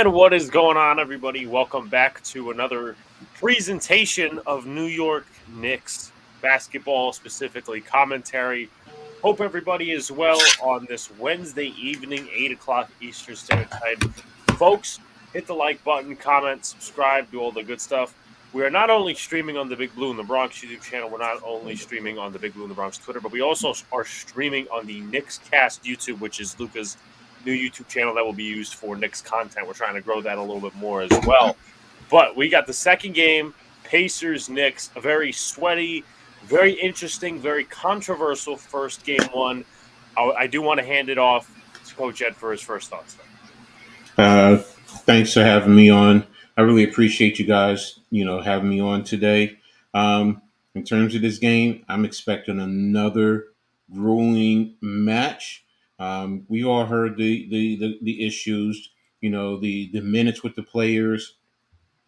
And what is going on, everybody? Welcome back to another presentation of New York Knicks basketball, specifically commentary. Hope everybody is well on this Wednesday evening, 8 o'clock Eastern Standard Time. Folks, hit the like button, comment, subscribe, do all the good stuff. We are not only streaming on the Big Blue in the Bronx YouTube channel, we're not only streaming on the Big Blue in the Bronx Twitter, but we also are streaming on the Knicks Cast YouTube, which is Luca's new YouTube channel that will be used for Knicks content. We're trying to grow that a little bit more as well. But we got the second game, Pacers-Knicks, a very sweaty, very interesting, very controversial first game one. I do want to hand it off to Coach Edd for his first thoughts. Thanks for having me on. I really appreciate you guys, having me on today. In terms of this game, I'm expecting another grueling match. We all heard the issues, the minutes with the players,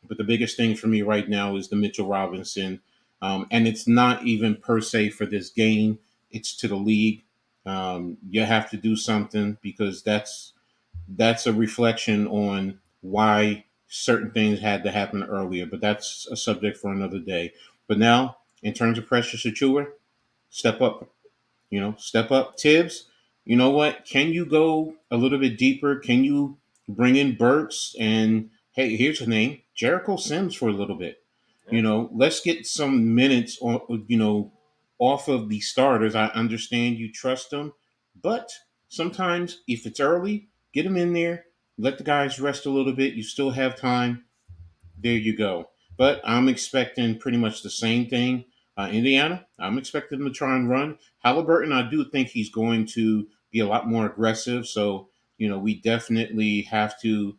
but the biggest thing for me right now is the Mitchell Robinson, and it's not even per se for this game. It's to the league. You have to do something because that's a reflection on why certain things had to happen earlier, but that's a subject for another day. But now, in terms of Precious Achua, step up. Step up. Tibbs, you know what? Can you go a little bit deeper? Can you bring in Burks and, hey, here's a name, Jericho Sims for a little bit? Let's get some minutes on, off of the starters. I understand you trust them, but sometimes if it's early, get them in there. Let the guys rest a little bit. You still have time. There you go. But I'm expecting pretty much the same thing. Indiana, I'm expecting them to try and run. Halliburton, I do think he's going to be a lot more aggressive. So, we definitely have to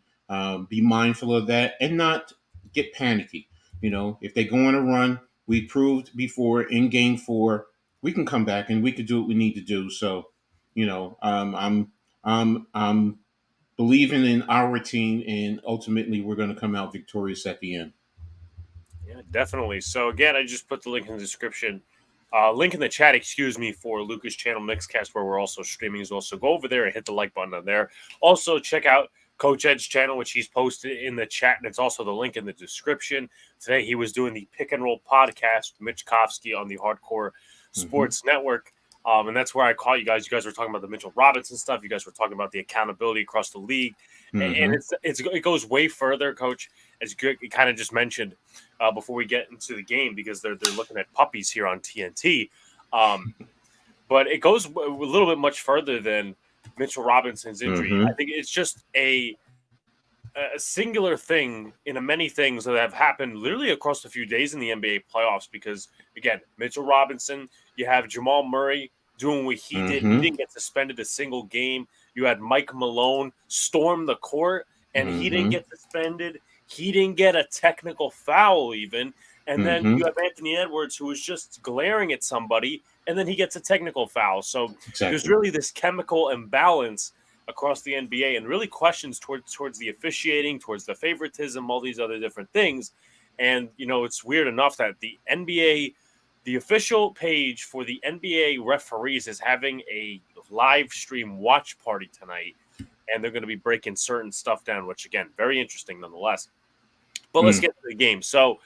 be mindful of that and not get panicky. If they go on a run, we proved before in game 4, we can come back and we could do what we need to do. So, I'm believing in our team, and ultimately we're going to come out victorious at the end. Yeah, definitely. So again, I just put the link in the description, link in the chat, for Luca's channel Mixcast, where we're also streaming as well. So go over there and hit the like button on there. Also check out Coach Edd's channel, which he's posted in the chat, and it's also the link in the description. Today he was doing the Pick and Roll podcast with Mitch Kofsky on the Hardcore Sports Network. And that's where I caught you guys. You guys were talking about the Mitchell Robinson stuff. You guys were talking about the accountability across the league. And it goes way further, Coach, as you kind of just mentioned before we get into the game, because they're looking at puppies here on TNT. But it goes a little bit much further than Mitchell Robinson's injury. I think it's just a singular thing in many things that have happened literally across a few days in the NBA playoffs. Because, again, Mitchell Robinson, you have Jamal Murray doing what he did. He didn't get suspended a single game. You had Mike Malone storm the court, and he didn't get suspended. He didn't get a technical foul even. And then you have Anthony Edwards, who was just glaring at somebody, and then he gets a technical foul. So there's really this chemical imbalance across the NBA, and really questions towards the officiating, towards the favoritism, all these other different things. And, it's weird enough that the NBA, the official page for the NBA referees, is having a live stream watch party tonight, and they're going to be breaking certain stuff down, which, again, very interesting nonetheless. But let's get to the game. So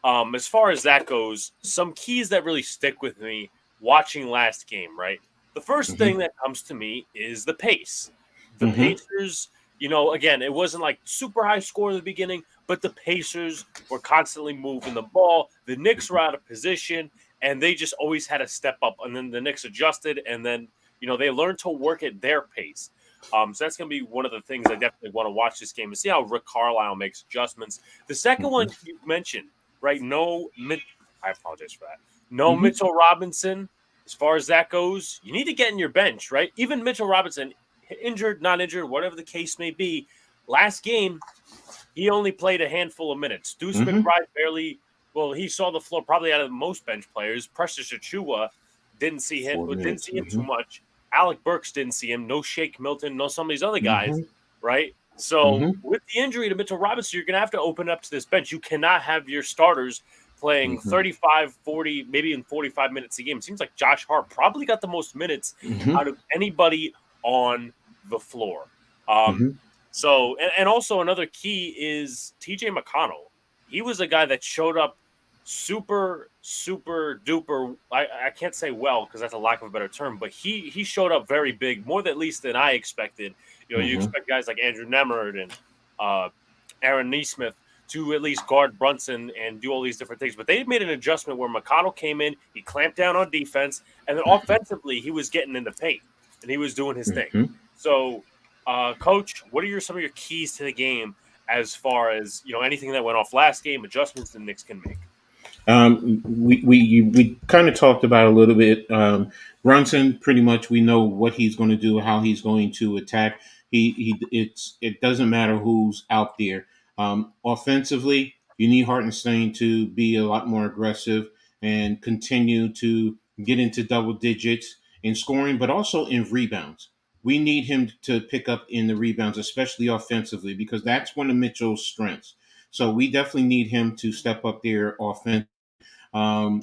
as far as that goes, some keys that really stick with me watching last game, right? The first thing that comes to me is the pace. The Pacers, again, it wasn't like super high score at the beginning, but the Pacers were constantly moving the ball. The Knicks were out of position, and they just always had to step up. And then the Knicks adjusted, and then, they learned to work at their pace. So that's going to be one of the things I definitely want to watch this game and see how Rick Carlisle makes adjustments. The second one you mentioned, right? I apologize for that. No Mitchell Robinson. As far as that goes, you need to get in your bench, right? Even Mitchell Robinson, injured, not injured, whatever the case may be, last game, he only played a handful of minutes. Deuce McBride barely, he saw the floor probably out of most bench players. Precious Achua didn't see him too much. Alec Burks didn't see him. No Shake Milton, no some of these other guys, right? So with the injury to Mitchell Robinson, you're going to have to open up to this bench. You cannot have your starters playing 35, 40, maybe in 45 minutes a game. It seems like Josh Hart probably got the most minutes out of anybody on the floor. So, and also another key is TJ McConnell. He was a guy that showed up super, super duper. I can't say well because that's a lack of a better term, but he showed up very big, more than at least than I expected. You Mm-hmm. expect guys like Andrew Nemert and uh, Aaron Nesmith to at least guard Brunson and do all these different things. But they made an adjustment where McConnell came in, he clamped down on defense, and then offensively he was getting in the paint and he was doing his thing. Mm-hmm. So, Coach, what are some of your keys to the game as far as anything that went off last game, adjustments the Knicks can make? We kind of talked about a little bit. Brunson, pretty much, we know what he's going to do, how he's going to attack. It doesn't matter who's out there. Offensively, you need Hartenstein to be a lot more aggressive and continue to get into double digits in scoring, but also in rebounds. We need him to pick up in the rebounds, especially offensively, because that's one of Mitchell's strengths. So we definitely need him to step up there offensively. um,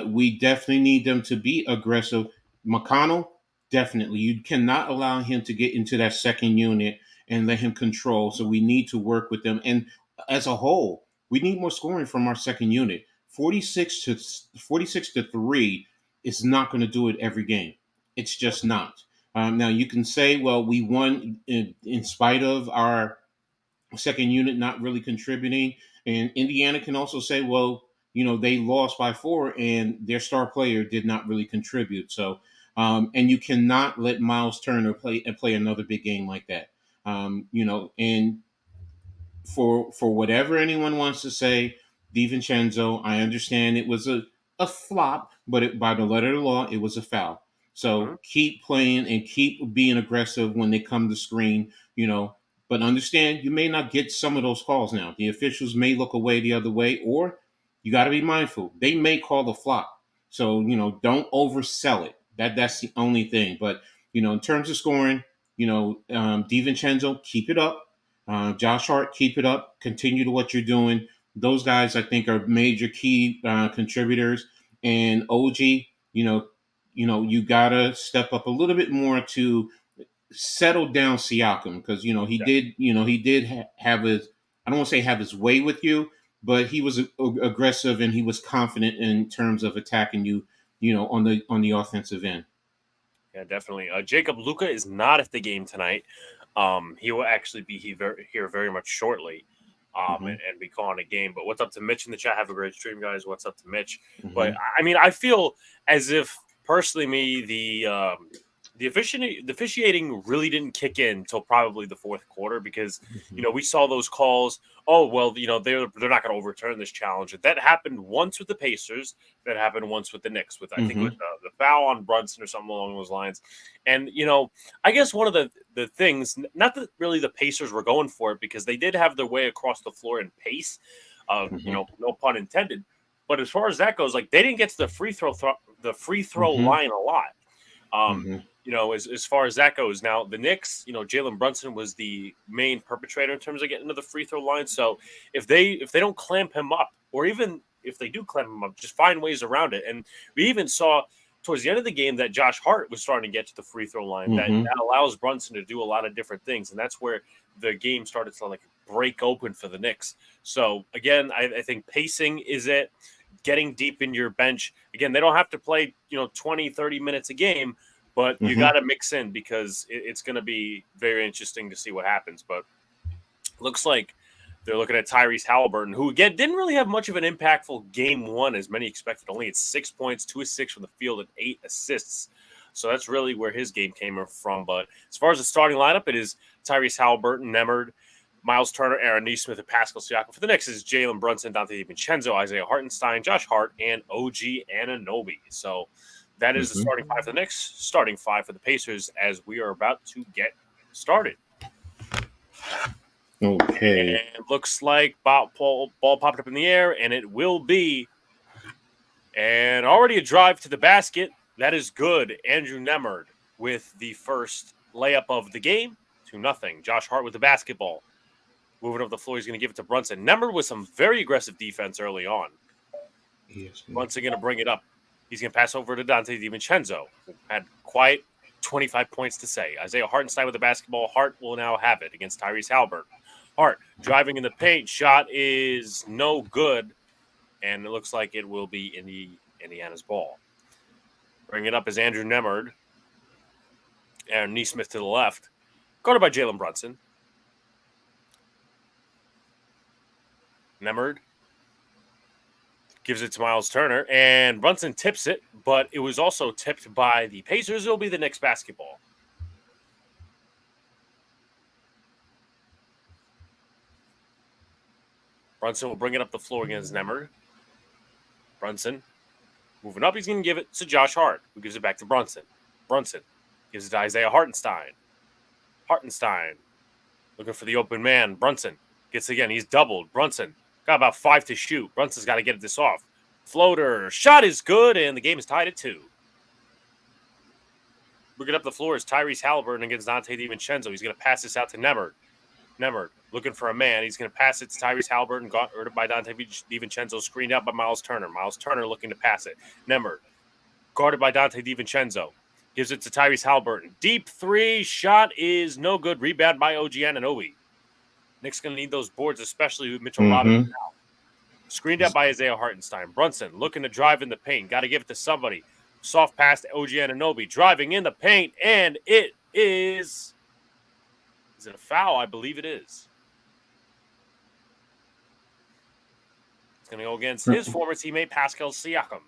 we definitely need them to be aggressive. McConnell, definitely. You cannot allow him to get into that second unit and let him control. So we need to work with them. And as a whole, we need more scoring from our second unit. 46 to 3 is not going to do it every game. It's just not. Now you can say, well, we won in spite of our second unit not really contributing. And Indiana can also say, well, they lost by 4 and their star player did not really contribute. So, and you cannot let Miles Turner play another big game like that. And for whatever anyone wants to say, DiVincenzo, I understand it was a flop, but by the letter of the law, it was a foul. Mm-hmm. So keep playing and keep being aggressive when they come to screen, but understand you may not get some of those calls now. The officials may look away the other way, or you got to be mindful. They may call the flop. So, don't oversell it. That's the only thing. But, in terms of scoring, DiVincenzo, keep it up. Josh Hart, keep it up. Continue to what you're doing. Those guys, I think, are major key contributors. And OG, you gotta step up a little bit more to settle down Siakam because Yeah. he did have his. I don't want to say have his way with you, but he was aggressive and he was confident in terms of attacking you. On the offensive end. Yeah, definitely. Jacob Luca is not at the game tonight. He will actually be here very much shortly, Hmm. and be calling a game. But what's up to Mitch in the chat? Have a great stream, guys. What's up to Mitch? But Hmm. I mean, I feel as if personally, the officiating really didn't kick in until probably the fourth quarter because Hmm. we saw those calls. Oh well, they're not going to overturn this challenge. That happened once with the Pacers. That happened once with the Knicks. With I think with Hmm. the foul on Brunson or something along those lines. And I guess one of the things, not that really the Pacers were going for it because they did have their way across the floor in pace. Hmm. No pun intended. But as far as that goes, like they didn't get to the free throw Hmm. line a lot. Um, Hmm. as far as that goes. Now the Knicks, Jalen Brunson was the main perpetrator in terms of getting to the free throw line. So if they don't clamp him up, or even if they do clamp him up, just find ways around it. And we even saw towards the end of the game that Josh Hart was starting to get to the free throw line. That Hmm. that allows Brunson to do a lot of different things, and that's where the game started to like break open for the Knicks. So again, I think pacing is it. Getting deep in your bench. Again, they don't have to play, 20, 30 minutes a game, but you got Hmm. to mix in because it's going to be very interesting to see what happens. But looks like they're looking at Tyrese Halliburton, who again didn't really have much of an impactful game one as many expected. Only at 6 points, 2 of 6 from the field, and 8 assists. So that's really where his game came from. But as far as the starting lineup, it is Tyrese Halliburton, Nemard, Miles Turner, Aaron Nesmith, and Pascal Siakam. For the Knicks is Jalen Brunson, Dante DiVincenzo, Isaiah Hartenstein, Josh Hart, and OG Anunoby. So that is the Hmm. starting five for the Knicks, starting five for the Pacers as we are about to get started. Okay. And looks like ball popped up in the air, and it will be. And already a drive to the basket. That is good. Andrew Nemard with the first layup of the game, 2-0. Josh Hart with the basketball. Moving up the floor, he's going to give it to Brunson. Nemard with some very aggressive defense early on. Yes. Brunson going to bring it up. He's going to pass over to Dante DiVincenzo, who had quite 25 points to say. Isaiah Hartenstein with the basketball. Hart will now have it against Tyrese Halliburton. Hart driving in the paint. Shot is no good, and it looks like it will be Indiana's ball. Bring it up is Andrew Nemhard. And Nesmith to the left. Guarded by Jalen Brunson. Nemhard gives it to Miles Turner, and Brunson tips it, but it was also tipped by the Pacers. It'll be the Knicks basketball. Brunson will bring it up the floor against Nemhard. Brunson moving up. He's going to give it to Josh Hart, who gives it back to Brunson. Brunson gives it to Isaiah Hartenstein. Hartenstein looking for the open man. Brunson gets again. He's doubled. Brunson got about 5 to shoot. Brunson's got to get this off. Floater. Shot is good, and the game is tied at 2. Bringing up the floor is Tyrese Halliburton against Donte DiVincenzo. He's going to pass this out to Nemhard. Nemhard looking for a man. He's going to pass it to Tyrese Halliburton, guarded by Donte DiVincenzo, screened out by Miles Turner. Miles Turner looking to pass it. Nemhard, guarded by Donte DiVincenzo. Gives it to Tyrese Halliburton. Deep three. Shot is no good. Rebound by OG Anunoby. Knicks going to need those boards, especially with Mitchell Robinson now. Screened out by Isaiah Hartenstein. Brunson looking to drive in the paint. Got to give it to somebody. Soft pass to OG Anunoby. Driving in the paint, and it is... Is it a foul? I believe it is. It's going to go against his former teammate, Pascal Siakam.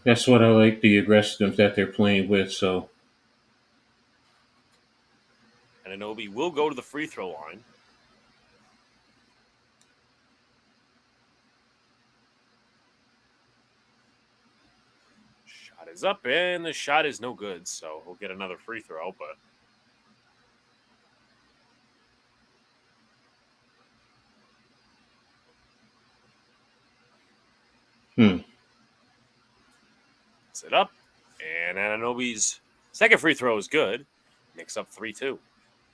That's what I like, the aggressiveness that they're playing with. So, Anunoby will go to the free throw line. Shot is up, and the shot is no good. So he'll get another free throw, but it up, and Anunoby's second free throw is good. Knicks up 3-2.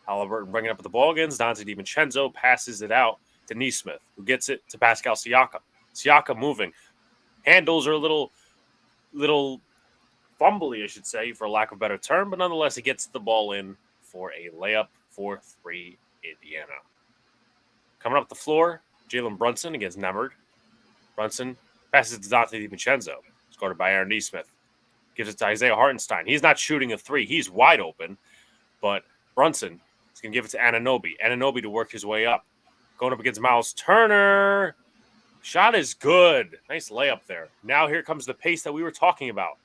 Halliburton bringing up the ball against Donte DiVincenzo, passes it out to Nesmith, who gets it to Pascal Siakam. Siakam moving. Handles are a little fumbly, I should say, for lack of a better term, but nonetheless, he gets the ball in for a layup for 3 Indiana. Coming up the floor, Jalen Brunson against Nemhard. Brunson passes to Donte DiVincenzo. It's guarded by Aaron Nesmith. Gives it to Isaiah Hartenstein. He's not shooting a three. He's wide open. But Brunson is going to give it to Anunoby. Anunoby to work his way up. Going up against Miles Turner. Shot is good. Nice layup there. Now here comes the pace that we were talking about.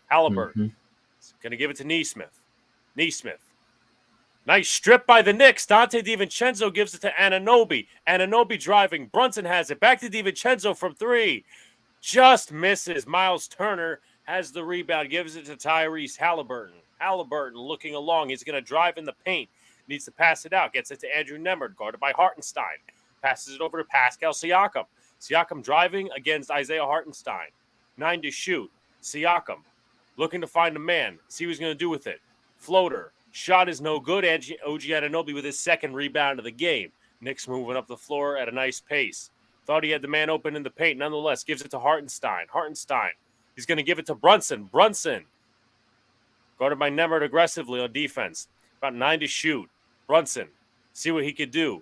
Halliburton. Going to give it to Nesmith. Nesmith. Nice strip by the Knicks. Donte DiVincenzo gives it to Anunoby. Anunoby driving. Brunson has it. Back to DiVincenzo from 3. Just misses. Miles Turner has the rebound, gives it to Tyrese Halliburton. Halliburton looking along. He's going to drive in the paint. Needs to pass it out. Gets it to Andrew Nemhard, guarded by Hartenstein. Passes it over to Pascal Siakam. Siakam driving against Isaiah Hartenstein. 9 to shoot. Siakam looking to find a man. See what he's going to do with it. Floater. Shot is no good. OG Anunoby with his second rebound of the game. Knicks moving up the floor at a nice pace. Thought he had the man open in the paint. Nonetheless, gives it to Hartenstein. Hartenstein. He's going to give it to Brunson. Brunson. Guarded by Nemhard aggressively on defense. About 9 to shoot. Brunson. See what he could do.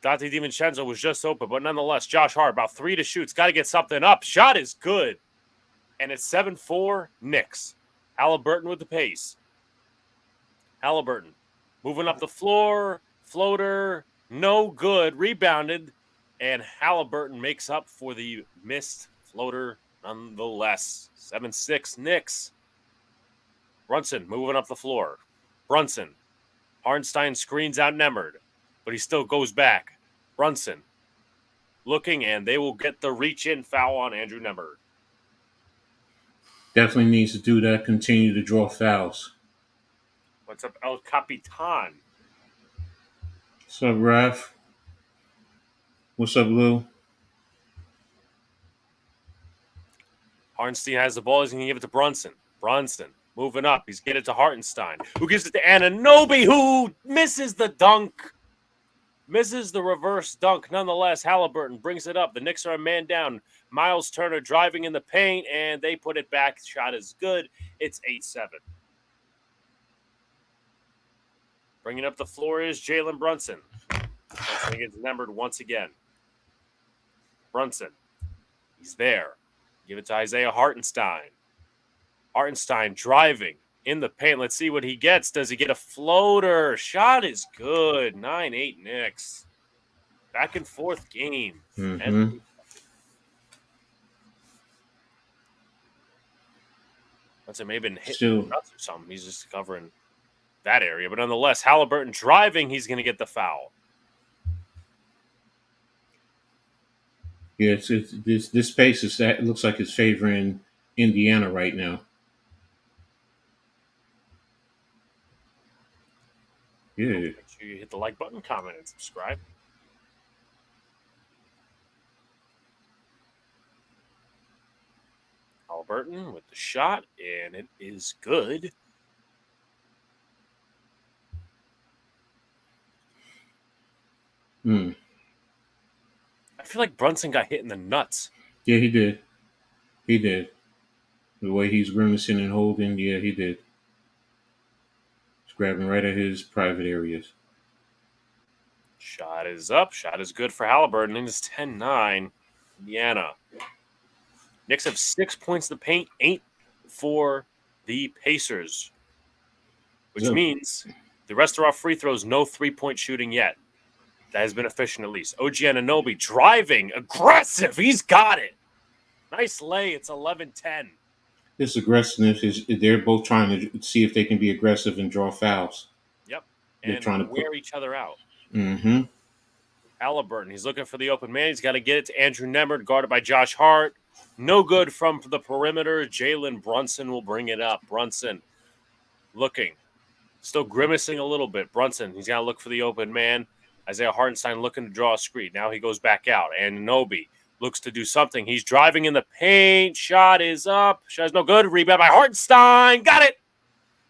Donte DiVincenzo was just open, but nonetheless, Josh Hart, about 3 to shoot. He's got to get something up. Shot is good. And it's 7-4 Knicks. Halliburton with the pace. Halliburton. Moving up the floor. Floater. No good. Rebounded. And Halliburton makes up for the missed floater nonetheless. 7-6 Knicks. Brunson moving up the floor. Brunson. Hartenstein screens out Nemhard, but he still goes back. Brunson looking, and they will get the reach-in foul on Andrew Nemhard. Definitely needs to do that. Continue to draw fouls. What's up, El Capitan? What's up, Raf? What's up, Lou? Hartenstein has the ball. He's going to give it to Brunson. Brunson moving up. He's getting it to Hartenstein, who gives it to Anunoby, who misses the dunk. Misses the reverse dunk. Nonetheless, Halliburton brings it up. The Knicks are a man down. Miles Turner driving in the paint, and they put it back. Shot is good. It's 8-7. Bringing up the floor is Jalen Brunson. Brunson gets numbered once again. Brunson. He's there. Give it to Isaiah Hartenstein. Hartenstein driving in the paint. Let's see what he gets. Does he get a floater? Shot is good. 9-8 Knicks. Back and forth game. Mm-hmm. Brunson may have been hitting nuts or something. He's just covering that area. But nonetheless, Halliburton driving. He's going to get the foul. Yeah, this pace is that looks like it's favoring Indiana right now. Yeah. Make sure you hit the like button, comment, and subscribe. Halliburton with the shot, and it is good. I feel like Brunson got hit in the nuts. Yeah, he did. He did. The way he's grimacing and holding, yeah, he did. He's grabbing right at his private areas. Shot is up. Shot is good for Halliburton. It is 10-9. Indiana. Knicks have 6 points in the paint, 8 for the Pacers. Which means the rest are off free throws, no three-point shooting yet. That has been efficient at least. OG Anunoby driving, aggressive. He's got it. Nice lay. It's 11-10. This aggressiveness is they're both trying to see if they can be aggressive and draw fouls. Yep. They're and trying to wear each other out. Mm-hmm. Halliburton, he's looking for the open man. He's got to get it to Andrew Nemert, guarded by Josh Hart. No good from the perimeter. Jalen Brunson will bring it up. Brunson looking. Still grimacing a little bit. Brunson, he's got to look for the open man. Isaiah Hartenstein looking to draw a screen. Now he goes back out. And Anunoby looks to do something. He's driving in the paint. Shot is up. Shot is no good. Rebound by Hartenstein. Got it.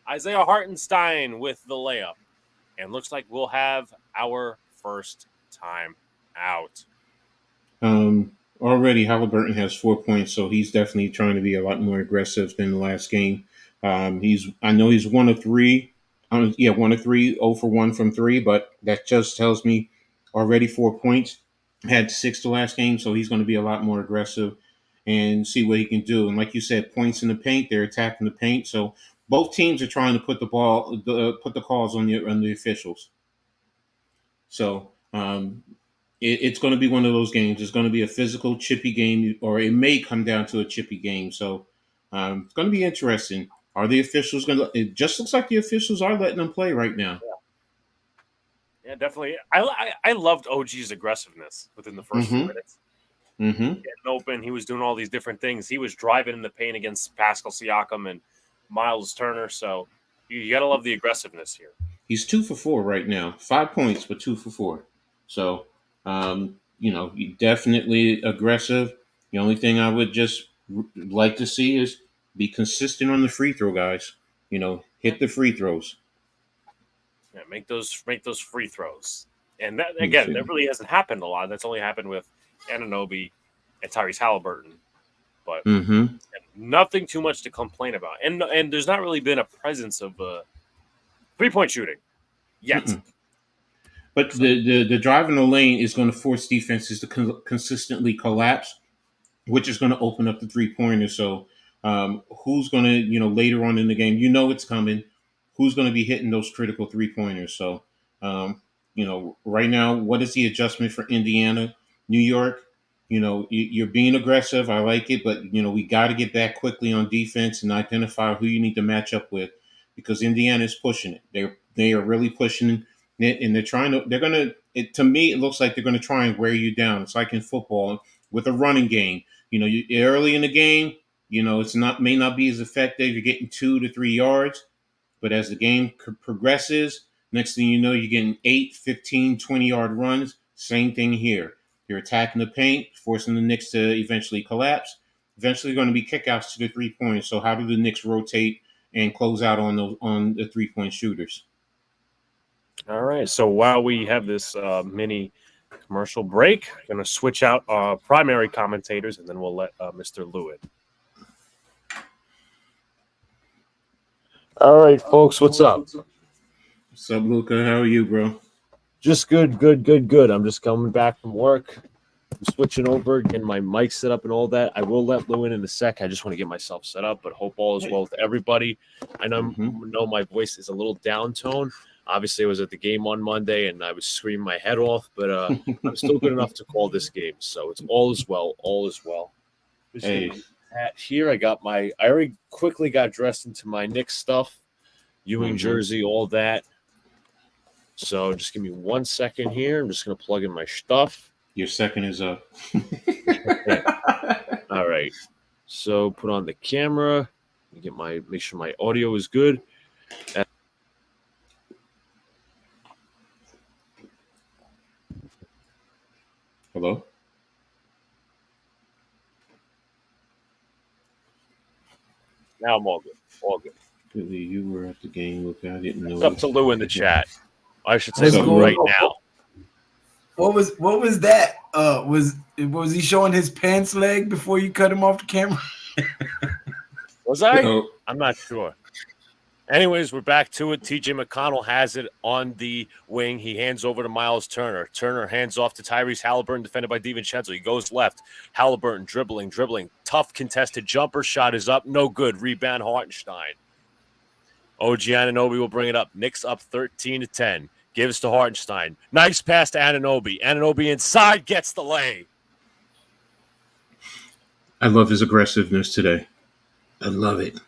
Isaiah Hartenstein with the layup. And looks like we'll have our first time out. Already Halliburton has 4 points, so he's definitely trying to be a lot more aggressive than the last game. I know he's 1 of 3. 1 of 3, 0 for 1 from 3, but that just tells me already 4 points. Had 6 the last game, so he's going to be a lot more aggressive and see what he can do. And like you said, points in the paint, they're attacking the paint. So both teams are trying to put the calls on the officials. So it's going to be one of those games. It's going to be a physical, chippy game, or it may come down to a chippy game. So it's going to be interesting. Are the officials going to? It just looks like the officials are letting them play right now. Yeah, definitely. I loved OG's aggressiveness within the first few minutes. Mm-hmm. Getting open, he was doing all these different things. He was driving in the paint against Pascal Siakam and Miles Turner. So you got to love the aggressiveness here. He's 2 for 4 right now. 5 points, but 2 for 4. So, definitely aggressive. The only thing I would just like to see is be consistent on the free throw, guys. Hit the free throws. Yeah, make those free throws. And that again, that really hasn't happened a lot. That's only happened with Anunoby and Tyrese Halliburton. But nothing too much to complain about. And there's not really been a presence of three-point shooting yet. But the drive in the lane is going to force defenses to consistently collapse, which is going to open up the three-pointers. So who's going to, later on in the game, it's coming. Who's going to be hitting those critical three-pointers? So, right now, what is the adjustment for Indiana? New York, you're being aggressive. I like it, but, we got to get back quickly on defense and identify who you need to match up with because Indiana is pushing it. They are really pushing it, and to me, it looks like they're going to try and wear you down. It's like in football with a running game. Early in the game, may not be as effective. You're getting 2 to 3 yards. But as the game progresses, next thing you know, you're getting 8, 15, 20-yard runs. Same thing here. You're attacking the paint, forcing the Knicks to eventually collapse. Eventually going to be kickouts to the three-pointers. So how do the Knicks rotate and close out on the three-point shooters? All right. So while we have this mini commercial break, I'm going to switch out primary commentators, and then we'll let Mr. Lewitt. All right, folks, what's up? What's up, Luca? How are you, bro? Just good. I'm just coming back from work. I'm switching over, getting my mic set up and all that. I will let Lou in a sec. I just want to get myself set up, but hope all is well with everybody. I know my voice is a little downtone. Obviously, I was at the game on Monday and I was screaming my head off, but I'm still good enough to call this game. So it's all is well. All is well. Just get Hey, my hat here. I already quickly got dressed into my Knicks stuff, Ewing jersey, all that. So just give me 1 second here. I'm just going to plug in my stuff. your second is up. All right. So put on the camera. Make sure my audio is good. Hello? Now I'm all good. All good. Billy, you were at the game, Luca. I didn't know. It's up to Lou in the chat. I should say What's Lou going right on? now. What was that? Was he showing his pants leg before you cut him off the camera? Was I? Oh, I'm not sure. Anyways, we're back to it. TJ McConnell has it on the wing. He hands over to Miles Turner. Turner hands off to Tyrese Halliburton, defended by DiVincenzo. He goes left. Halliburton dribbling. Tough contested jumper. Shot is up. No good. Rebound Hartenstein. OG Anunoby will bring it up. Knicks up 13-10. Gives to Hartenstein. Nice pass to Anunoby. Anunoby inside gets the lay. I love his aggressiveness today. I love it.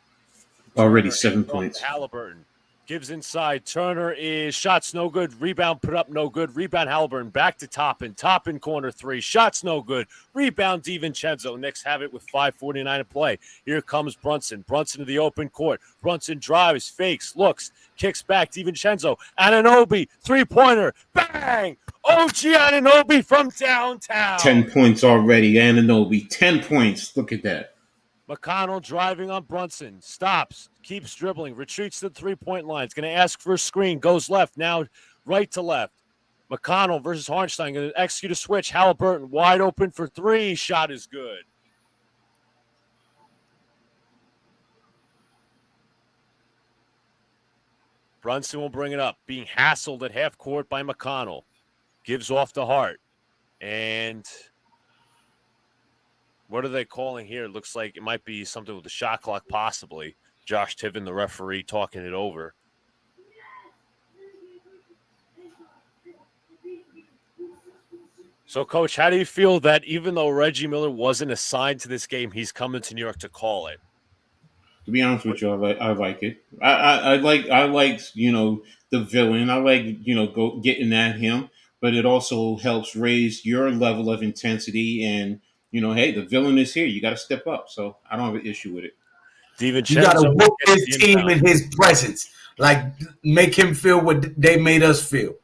Already Turner 7 hands off points. to Halliburton. Gives inside. Turner is shots no good. Rebound put up no good. Rebound Halliburton back to Toppin. Toppin corner three. Shots no good. Rebound DiVincenzo. Knicks have it with 5:49 to play. Here comes Brunson. Brunson to the open court. Brunson drives, fakes, looks, kicks back. DiVincenzo. Anunoby. Three-pointer. Bang! OG Anunoby from downtown. 10 points already. Anunoby, 10 points. Look at that. McConnell driving on Brunson. Stops. Keeps dribbling. Retreats to the three-point line. It's going to ask for a screen. Goes left. Now right to left. McConnell versus Hartenstein. Going to execute a switch. Halliburton wide open for three. Shot is good. Brunson will bring it up. Being hassled at half court by McConnell. Gives off to Hart. And what are they calling here? It looks like it might be something with the shot clock, possibly. Josh Tiven, the referee, talking it over. So, Coach, how do you feel that even though Reggie Miller wasn't assigned to this game, he's coming to New York to call it? To be honest with you, I like it. I like the villain. I like go getting at him, but it also helps raise your level of intensity. And hey, the villain is here. You got to step up. So I don't have an issue with it. You got to DiVincenzo whoop gets his the team inbound. in his presence, like make him feel what they made us feel.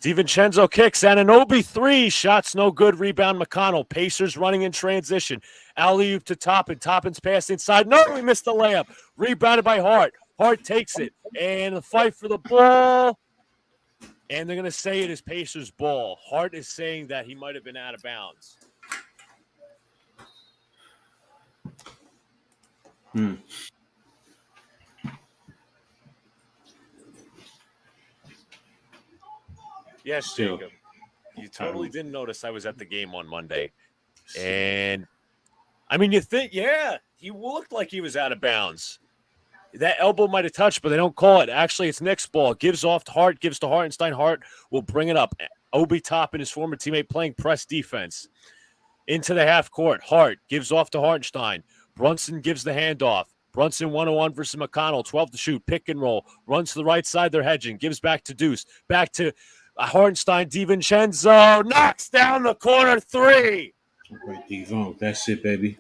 DiVincenzo kicks. Anunoby three. Shots no good. Rebound McConnell. Pacers running in transition. Alley-oop to Toppin. Toppin's pass inside. No, he missed the layup. Rebounded by Hart. Hart takes it. And the fight for the ball. And they're going to say it is Pacers ball. Hart is saying that he might have been out of bounds. Yes, Still. Jacob. You totally didn't notice I was at the game on Monday. And, I mean, you think, yeah, he looked like he was out of bounds. That elbow might have touched, but they don't call it. Actually, it's Knicks ball. Gives off to Hart, gives to Hartenstein. Hart will bring it up. Obi Toppin, his former teammate, playing press defense. Into the half court. Hart gives off to Hartenstein. Brunson gives the handoff. Brunson 1-on-1 versus McConnell. 12 to shoot. Pick and roll. Runs to the right side. They're hedging. Gives back to Deuce. Back to Hartenstein. DiVincenzo knocks down the corner three. All right, Devon. That's it, baby.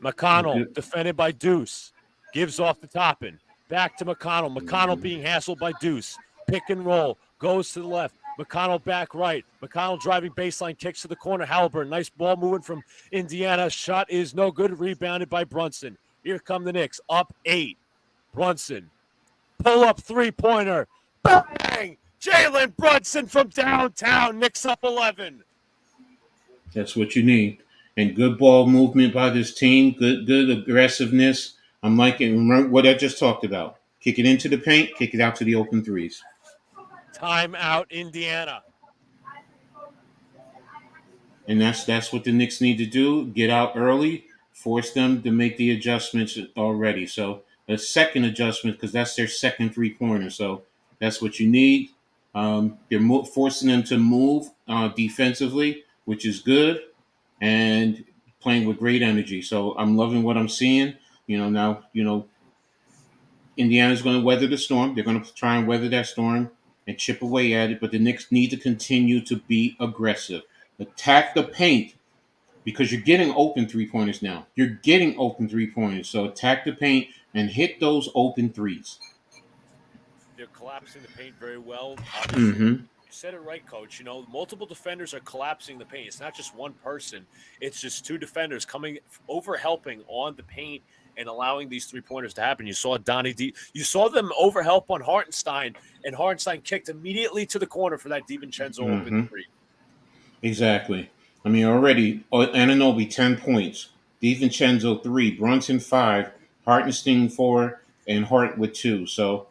McConnell defended by Deuce. Gives off the Toppin. Back to McConnell. McConnell being hassled by Deuce. Pick and roll. Goes to the left. McConnell back right. McConnell driving baseline. Kicks to the corner. Halliburton. Nice ball moving from Indiana. Shot is no good. Rebounded by Brunson. Here come the Knicks. Up 8. Brunson. Pull up three-pointer. Bang! Jalen Brunson from downtown. Knicks up 11. That's what you need. And good ball movement by this team. Good aggressiveness. I'm liking what I just talked about. Kick it into the paint, kick it out to the open threes. Timeout, Indiana. And that's what the Knicks need to do. Get out early, force them to make the adjustments already. So a second adjustment, because that's their second three-pointer. So that's what you need. They're forcing them to move defensively, which is good, and playing with great energy. So I'm loving what I'm seeing. Now, Indiana's going to weather the storm. They're going to try and weather that storm and chip away at it. But the Knicks need to continue to be aggressive. Attack the paint, because you're getting open three-pointers now. You're getting open three-pointers. So attack the paint and hit those open threes. They're collapsing the paint very well. Obviously, Mm-hmm. you said it right, Coach. Multiple defenders are collapsing the paint. It's not just one person. It's just two defenders coming over, helping on the paint and allowing these three-pointers to happen. You saw Donnie D. You saw them overhelp on Hartenstein, and Hartenstein kicked immediately to the corner for that DiVincenzo open three. Exactly. I mean, already, Anunoby, 10 points. DiVincenzo, 3. Brunson, 5. Hartenstein, 4. And Hart with 2. So,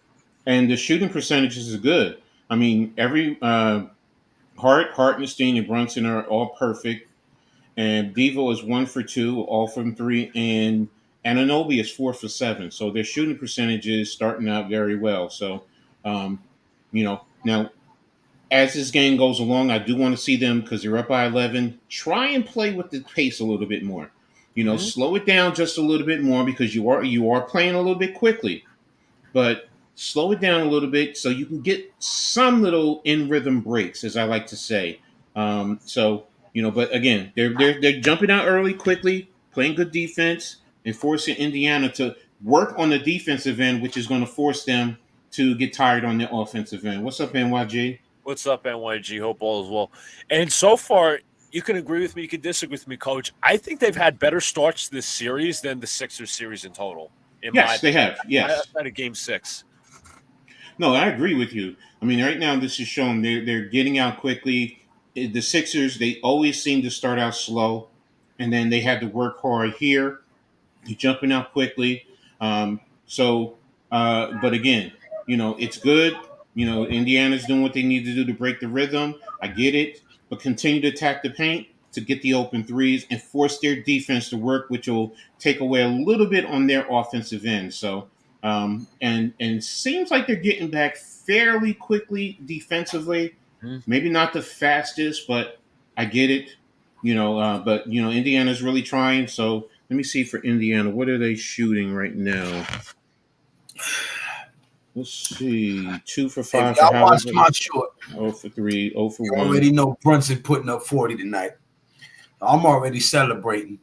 and the shooting percentages is good. I mean, every Hartenstein, and Brunson are all perfect. And Devo is 1 for 2, all from 3. And Anunoby is 4 for 7. So their shooting percentage is starting out very well. So, now, as this game goes along, I do want to see them, because they're up by 11, try and play with the pace a little bit more. Slow it down just a little bit more, because you are playing a little bit quickly, but slow it down a little bit so you can get some little in rhythm breaks, as I like to say. But again, they're jumping out early, quickly, playing good defense, and forcing Indiana to work on the defensive end, which is going to force them to get tired on the offensive end. What's up, NYG? What's up, NYG? Hope all is well. And so far, you can agree with me, you can disagree with me, Coach. I think they've had better starts to this series than the Sixers series in total. Yes, they have. Yes. Outside of Game 6. No, I agree with you. I mean, right now this is showing they're getting out quickly. The Sixers, they always seem to start out slow, and then they had to work hard here. You're jumping out quickly. But again, it's good. Indiana's doing what they need to do to break the rhythm. I get it. But continue to attack the paint to get the open threes and force their defense to work, which will take away a little bit on their offensive end. So, and seems like they're getting back fairly quickly defensively. Maybe not the fastest, but I get it. But Indiana's really trying. So let me see for Indiana. What are they shooting right now? Let's see. 2 for 5 if y'all for watch my short. 0 for 3, 0 for You 1. already know Brunson putting up 40 tonight. I'm already celebrating.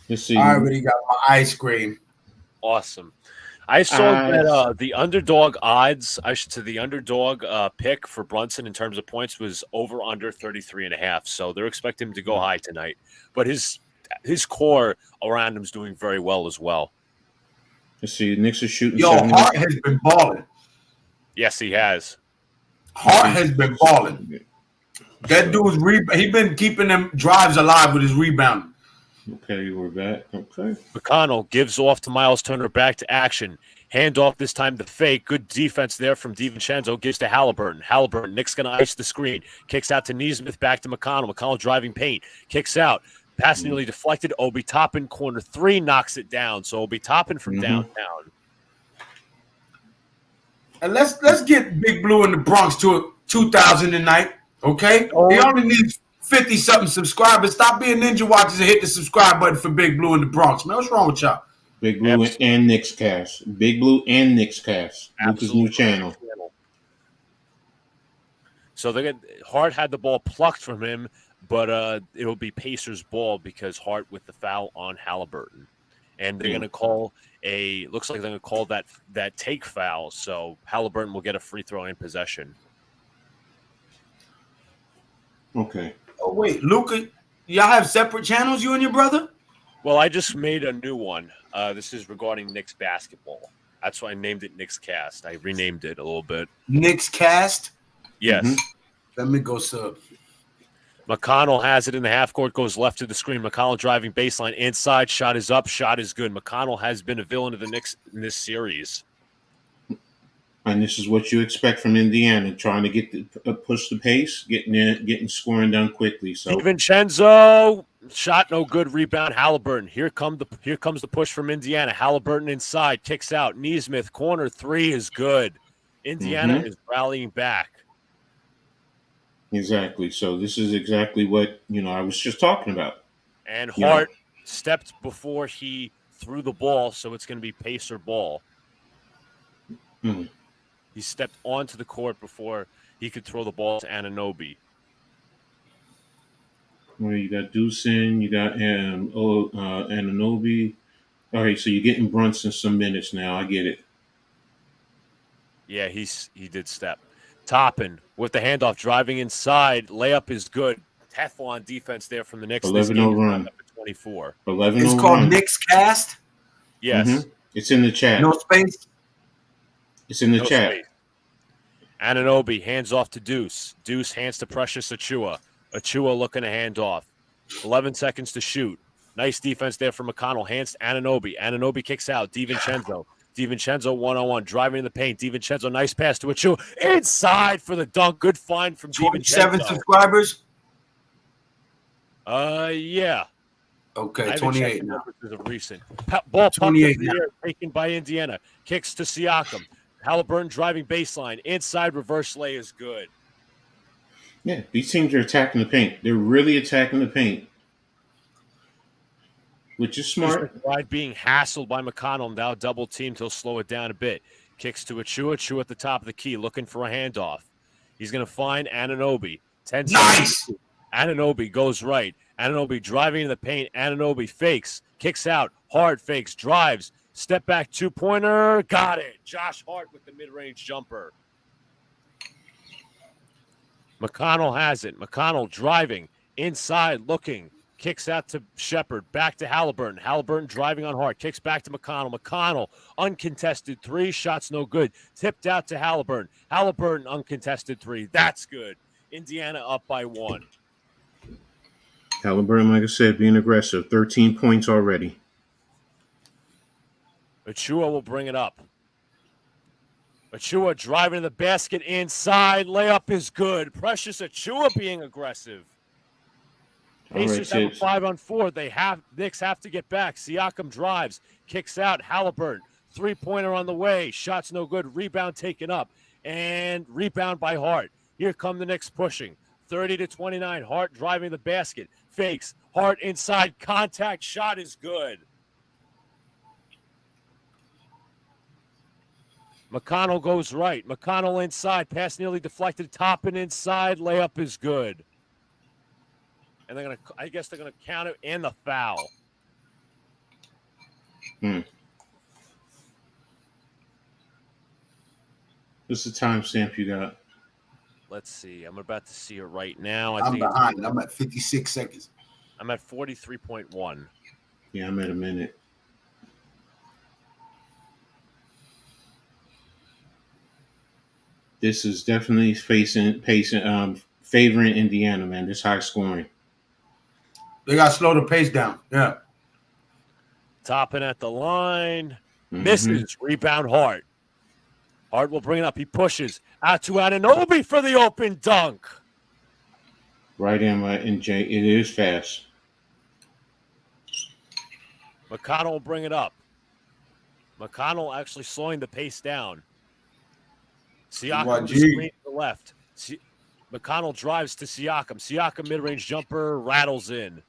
Let's see. I already got my ice cream. Awesome. I saw that the underdog odds, the underdog pick for Brunson in terms of points was over under 33.5. So they're expecting him to go high tonight. But his core around him is doing very well as well. Let's see. The Knicks are shooting. Hart has been balling. Yes, he has. Hart has been balling. That dude's he been keeping them drives alive with his rebounding. Okay, we're back. Okay. McConnell gives off to Miles Turner, back to action. Handoff this time the fake. Good defense there from DiVincenzo. Gives to Halliburton. Nick's going to ice the screen. Kicks out to Nesmith, back to McConnell. McConnell driving paint. Kicks out. Pass nearly deflected. Obi Toppin, corner 3, knocks it down. So Obi Toppin from downtown. And let's get Big Blue in the Bronx to 2,000 tonight, okay? He only needs 50-something subscribers. Stop being ninja watchers and hit the subscribe button for Big Blue in the Bronx, man. What's wrong with y'all? Big Blue and Knicks Cast. Big Blue and Knicks Cast. Luca's new channel. So Hart had the ball plucked from him, but it'll be Pacers' ball because Hart with the foul on Halliburton. And they're going to call looks like they're going to call that take foul. So Halliburton will get a free throw in possession. Okay. Oh, wait, Luca, y'all have separate channels, you and your brother? Well, I just made a new one. This is regarding Knicks basketball. That's why I named it Knicks Cast. I renamed it a little bit. Knicks Cast? Yes. Let me go sub. McConnell has it in the half court, goes left to the screen. McConnell driving baseline inside. Shot is up. Shot is good. McConnell has been a villain of the Knicks in this series. And this is what you expect from Indiana, trying to get push the pace, getting scoring done quickly. So DiVincenzo shot no good. Rebound Halliburton. Here comes the push from Indiana. Halliburton inside, kicks out. Neesmith corner three is good. Indiana is rallying back. Exactly. So this is exactly what I was just talking about. And Hart stepped before he threw the ball, so it's going to be Pacer ball. He stepped onto the court before he could throw the ball to Anunoby. Well, you got Deucin, you got Anunoby. All right, so you're getting Brunson some minutes now. I get it. Yeah, he did step. Toppin with the handoff, driving inside. Layup is good. Teflon defense there from the Knicks. 11-0 run. Up at 24. 11-0 It's called run. Knicks Cast? Yes. It's in the chat. No space? It's in the chat. Space. Anunoby hands off to Deuce. Deuce hands to Precious Achiuwa. Achiuwa looking to hand off. 11 seconds to shoot. Nice defense there from McConnell. Hands to Anunoby. Anunoby kicks out. DiVincenzo. DiVincenzo one-on-one. Driving in the paint. DiVincenzo, nice pass to Achiuwa. Inside for the dunk. Good find from DiVincenzo. 27 subscribers? Yeah. Okay, 28 now. Of recent. Ball pumped in the air, taken by Indiana. Kicks to Siakam. Halliburton driving baseline. Inside reverse lay is good. Yeah, these teams are attacking the paint. They're really attacking the paint, which is smart. Being hassled by McConnell, now double teamed. He'll slow it down a bit. Kicks to Achiuwa. Achiuwa at the top of the key, looking for a handoff. He's going to find Anunoby. 10 seconds. Nice. Anunoby goes right. Anunoby driving in the paint. Anunoby fakes. Kicks out. Hard fakes. Drives. Step back two-pointer. Got it. Josh Hart with the mid-range jumper. McConnell has it. McConnell driving. Inside looking. Kicks out to Shepard. Back to Halliburton. Halliburton driving on Hart. Kicks back to McConnell. McConnell uncontested three. Shots no good. Tipped out to Halliburton. Halliburton uncontested three. That's good. Indiana up by 1. Halliburton, like I said, being aggressive. 13 points already. Achiuwa will bring it up. Achiuwa driving to the basket inside. Layup is good. Precious Achiuwa being aggressive. Pacers have a 5-on-4. Knicks have to get back. Siakam drives. Kicks out. Halliburton. Three-pointer on the way. Shots no good. Rebound taken up. And rebound by Hart. Here come the Knicks pushing. 30-29. Hart driving the basket. Fakes. Hart inside. Contact. Shot is good. McConnell goes right. McConnell inside. Pass nearly deflected. Toppin inside. Layup is good. And I guess they're going to count it and the foul. What's the timestamp you got? Let's see. I'm about to see it right now. I'm behind. I'm at 56 seconds. I'm at 43.1. Yeah, I'm at a minute. This is definitely favoring Indiana, man. This high scoring. They got to slow the pace down. Yeah. Toppin at the line. Misses. Rebound Hart. Hart will bring it up. He pushes out to Anunoby for the open dunk. Right in Jay. It is fast. McConnell will bring it up. McConnell actually slowing the pace down. Siakam screen to the left. McConnell drives to Siakam. Siakam mid-range jumper rattles in.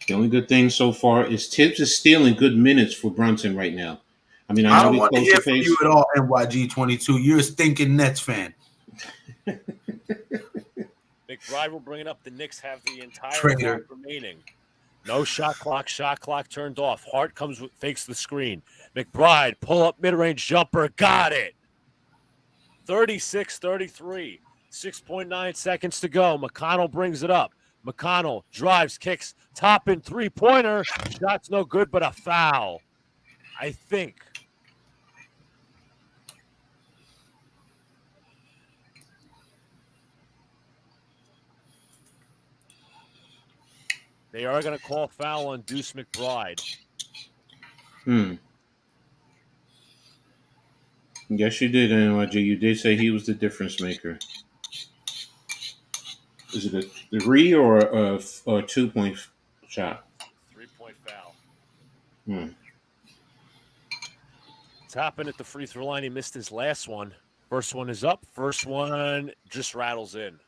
The only good thing so far is Tibbs is stealing good minutes for Brunson right now. I mean, I don't want to hear from you at all, NYG22. You're a stinking Nets fan. McBride will bring it up. The Knicks have the entire time remaining. No shot clock. Shot clock turned off. Hart fakes the screen. McBride, pull up mid-range jumper. Got it. 36-33. 6.9 seconds to go. McConnell brings it up. McConnell drives, kicks, Toppin three-pointer. Shot's no good, but a foul. I think. They are going to call foul on Deuce McBride. Yes, you did, NYG. You did say he was the difference maker. Is it a 3 or a 2-point shot? 3-point foul. Hmm. Toppin at the free throw line. He missed his last one. First one is up. First one just rattles in.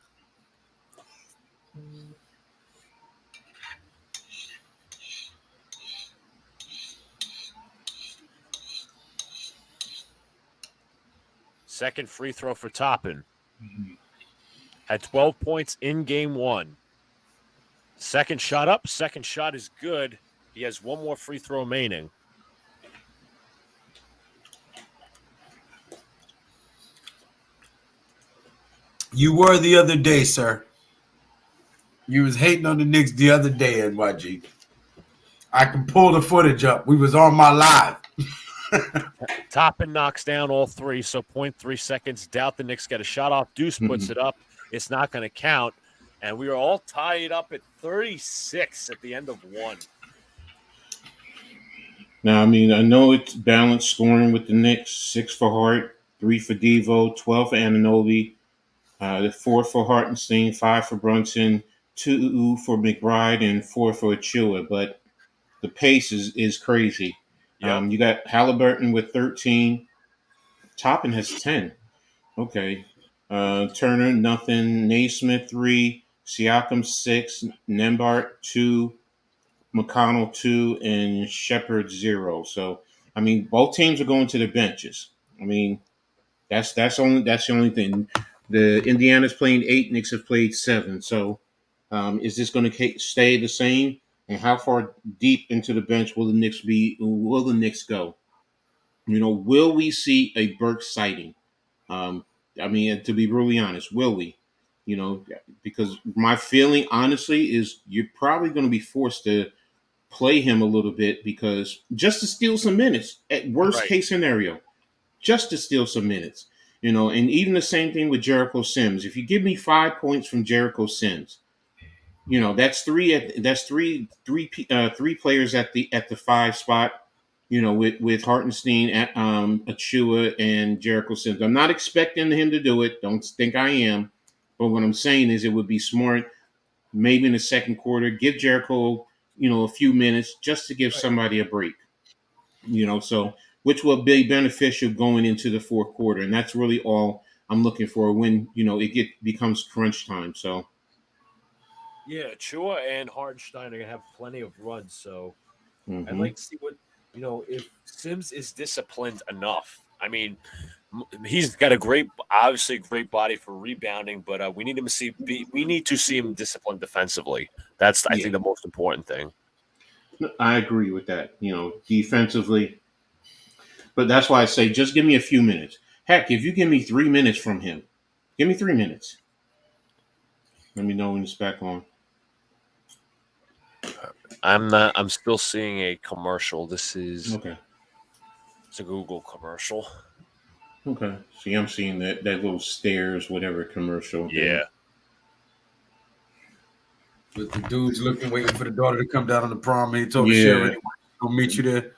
Second free throw for Toppin. Had 12 points in game one. Second shot up. Second shot is good. He has one more free throw remaining. You were the other day, sir. You was hating on the Knicks the other day, NYG. I can pull the footage up. We was on my live. Toppin knocks down all three, so 0.3 seconds. Doubt the Knicks get a shot off. Deuce puts it up. It's not going to count. And we are all tied up at 36 at the end of one. Now, I mean, I know it's balanced scoring with the Knicks. 6 for Hart, 3 for Devo, 12 for Anunoby, 4 for Hartenstein, 5 for Brunson, 2 for McBride, and 4 for Achua. But the pace is crazy. Yep. You got Halliburton with 13. Toppin has 10. Okay. Turner, nothing. Naismith, 3. Siakam, 6. Nembhard, 2. McConnell 2 and Shepard 0. So I mean, both teams are going to the benches. I mean, that's the only thing. The Indiana's playing 8, Knicks have played 7. So is this going to stay the same? And how far deep into the bench will the Knicks be? Will the Knicks go? Will we see a Burke sighting? I mean, to be really honest, will we? Because my feeling, honestly, is you're probably going to be forced to play him a little bit because just to steal some minutes at worst case scenario, just to steal some minutes, and even the same thing with Jericho Sims. If you give me 5 points from Jericho Sims, that's three players at the 5 spot, with Hartenstein, Achua, and Jericho Sims. I'm not expecting him to do it. Don't think I am. But what I'm saying is it would be smart, maybe in the second quarter, give Jericho a few minutes just to give somebody a break, so which will be beneficial going into the fourth quarter. And that's really all I'm looking for when, it becomes crunch time. So, yeah, Chua and Hartenstein are going to have plenty of runs. So I'd like to see what, if Sims is disciplined enough. I mean, he's got obviously great body for rebounding, but we need to see him disciplined defensively. That's, I think, the most important thing. I agree with that, defensively. But that's why I say just give me a few minutes. Heck, if you give me 3 minutes from him, give me 3 minutes. Let me know when it's back on. I'm still seeing a commercial. This is okay. It's a Google commercial. Okay. See, I'm seeing that little stairs, whatever commercial. Yeah. With the dudes waiting for the daughter to come down on the prom. He told Sharon, "I'll meet you there."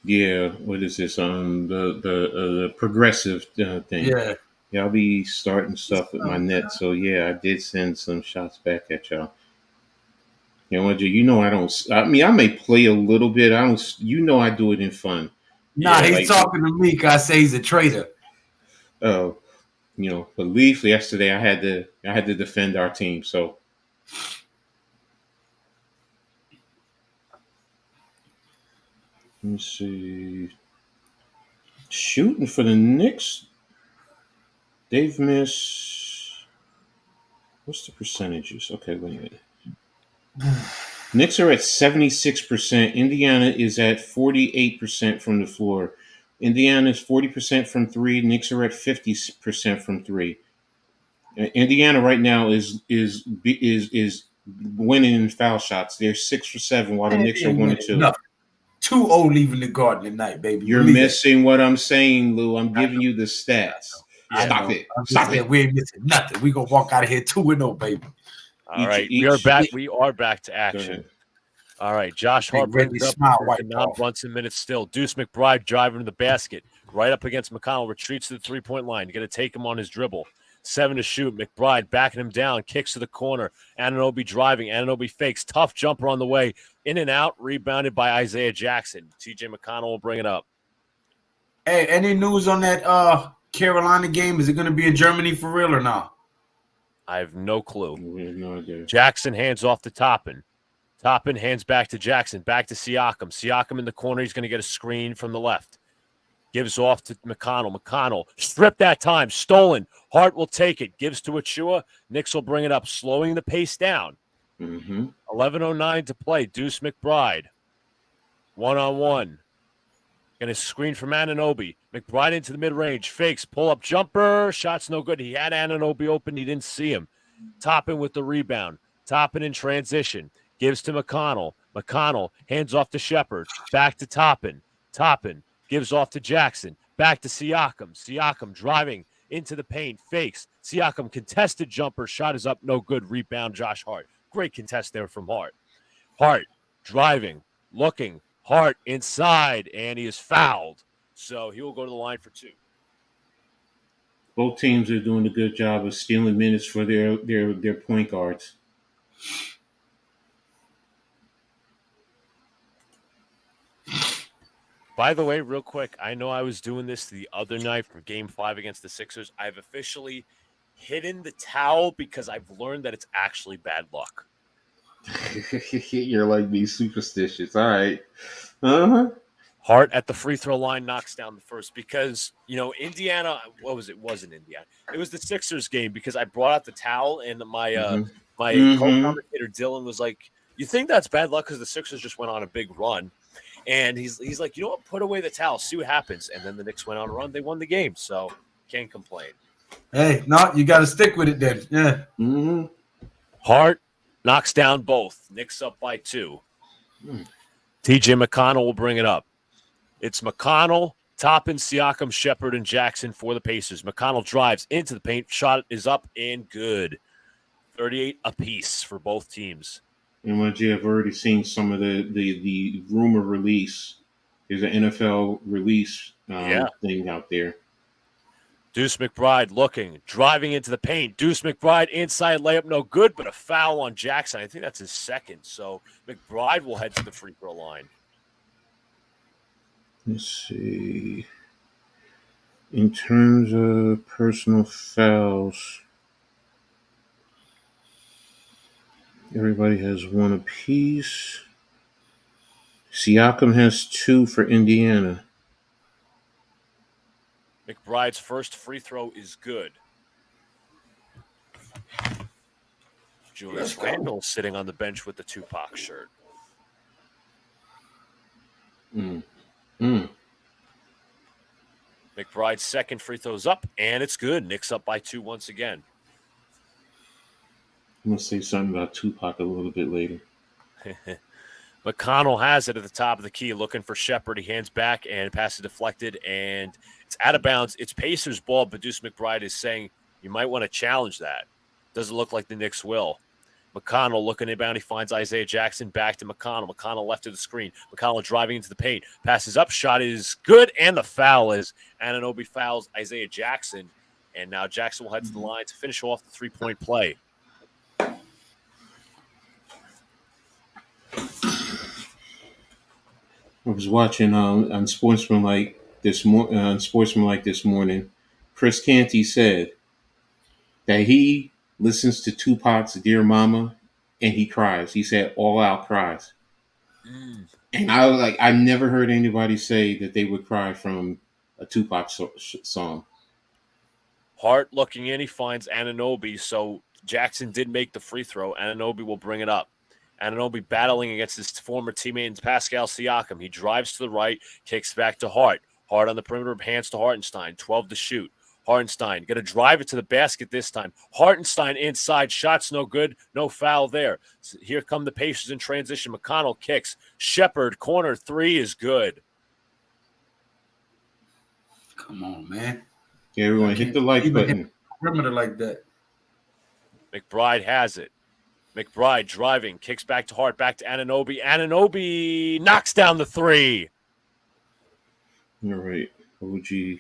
Yeah. What is this? The progressive thing. Yeah. Yeah, I'll be starting stuff with my net. So yeah, I did send some shots back at y'all. I don't. I mean, I may play a little bit. I don't. I do it in fun. Nah, he's talking to me. I say he's a traitor. Oh, but Leaf yesterday, I had to defend our team. So. Let me see. Shooting for the Knicks, they've missed. What's the percentages? Okay, wait a minute. Knicks are at 76%. Indiana is at 48% from the floor. Indiana is 40% from 3. Knicks are at 50% from 3. Indiana right now is winning in foul shots. They're 6 for 7, while the Knicks are 1 or 2. Nothing. 2-0 leaving the Garden tonight, baby. You're missing what I'm saying, Lou. I'm giving you the stats. Stop it. Stop it. We ain't missing nothing. We gonna walk out of here 2-0, baby. All right. We are back. We are back to action. All right. Josh Hart brings up 9 Brunson minutes still. Deuce McBride driving to the basket. right up against McConnell, retreats to the three-point line. You got to take him on his dribble. 7 to shoot. McBride backing him down, kicks to the corner. Anunoby driving. Anunoby fakes. Tough jumper on the way. In and out, rebounded by Isaiah Jackson. TJ McConnell will bring it up. Hey, any news on that Carolina game? Is it going to be in Germany for real or not? I have no clue. We have no idea. Jackson hands off to Toppin. Toppin hands back to Jackson. Back to Siakam. Siakam in the corner. He's going to get a screen from the left. Gives off to McConnell. McConnell stripped that time. Stolen. Hart will take it. Gives to Achua. Knicks will bring it up, slowing the pace down. 11:09 to play. Deuce McBride. One-on-one. Going to screen from Anunoby. McBride into the mid-range. Fakes. Pull-up jumper. Shot's no good. He had Anunoby open. He didn't see him. Toppin with the rebound. Toppin in transition. Gives to McConnell. McConnell hands off to Shepard. Back to Toppin. Toppin gives off to Jackson. Back to Siakam. Siakam driving into the paint. Fakes. Siakam contested jumper. Shot is up. No good. Rebound Josh Hart. Great contest there from Hart. Hart driving. Looking. Hart inside. And he is fouled. So he will go to the line for 2. Both teams are doing a good job of stealing minutes for their point guards. By the way, real quick, I know I was doing this the other night for Game 5 against the Sixers. I've officially hidden the towel because I've learned that it's actually bad luck. You're like me, superstitious. All right. Uh-huh. Hart at the free throw line knocks down the first because, Indiana, what was it? It wasn't Indiana. It was the Sixers game because I brought out the towel and my co-commentator Dylan was like, you think that's bad luck because the Sixers just went on a big run? And he's like, you know what? Put away the towel. See what happens. And then the Knicks went on a run. They won the game. So can't complain. Hey, no, you got to stick with it then. Yeah. Mm-hmm. Hart knocks down both. Knicks up by 2. TJ McConnell will bring it up. It's McConnell, Toppin, Siakam, Shepard, and Jackson for the Pacers. McConnell drives into the paint. Shot is up and good. 38 apiece for both teams. And once you have already seen some of the rumor release, there's an NFL release thing out there. Deuce McBride looking, driving into the paint. Deuce McBride inside layup, no good, but a foul on Jackson. I think that's his second. So McBride will head to the free throw line. Let's see. In terms of personal fouls, everybody has 1 apiece. Siakam has 2 for Indiana. McBride's first free throw is good. Julius Randle sitting on the bench with the Tupac shirt. McBride's second free throw's up, and it's good. Knicks up by 2 once again. I'm going to say something about Tupac a little bit later. McConnell has it at the top of the key, looking for Shepard. He hands back, and pass is deflected, and it's out of bounds. It's Pacers ball, but Deuce McBride is saying you might want to challenge that. Doesn't look like the Knicks will. McConnell looking inbound. He finds Isaiah Jackson. Back to McConnell. McConnell left to the screen. McConnell driving into the paint. Passes up. Shot is good. And the foul is Anunoby fouls Isaiah Jackson. And now Jackson will head to the line to finish off the three-point play. I was watching on Sportsmanlike this morning. Chris Canty said that he listens to Tupac's "Dear Mama" and he cries. He said all out cries. And I was like, I've never heard anybody say that they would cry from a Tupac song. Hart looking in, he finds Anunoby. So Jackson did make the free throw. Anunoby will bring it up. Anunoby battling against his former teammate Pascal Siakam. He drives to the right, kicks back to Hart. Hart on the perimeter, hands to Hartenstein. 12 to shoot. Hartenstein going to drive it to the basket this time. Hartenstein inside. Shots no good. No foul there. So here come the Pacers in transition. McConnell kicks. Shepard, corner 3 is good. Come on, man. Yeah, everyone hit the like button. Perimeter like that. McBride has it. McBride driving. Kicks back to Hart. Back to Anunoby. Anunoby knocks down the 3. All right. OG.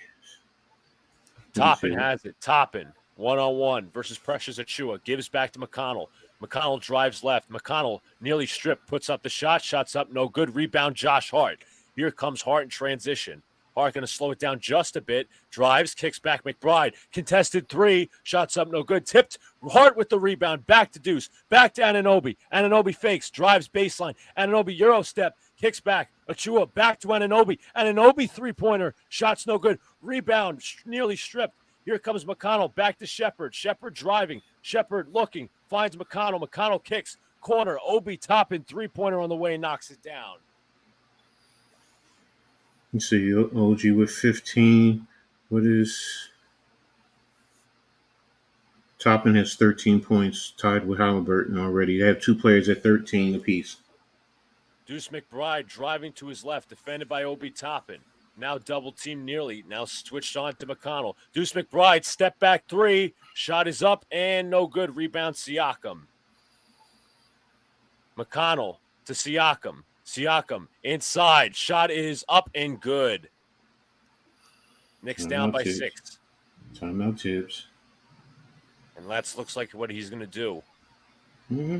Toppin has it. Toppin, one-on-one versus Precious Achua. Gives back to McConnell. McConnell drives left. McConnell nearly stripped. Puts up the shot. Shots up. No good. Rebound, Josh Hart. Here comes Hart in transition. Hart going to slow it down just a bit. Drives, kicks back McBride. Contested three. Shots up, no good. Tipped. Hart with the rebound. Back to Deuce. Back to Anunoby. Anunoby fakes. Drives baseline. Anunoby Euro step. Kicks back. Achua back to Anunoby. Anunoby three-pointer. Shots no good. Rebound. Nearly stripped. Here comes McConnell. Back to Shepard. Shepard driving. Shepard looking. Finds McConnell. McConnell kicks. Corner. Obi Toppin. Three-pointer on the way. Knocks it down. You see OG with 15. What is Toppin has 13 points, tied with Halliburton already. They have two players at 13 apiece. Deuce McBride driving to his left, defended by Obi Toppin. Now double team nearly. Now switched on to McConnell. Deuce McBride, step back three. Shot is up and no good. Rebound Siakam. McConnell to Siakam. Siakam inside. Shot is up and good. Knicks down by 6. Timeout Tibbs. And that looks like what he's going to do. Mm-hmm.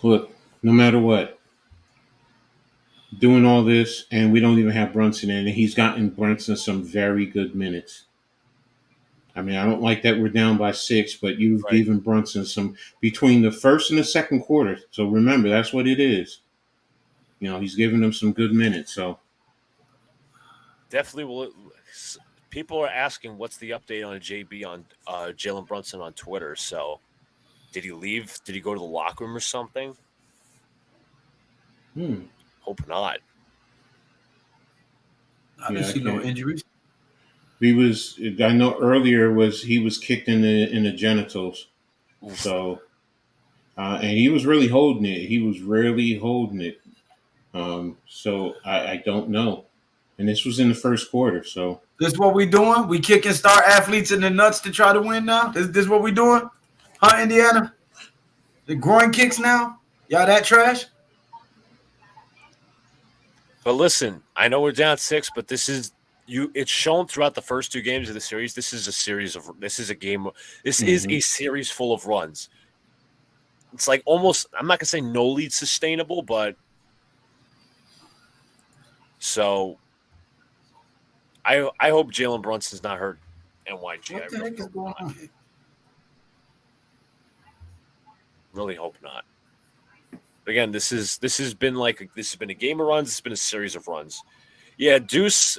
Look, no matter what, doing all this, and we don't even have Brunson in, and he's gotten Brunson some very good minutes. I mean, I don't like that we're down by 6, but you've given Brunson some between the first and the second quarter. So remember, that's what it is. You know, he's giving them some good minutes. So definitely, people are asking what's the update on JB on Jalen Brunson on Twitter. So did he leave? Did he go to the locker room or something? Hope not. I didn't see no injuries. He was. I know earlier he was kicked in the genitals. Oof. So, and he was really holding it. So I don't know. And this was in the first quarter. So this is what we doing? We kicking star athletes in the nuts to try to win now? This what we doing? Huh, Indiana? The groin kicks now? Y'all that trash? But listen, I know we're down 6, but this is it's shown throughout the first 2 games of the series. This is a series of is a series full of runs. It's like almost, I'm not gonna say no lead sustainable, but so I hope Jalen Brunson's not hurt. NYG. What the heck is going on? Really hope not. But again, this has been a game of runs. It's been a series of runs. Yeah, Deuce.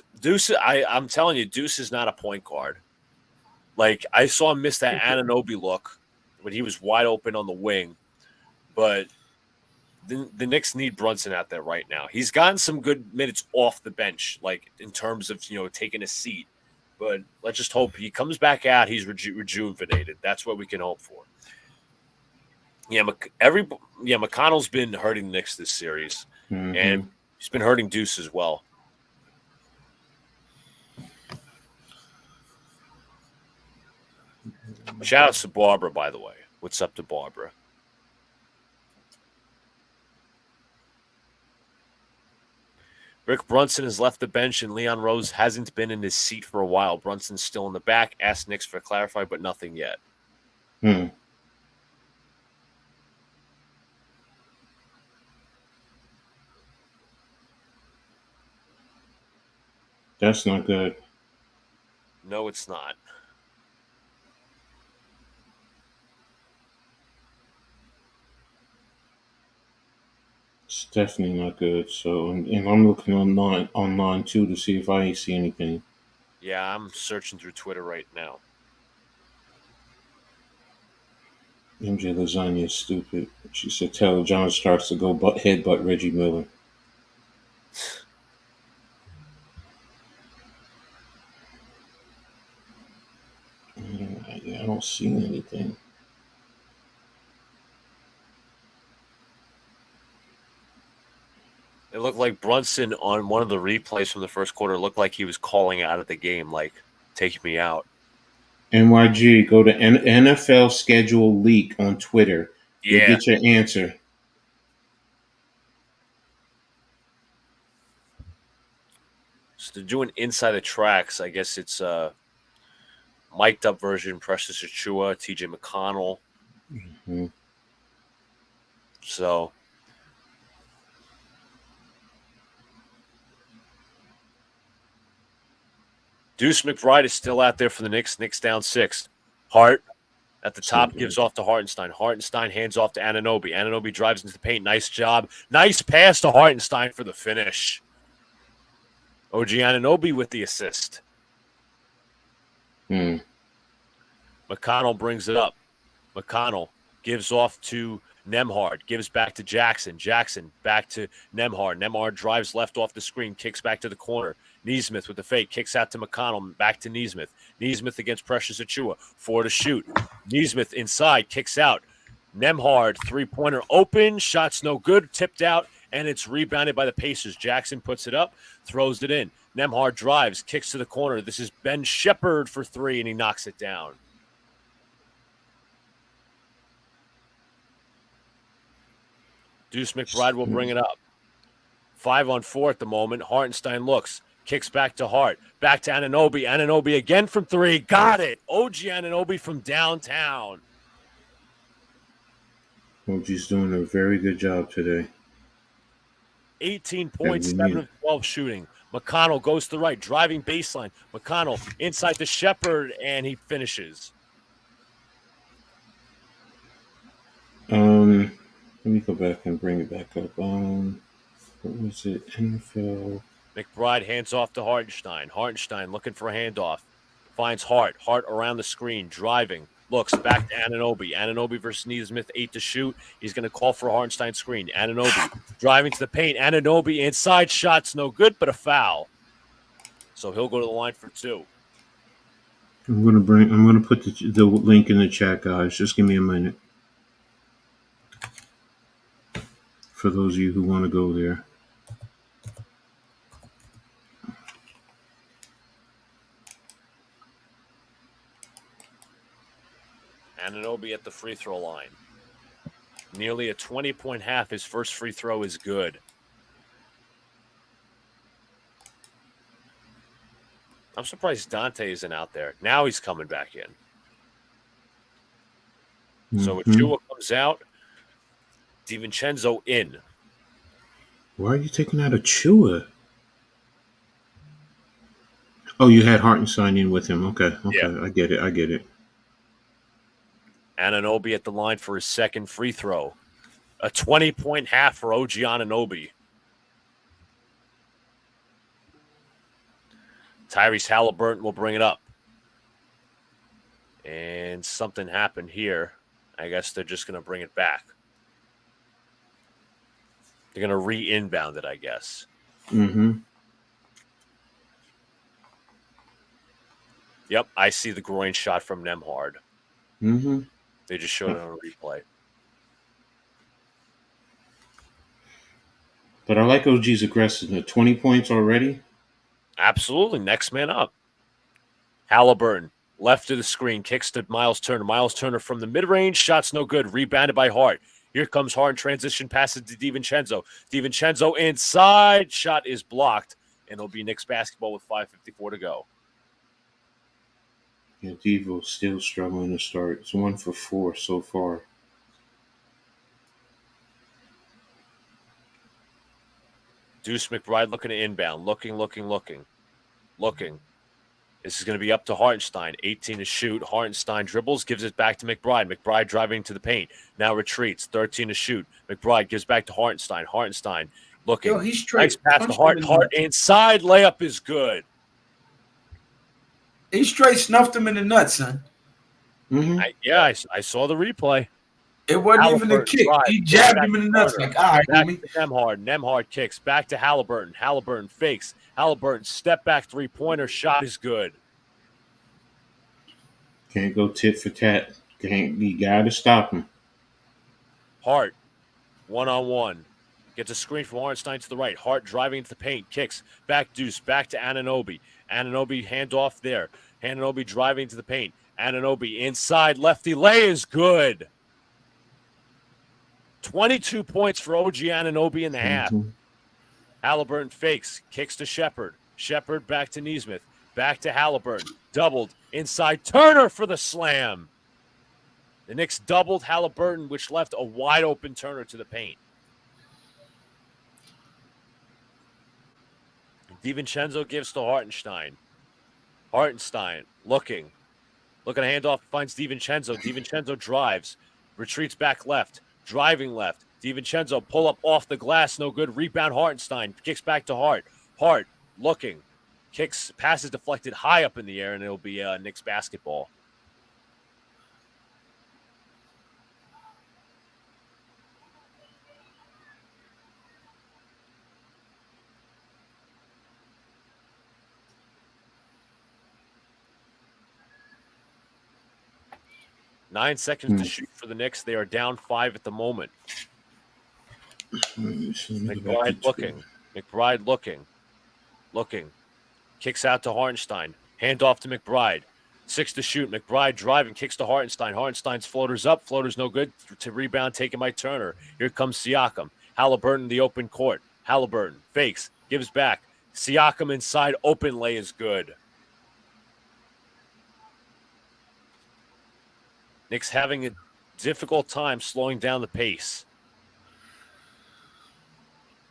I'm telling you, Deuce is not a point guard. Like I saw him miss that Anunoby look when he was wide open on the wing, but the Knicks need Brunson out there right now. He's gotten some good minutes off the bench, like in terms of taking a seat. But let's just hope he comes back out. He's rejuvenated. That's what we can hope for. Yeah, McConnell's been hurting the Knicks this series, and he's been hurting Deuce as well. Shout out to Barbara, by the way. What's up to Barbara? Rick Brunson has left the bench, and Leon Rose hasn't been in his seat for a while. Brunson's still in the back. Asked Knicks for clarify, but nothing yet. That's not good. No, it's not. It's definitely not good. So, and I'm looking online too to see if I see anything. Yeah, I'm searching through Twitter right now. MJ Lasagna is stupid. She said, "Tell John Starks to go headbutt Reggie Miller." I don't see anything. It looked like Brunson on one of the replays from the first quarter looked like he was calling out of the game, like, take me out. NYG, go to NFL schedule leak on Twitter. Yeah. You'll get your answer. So they're doing Inside the Tracks. I guess it's mic'd up version. Precious Achua, TJ McConnell. Mm-hmm. So Deuce McBride is still out there for the Knicks. Knicks down 6. Hart at the top gives off to Hartenstein. Hartenstein hands off to Anunoby. Anunoby drives into the paint. Nice job. Nice pass to Hartenstein for the finish. OG Anunoby with the assist. McConnell brings it up. McConnell gives off to Nembhard. Gives back to Jackson. Jackson back to Nembhard. Nembhard drives left off the screen. Kicks back to the corner. Neesmith with the fake. Kicks out to McConnell. Back to Neesmith. Neesmith against Precious Achua. 4 to shoot. Neesmith inside. Kicks out. Nembhard, three-pointer open. Shot's no good. Tipped out. And it's rebounded by the Pacers. Jackson puts it up. Throws it in. Nembhard drives. Kicks to the corner. This is Ben Shepherd for 3, and he knocks it down. Deuce McBride will bring it up. 5-on-4 at the moment. Hartenstein looks. Kicks back to Hart. Back to Anunoby. Anunoby again from 3. Got it. OG Anunoby from downtown. OG's doing a very good job today. 18 points, 7 of 12 shooting. McConnell goes to the right, driving baseline. McConnell inside to Shepherd, and he finishes. Let me go back and bring it back up. What was it? NFL. McBride hands off to Hartenstein. Hartenstein looking for a handoff. Finds Hart. Hart around the screen, driving. Looks back to Anunoby. Anunoby versus Neesmith, 8 to shoot. He's going to call for a Hartenstein screen. Anunoby driving to the paint. Anunoby inside, shot's no good, but a foul. So he'll go to the line for 2. I'm gonna put the link in the chat, guys. Just give me a minute. For those of you who want to go there. Anunoby at the free throw line. Nearly a 20-point half. His first free throw is good. I'm surprised Dante isn't out there. Now he's coming back in. So Achua comes out. DiVincenzo in. Why are you taking out Achua? Oh, you had Hartenstein in with him. Okay. Yeah. I get it. Anunoby at the line for his second free throw. A 20-point half for OG Anunoby. Tyrese Halliburton will bring it up. And something happened here. I guess they're just going to bring it back. They're going to re-inbound it, I guess. Yep, I see the groin shot from Nembhard. They just showed it on a replay. But I like OG's aggressiveness. 20 points already? Absolutely. Next man up. Halliburton, left of the screen, kicks to Miles Turner. Miles Turner from the mid-range. Shot's no good. Rebounded by Hart. Here comes Hart in transition. Passes to DiVincenzo. DiVincenzo inside. Shot is blocked. And it'll be Knicks basketball with 5:54 to go. Yeah, Devo's still struggling to start. It's 1 for 4 so far. Deuce McBride looking to inbound. Looking. This is going to be up to Hartenstein. 18 to shoot. Hartenstein dribbles, gives it back to McBride. McBride driving to the paint. Now retreats. 13 to shoot. McBride gives back to Hartenstein. Hartenstein looking. Yo, he's straight. Nice pass to Hart. Hart inside. Layup is good. He straight snuffed him in the nuts, son. I saw the replay. It wasn't even a kick. He jabbed him in the nuts. Like, all right, back to Nembhard. Nembhard kicks. Back to Halliburton. Halliburton fakes. Halliburton step back three-pointer. Shot is good. Can't go tit for tat. You got to stop him. Hart, one-on-one. Gets a screen from Hartenstein to the right. Hart driving into the paint. Kicks. Back Deuce. Back to Anunoby. Anunoby handoff there. Anunoby driving to the paint. Anunoby inside. Lefty lay is good. 22 points for OG Anunoby in the half. Halliburton fakes. Kicks to Shepherd. Shepard back to Nesmith. Back to Halliburton. Doubled inside Turner for the slam. The Knicks doubled Halliburton, which left a wide open Turner to the paint. DiVincenzo gives to Hartenstein. Hartenstein looking a handoff, finds DiVincenzo. DiVincenzo drives, retreats back left, driving left. DiVincenzo pull up off the glass, no good. Rebound Hartenstein, kicks back to Hart. Hart looking, kicks, passes deflected high up in the air, and it'll be Knicks basketball. Nine seconds to shoot for the Knicks. They are down 5 at the moment. McBride looking. Kicks out to Hartenstein. Hand off to McBride. 6 to shoot. McBride driving, kicks to Hartenstein. Hartenstein's floater's up. Floater's no good. To rebound, taken by Turner. Here comes Siakam. Halliburton in the open court. Halliburton fakes, gives back. Siakam inside, open lay is good. Knicks having a difficult time slowing down the pace.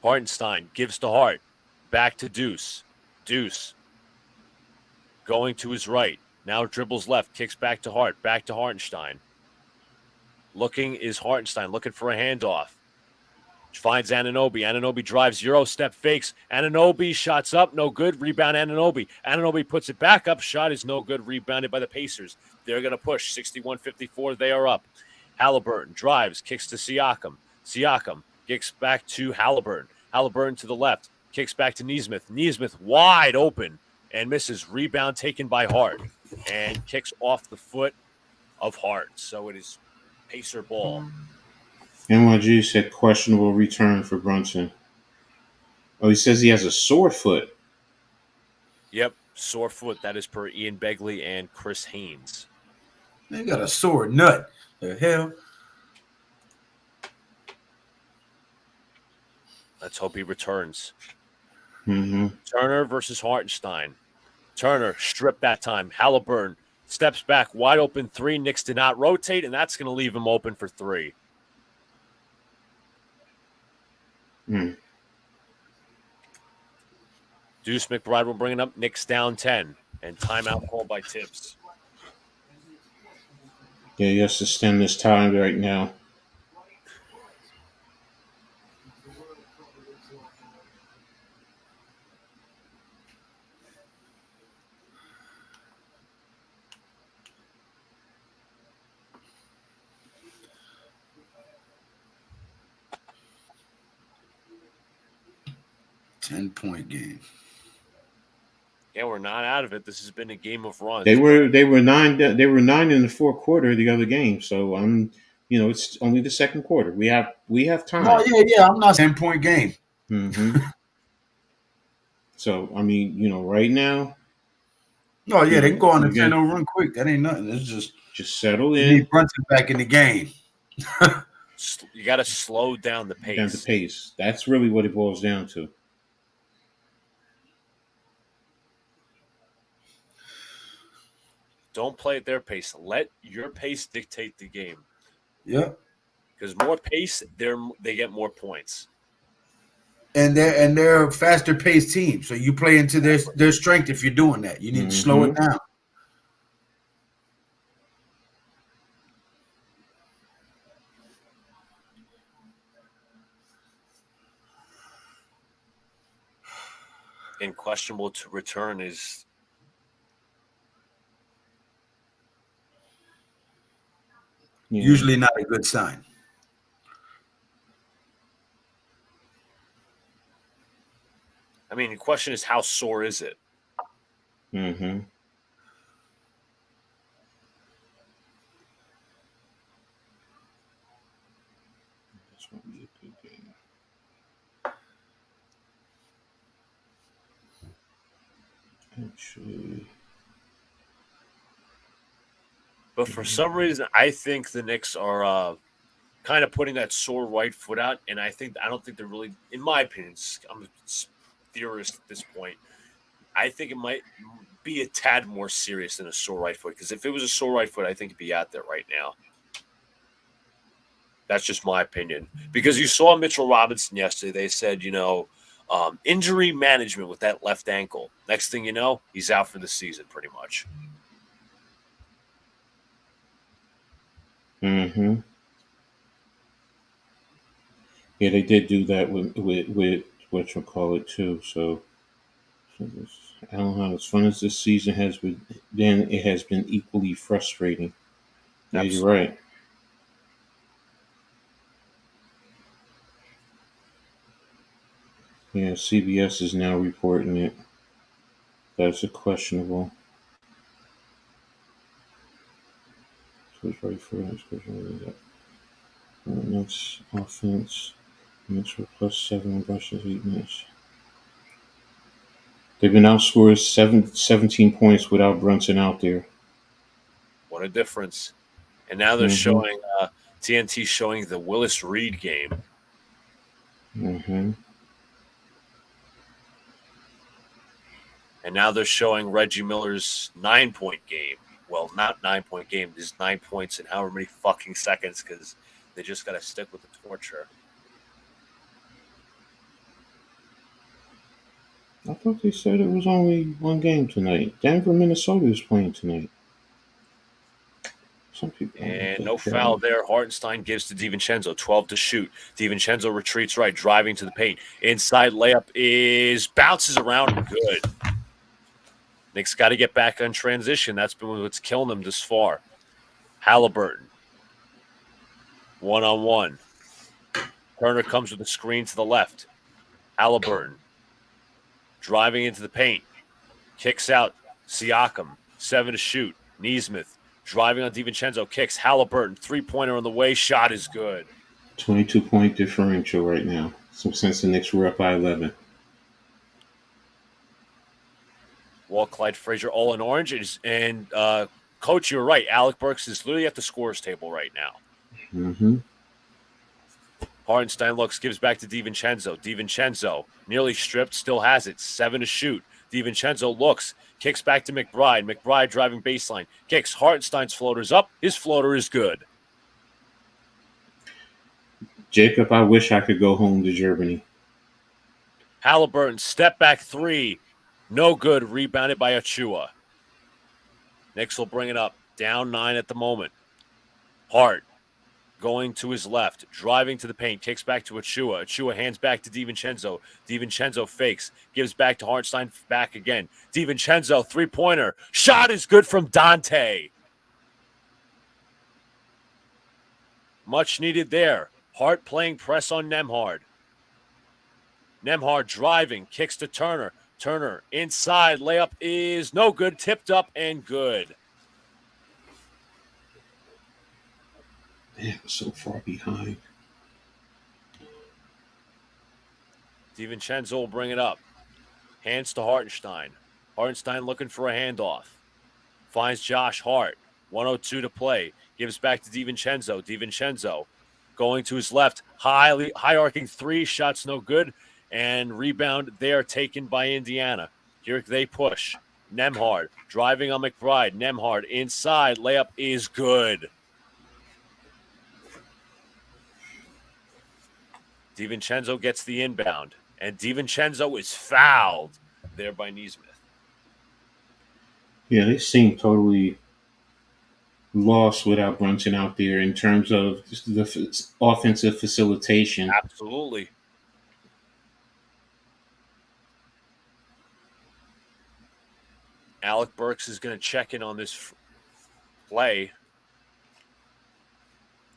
Hartenstein gives to Hart. Back to Deuce. Deuce going to his right. Now dribbles left. Kicks back to Hart. Back to Hartenstein. Looking is Hartenstein. Looking for a handoff. Finds Anunoby. Anunoby drives. Euro step fakes. Anunoby shots up. No good. Rebound Anunoby. Anunoby puts it back up. Shot is no good. Rebounded by the Pacers. They're going to push. 61-54. They are up. Halliburton drives. Kicks to Siakam. Siakam kicks back to Halliburton. Halliburton to the left. Kicks back to Nesmith. Nesmith wide open and misses. Rebound taken by Hart. And kicks off the foot of Hart. So it is Pacer ball. NYG said questionable return for Brunson. Oh, he says he has a sore foot. Yep, sore foot. That is per Ian Begley and Chris Haynes. They got a sore nut. The hell? Let's hope he returns. Mm-hmm. Turner versus Hartenstein. Turner stripped that time. Halliburton steps back, wide open 3. Knicks did not rotate, and that's going to leave him open for 3. Deuce McBride will bring it up. Knicks down 10. And timeout called by Tibbs. Yeah, he has to extend this time right now. Ten-point game. Yeah, we're not out of it. This has been a game of runs. They were 9 in the fourth quarter of the other game. So it's only the second quarter. We have time. Oh yeah. I'm not 10-point game. Mm-hmm. So right now. Oh yeah, they can go on the 10-0 run quick. That ain't nothing. It's just settle in. You need Brunson back in the game. You got to slow down the pace. That's really what it boils down to. Don't play at their pace. Let your pace dictate the game. Yeah. Because more pace, they get more points. And they're a faster paced team. So you play into their strength if you're doing that. You need to slow it down. And questionable to return is usually not a good sign. I mean, the question is, how sore is it? Mm-hmm. This won't be a good game. Actually. But for some reason, I think the Knicks are kind of putting that sore right foot out, and I don't think they're really, in my opinion, I'm a theorist at this point. I think it might be a tad more serious than a sore right foot, because if it was a sore right foot, I think it'd be out there right now. That's just my opinion. Because you saw Mitchell Robinson yesterday. They said, injury management with that left ankle. Next thing you know, he's out for the season pretty much. Mm-hmm. Yeah, they did do that with what you call it too. So I don't know. As fun as this season has been, then it has been equally frustrating. Yeah, you're Absolutely. right. Yeah, CBS is now reporting it. That's a questionable. So it's right for that. Next offense. Knicks were plus 7 rushes, 8 minutes. They've been outscored 17 points without Brunson out there. What a difference. And now they're Mm-hmm. showing TNT showing the Willis Reed game. Mm-hmm. And now they're showing Reggie Miller's 9-point game. Well, not 9-point game. There's 9 points in however many fucking seconds, because they just got to stick with the torture. I thought they said it was only one game tonight. Denver, Minnesota is playing tonight. Some people don't And like no that foul crap. there. Hartenstein gives to DiVincenzo, 12 to shoot. DiVincenzo retreats right, driving to the paint. Inside layup bounces around good. Knicks got to get back on transition. That's been what's killing them this far. Halliburton, one-on-one. Turner comes with a screen to the left. Halliburton, driving into the paint. Kicks out Siakam, 7 to shoot. Nesmith, driving on DiVincenzo, kicks. Halliburton, three-pointer on the way. Shot is good. 22-point differential right now. So since the Knicks were up by 11. Walt Clyde Frazier all in orange. And Coach, you're right. Alec Burks is literally at the scorer's table right now. Mm-hmm. Hartenstein looks, gives back to DiVincenzo. DiVincenzo, nearly stripped, still has it. 7 to shoot. DiVincenzo looks, kicks back to McBride. McBride driving baseline. Kicks. Hartenstein's floater's up. His floater is good. Jacob, I wish I could go home to Germany. Halliburton, step back 3. No good. Rebounded by Achua. Knicks will bring it up. Down 9 at the moment. Hart going to his left, driving to the paint, kicks back to Achua. Achua hands back to DiVincenzo. DiVincenzo fakes, gives back to Hartenstein, back again. DiVincenzo, three-pointer. Shot is good from Dante. Much needed there. Hart playing press on Nembhard. Nembhard driving, kicks to Turner. Turner inside, layup is no good, tipped up and good. Man, I'm so far behind. DiVincenzo will bring it up. Hands to Hartenstein. Hartenstein looking for a handoff. Finds Josh Hart. 1:02 to play. Gives back to DiVincenzo. DiVincenzo going to his left. High arcing 3. Shots no good. And rebound there taken by Indiana. Here they push. Nembhard driving on McBride. Nembhard inside. Layup is good. DiVincenzo gets the inbound. And DiVincenzo is fouled there by Nesmith. Yeah, they seem totally lost without Brunson out there in terms of the offensive facilitation. Absolutely. Alec Burks is going to check in on this play.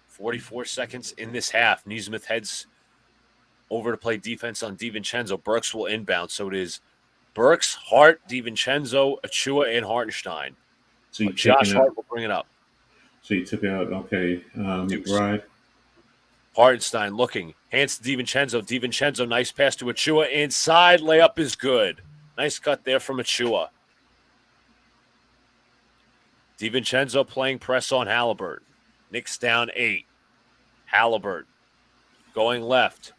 44 seconds in this half. Nesmith heads over to play defense on DiVincenzo. Burks will inbound. So it is Burks, Hart, DiVincenzo, Achua, and Hartenstein. So you Josh Hart will bring it up. So you took out, McBride. Hartenstein looking. Hands to DiVincenzo. DiVincenzo, nice pass to Achua. Inside, layup is good. Nice cut there from Achua. DiVincenzo playing press on Halliburton. Knicks down 8. Halliburton going left.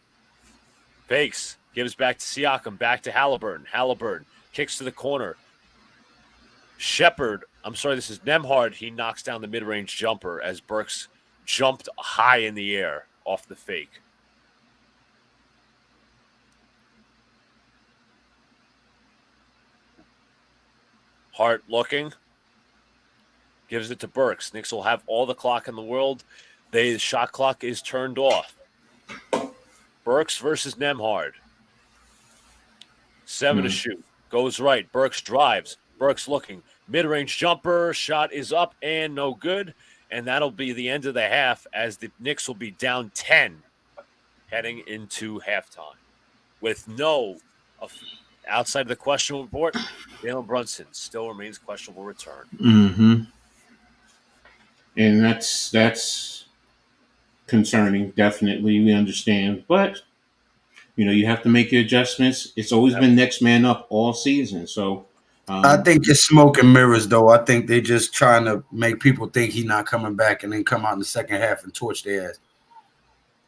Fakes. Gives back to Siakam. Back to Halliburton. Halliburton kicks to the corner. This is Nembhard. He knocks down the mid-range jumper as Burks jumped high in the air off the fake. Hart looking. Gives it to Burks. Knicks will have all the clock in the world. The shot clock is turned off. Burks versus Nembhard. 7 to shoot. Goes right. Burks drives. Burks looking. Mid-range jumper. Shot is up and no good. And that'll be the end of the half as the Knicks will be down 10 heading into halftime. With no, outside of the questionable report, Jalen Brunson still remains questionable return. Mm-hmm. And that's concerning. Definitely, we understand. But, you have to make your adjustments. It's always been next man up all season. So I think it's smoke and mirrors, though. I think they're just trying to make people think he's not coming back and then come out in the second half and torch their ass.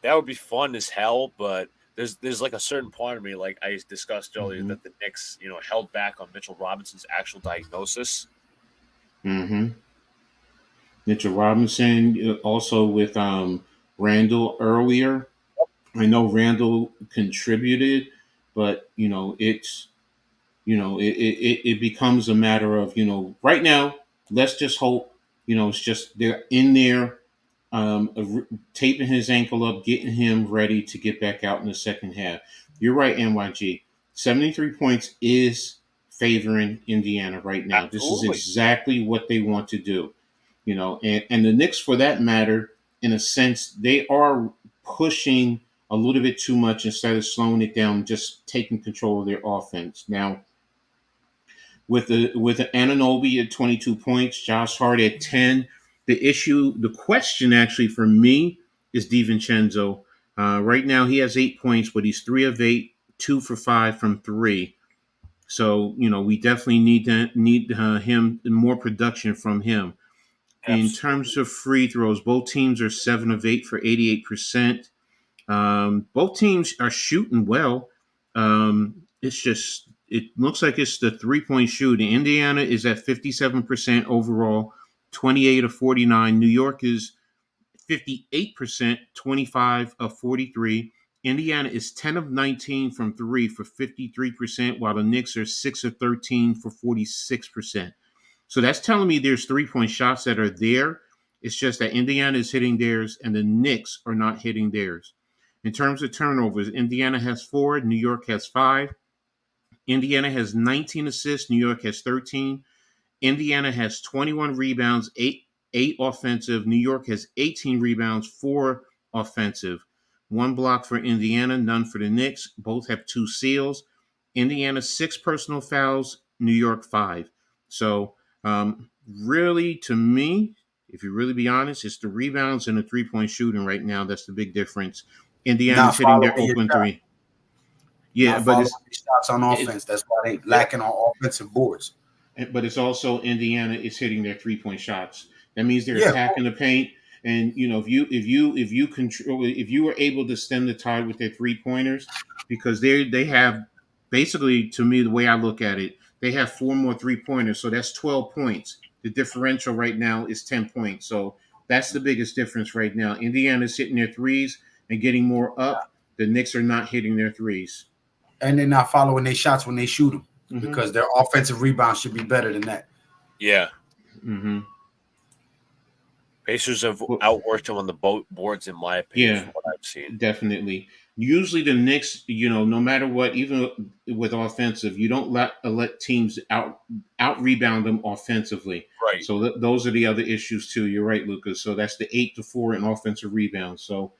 That would be fun as hell, but there's like a certain part of me, like I discussed earlier, that the Knicks, held back on Mitchell Robinson's actual diagnosis. Mm-hmm. Mitchell Robinson, also with Randall earlier. I know Randall contributed, but it becomes a matter of right now. Let's just hope it's just they're in there, taping his ankle up, getting him ready to get back out in the second half. You're right, NYG. 73 points is favoring Indiana right now. Absolutely. This is exactly what they want to do. And the Knicks, for that matter, in a sense, they are pushing a little bit too much instead of slowing it down, just taking control of their offense. Now, with Anunoby at 22 points, Josh Hart at 10, the question actually for me is DiVincenzo. Right now he has 8 points, but he's 3 of 8, 2 for 5 from 3. So, we definitely need him, more production from him. Absolutely. In terms of free throws, both teams are 7 of 8 for 88%. Both teams are shooting well. It looks like it's the 3-point shooting. Indiana is at 57% overall, 28 of 49. New York is 58%, 25 of 43. Indiana is 10 of 19 from 3 for 53%, while the Knicks are 6 of 13 for 46%. So that's telling me there's 3-point shots that are there. It's just that Indiana is hitting theirs and the Knicks are not hitting theirs. In terms of turnovers, Indiana has 4, New York has 5. Indiana has 19 assists, New York has 13. Indiana has 21 rebounds, 8 offensive. New York has 18 rebounds, 4 offensive. 1 block for Indiana, none for the Knicks. Both have 2 steals. Indiana 6 personal fouls, New York 5. So really, to me, if you really be honest, it's the rebounds and the 3-point shooting right now. That's the big difference. Indiana's hitting their open 3. Yeah, but it's shots on offense. That's why they lacking on offensive boards. But it's also Indiana is hitting their 3-point shots. That means they're attacking the paint. And if you were able to stem the tide with their 3-pointers, because they have basically, to me, the way I look at it, they have 4 more 3-pointers, so that's 12 points. The differential right now is 10 points. So that's the biggest difference right now. Indiana's hitting their threes and getting more up. The Knicks are not hitting their threes. And they're not following their shots when they shoot them because their offensive rebound should be better than that. Yeah. Mm-hmm. Pacers have outworked them on the boards, in my opinion, from what I've seen. Definitely. Usually the Knicks, no matter what, even with offensive, you don't let teams out rebound them offensively. Right. So those are the other issues too. You're right, Lucas. So that's the 8-4 in offensive rebounds. So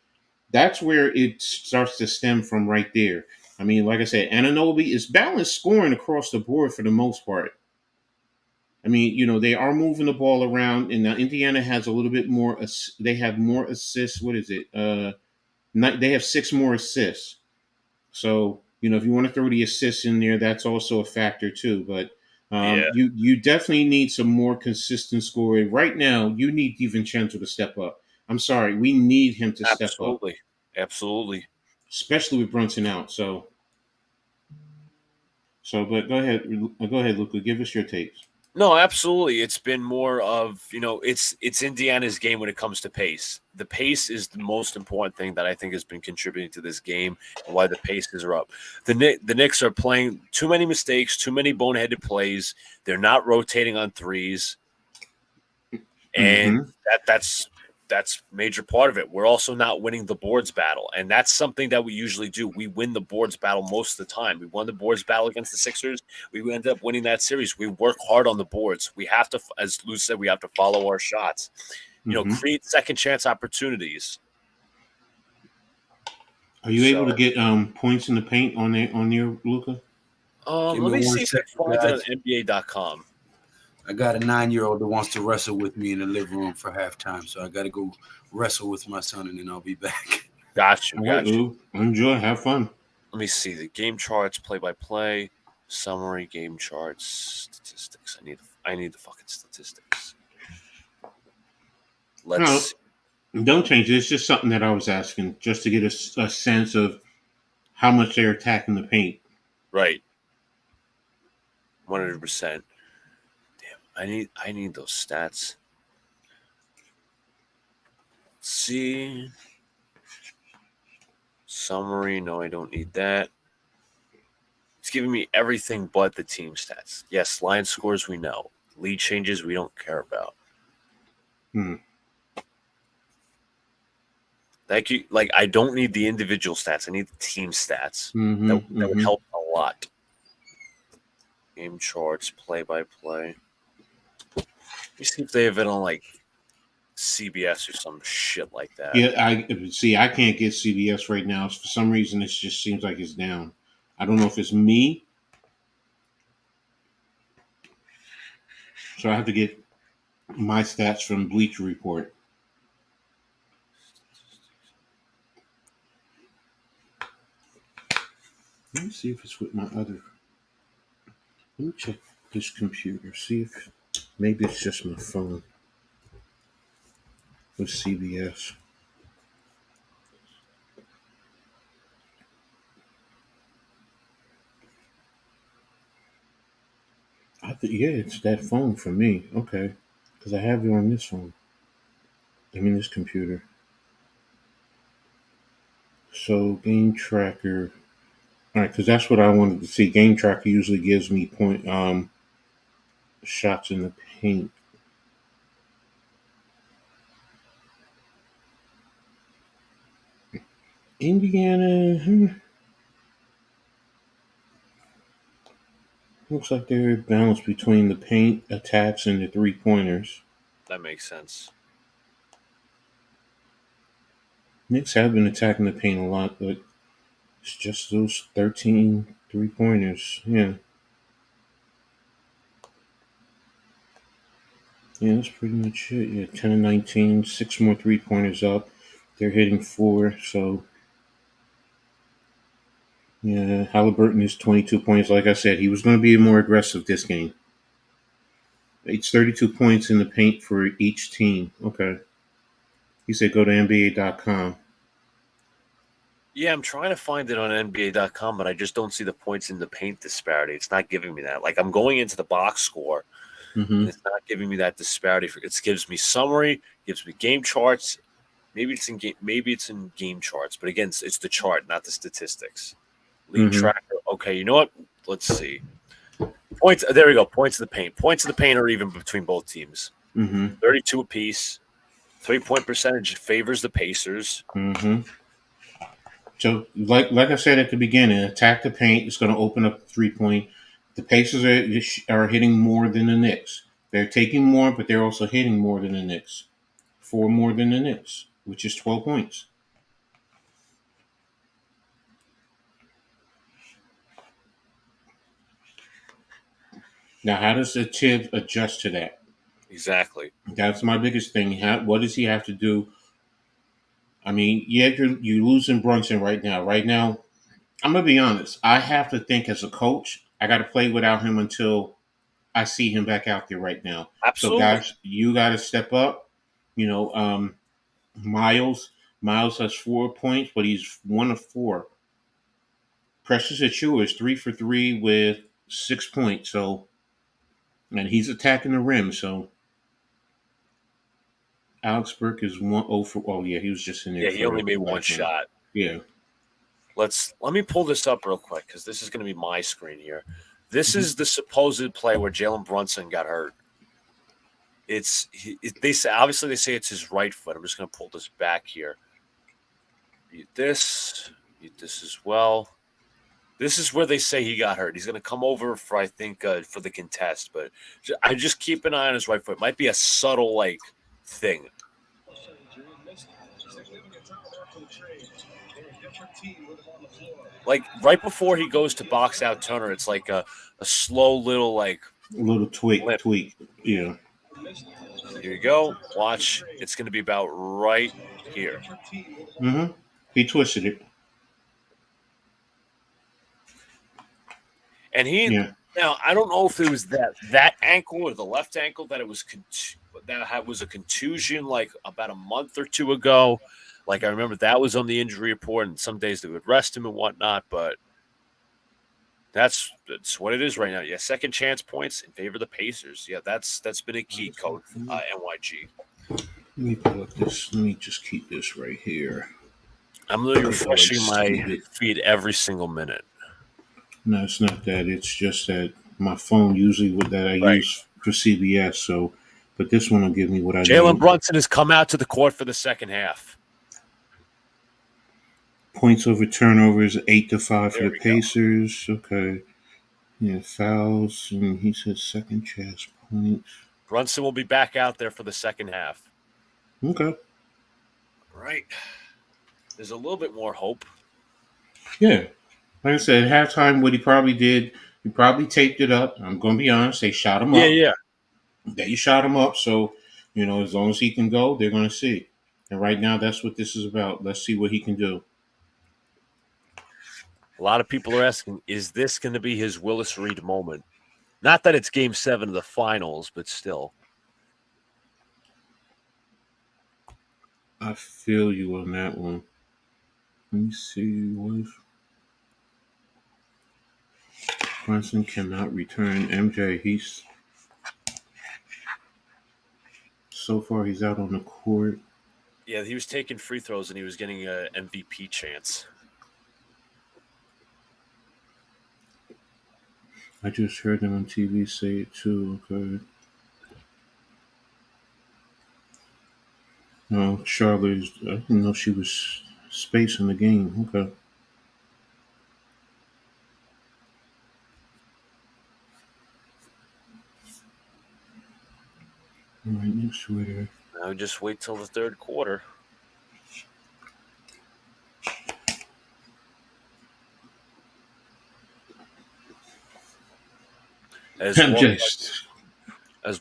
that's where it starts to stem from right there. I mean, like I said, Anunoby is balanced scoring across the board for the most part. I mean, they are moving the ball around, and now Indiana has a little bit more. They have more assists. What is it? They have 6 more assists. So, if you want to throw the assists in there, that's also a factor too. But you definitely need some more consistent scoring. Right now, you need DiVincenzo to step up. I'm sorry. We need him to step up. Absolutely. Especially with Brunson out. So, but go ahead, Luca. Give us your takes. No, absolutely. It's been more of, it's Indiana's game when it comes to pace. The pace is the most important thing that I think has been contributing to this game and why the paces are up. The Knicks are playing too many mistakes, too many boneheaded plays. They're not rotating on threes, and Mm-hmm. that's major part of it. We're also not winning the boards battle, and that's something that we usually do. We win the boards battle most of the time. We won the boards battle against the Sixers. We ended up winning that series. We work hard on the boards. We have to, as Lou said, we have to follow our shots. Mm-hmm. Create second chance opportunities. Are you able to get points in the paint on your Luca? Let me see if I find it on NBA.com. I got a 9-year-old that wants to wrestle with me in the living room for halftime, so I got to go wrestle with my son, and then I'll be back. Got you. All right, Lou. Enjoy. Have fun. Let me see the game charts, play-by-play, summary, game charts, statistics. I need the fucking statistics. Let's. No, don't change it. It's just something that I was asking, just to get a sense of how much they're attacking the paint. Right. 100%. Damn, I need those stats. Let's see. Summary. No, I don't need that. It's giving me everything but the team stats. Yes, line scores we know. Lead changes we don't care about. Thank you. Like, I don't need the individual stats. I need the team stats. Mm-hmm, That would help a lot. Game charts, play-by-play. Let me see if they have it on, like, CBS or some shit like that. Yeah, I can't get CBS right now. For some reason, it just seems like it's down. I don't know if it's me. So I have to get my stats from Bleacher Report. Let me see if it's with my other. Let me check this computer. See if maybe it's just my phone with CBS. Yeah, it's that phone for me. Okay, because I have it on this phone. I mean this computer. So game tracker. All right, because that's what I wanted to see. Game tracker usually gives me shots in the paint. Indiana looks like they're balanced between the paint attacks and the 3-pointers. That makes sense. Knicks have been attacking the paint a lot, but it's just those 13 3-pointers. Yeah. Yeah, that's pretty much it. Yeah, 10 and 19, 6 more 3-pointers up. They're hitting 4, so yeah, Halliburton is 22 points. Like I said, he was going to be more aggressive this game. It's 32 points in the paint for each team. Okay. He said go to NBA.com. Yeah, I'm trying to find it on NBA.com, but I just don't see the points in the paint disparity. It's not giving me that. Like, I'm going into the box score, and it's not giving me that disparity. It gives me summary, gives me game charts. Maybe it's in game charts, but again, it's the chart, not the statistics. Lead tracker. Okay, you know what? Let's see. Points. There we go. Points of the paint. Points of the paint are even between both teams. 32 apiece. 3-point percentage favors the Pacers. So, like I said at the beginning, attack the paint. It's going to open up 3-point. The Pacers are hitting more than the Knicks. They're taking more, but they're also hitting more than the Knicks. 4 more than the Knicks, which is 12 points. Now, how does the Tibbs adjust to that? Exactly. That's my biggest thing. What does he have to do? I mean, yeah, you're losing Brunson right now. Right now, I'm going to be honest. I have to think as a coach, I got to play without him until I see him back out there right now. Absolutely. So, guys, you got to step up. Miles has 4 points, but he's 1 of 4. Precious Achiuwa is 3 for 3 with 6 points. So, and he's attacking the rim. So, Alex Burke is 1-0 for. Oh yeah, he was just in there. Yeah, he only made one shot. Yeah. Let me pull this up real quick because this is going to be my screen here. This is the supposed play where Jalen Brunson got hurt. They say it's his right foot. I'm just going to pull this back here. Mute this as well. This is where they say he got hurt. He's going to come over for, I think, for the contest. But I just keep an eye on his right foot. It might be a subtle, thing. Right before he goes to box out Turner, it's like a slow little, a little tweak. Yeah. Here you go. Watch. It's going to be about right here. Mm-hmm. He twisted it. And now I don't know if it was that ankle or the left ankle that it was was a contusion about a month or two ago. I remember that was on the injury report, and some days they would rest him and whatnot. But that's what it is right now. Yeah, second chance points in favor of the Pacers. Yeah, that's been a key code NYG. Let me pull up this. Let me just keep this right here. I'm literally refreshing my feed every single minute. No, it's not that. It's just that my phone usually I use for CBS. So, but this one will give me what I need. Jalen Brunson has come out to the court for the second half. Points over turnovers 8-5 for the Pacers. Go. Okay. Yeah, fouls, and he says second chance points. Brunson will be back out there for the second half. Okay. Right. There's a little bit more hope. Yeah. Like I said, at halftime, what he probably did, he probably taped it up. I'm going to be honest. They shot him up. Yeah. They shot him up. So, as long as he can go, they're going to see. And right now, that's what this is about. Let's see what he can do. A lot of people are asking, is this going to be his Willis Reed moment? Not that it's Game 7 of the finals, but still. I feel you on that one. Let me see. Brunson cannot return. MJ, so far he's out on the court. Yeah, he was taking free throws and he was getting an MVP chance. I just heard them on TV say it too. Okay. No, Charlotte, I didn't know she was spacing the game. Okay. All right, next Twitter. Now just wait till the third quarter. As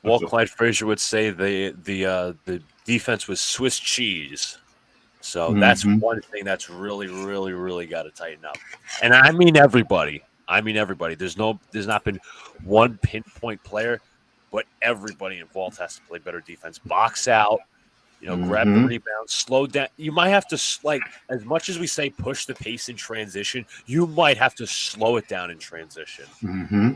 Walt Clyde Frazier would say, the defense was Swiss cheese. So that's one thing that's really, really, really got to tighten up. And I mean everybody. There's not been one pinpoint player, but everybody involved has to play better defense. Box out, grab the rebound, slow down. You might have to, as much as we say push the pace in transition, you might have to slow it down in transition. Mm-hmm.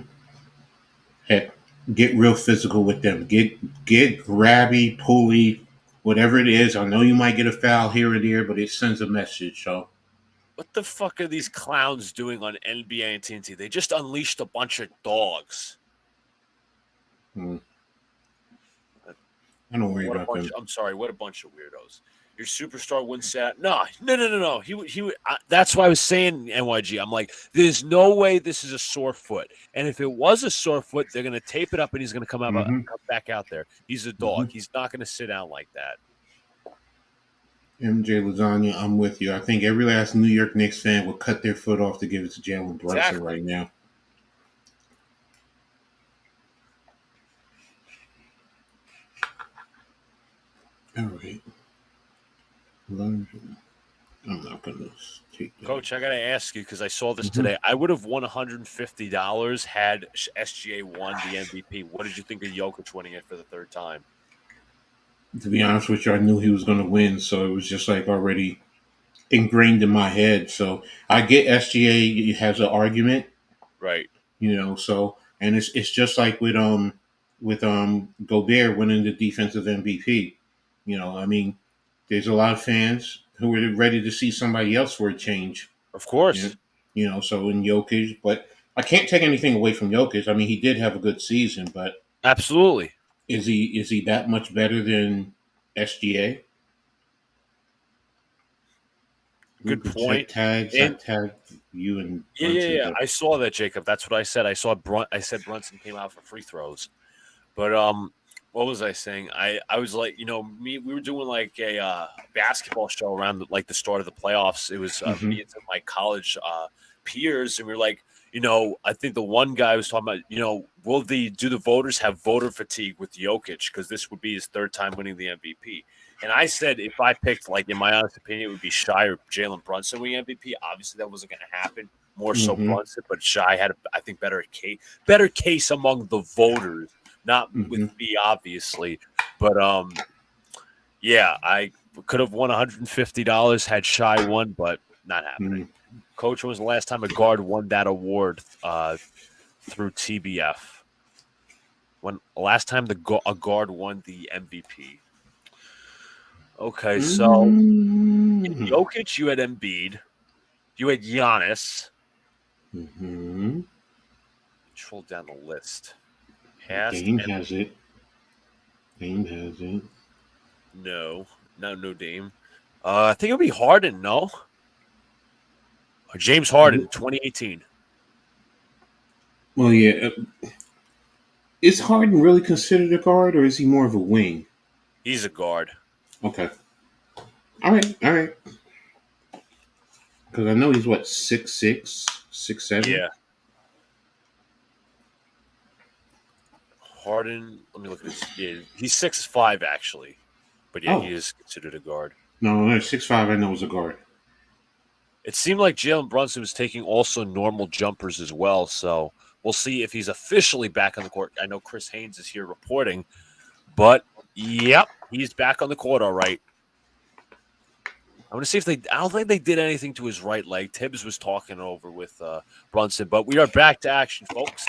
Heck, get real physical with them. Get grabby, pulley, whatever it is. I know you might get a foul here or there, but it sends a message. So, what the fuck are these clowns doing on NBA and TNT? They just unleashed a bunch of dogs. I don't worry about them. I'm sorry. What a bunch of weirdos. Your superstar wouldn't say no. He would. That's why I was saying NYG. I'm like, there's no way this is a sore foot. And if it was a sore foot, they're going to tape it up and he's going to come back out there. He's a dog. He's not going to sit down like that. MJ Lasagna, I'm with you. I think every last New York Knicks fan will cut their foot off to give it to Jalen Brunson right now. All right. I'm not going to take that. Coach, I got to ask you because I saw this today. I would have won $150 had SGA won the MVP. What did you think of Jokic winning it for the third time? To be honest with you, I knew he was going to win, so it was just already ingrained in my head. So I get SGA has an argument. Right. So and it's just like with Gobert winning the defensive MVP. I mean, there's a lot of fans who are ready to see somebody else for a change. Of You know, course. so in Jokic, but I can't take anything away from Jokic. I mean, he did have a good season, but Absolutely. is he that much better than SGA? Good Luka check point. tags. I And tagged you and yeah. Brunson, but I saw that, Jacob. That's what I said. I said Brunson came out for free throws. But what was I saying? I was like, we were doing like a basketball show around like the start of the playoffs. It was me and some of my college peers, and we were like, I think the one guy was talking about, do the voters have voter fatigue with Jokic because this would be his third time winning the MVP? And I said if I picked, like in my honest opinion, it would be Shai or Jalen Brunson winning MVP. Obviously, that wasn't going to happen. More so Brunson, but Shai had, I think, better case among the voters. Not with me, obviously, but yeah, I could have won $150 had Shai won, but not happening. Coach, when was the last time a guard won that award through TBF? When last time a guard won the MVP? Okay, so Jokic, you had Embiid, you had Giannis. Control down the list. Dame has it. Dame has it. No Dame. I think it would be Harden, no? Or James Harden, 2018. Well, yeah. Is Harden really considered a guard, or is he more of a wing? He's a guard. Okay. All right. Because I know he's 6'6", 6'7". Yeah. Harden, let me look at this. Yeah, he's 6'5", actually. But yeah, he is considered a guard. No, 6'5", I know is a guard. It seemed like Jalen Brunson was taking also normal jumpers as well, so we'll see if he's officially back on the court. I know Chris Haynes is here reporting, but yep, he's back on the court all right. I want to see if I don't think they did anything to his right leg. Tibbs was talking over with Brunson, but we are back to action, folks.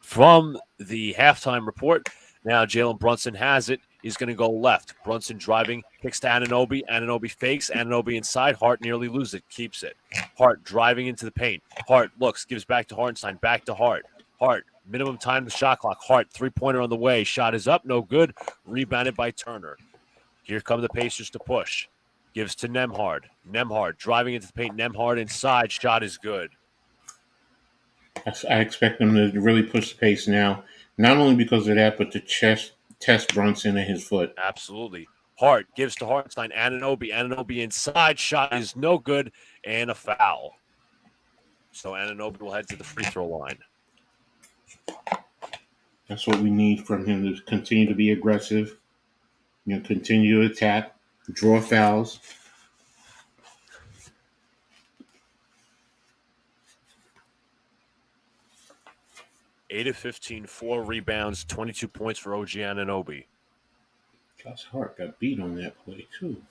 From the halftime report, now Jalen Brunson has it. He's going to go left. Brunson driving, kicks to Anunoby. Anunoby fakes. Anunoby inside. Hart nearly loses it. Keeps it. Hart driving into the paint. Hart looks, gives back to Hartenstein. Back to Hart. Hart, minimum time to shot clock. Hart, three-pointer on the way. Shot is up. No good. Rebounded by Turner. Here come the Pacers to push. Gives to Nembhard. Nembhard driving into the paint. Nembhard inside. Shot is good. I expect them to really push the pace now, not only because of that, but to test Brunson and his foot. Absolutely. Hart gives to Hartenstein. Anunoby inside. Shot is no good, and a foul. So Anunoby will head to the free throw line. That's what we need from him, to continue to be aggressive, continue to attack, draw fouls. Eight of 15, 4 rebounds, 22 points for OG Anunoby. Josh Hart got beat on that play, too.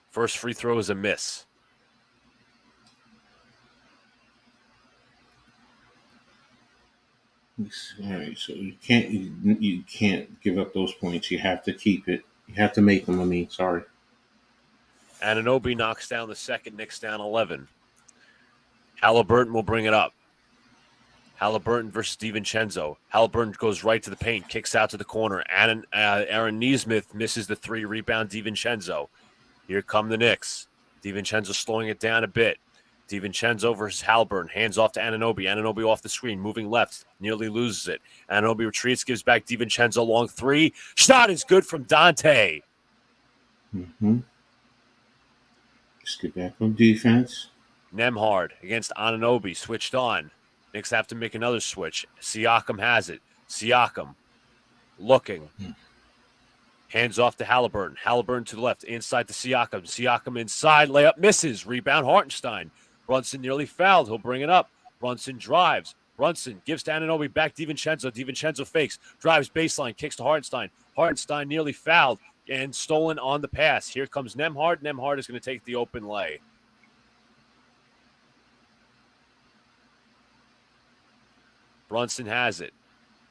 First free throw is a miss. All right, so you can't give up those points. You have to keep it. You have to make them. Sorry. Anunoby knocks down the second. Knicks down 11. Halliburton will bring it up. Halliburton versus DiVincenzo. Halliburton goes right to the paint, kicks out to the corner. Aaron Nesmith misses the three. Rebound DiVincenzo. Here come the Knicks. DiVincenzo slowing it down a bit. DiVincenzo versus Halliburton. Hands off to Anunoby. Anunoby off the screen. Moving left. Nearly loses it. Anunoby retreats. Gives back DiVincenzo. Long three. Shot is good from Dante. Just get back on defense. Nembhard against Anunoby. Switched on. Knicks have to make another switch. Siakam has it. Siakam looking. Hands off to Halliburton. Halliburton to the left. Inside to Siakam. Siakam inside. Layup misses. Rebound Hartenstein. Brunson nearly fouled. He'll bring it up. Brunson drives. Brunson gives to Anunoby. Back DiVincenzo. DiVincenzo fakes. Drives baseline. Kicks to Hartenstein. Hartenstein nearly fouled and stolen on the pass. Here comes Nembhard. Nembhard is going to take the open lay. Brunson has it.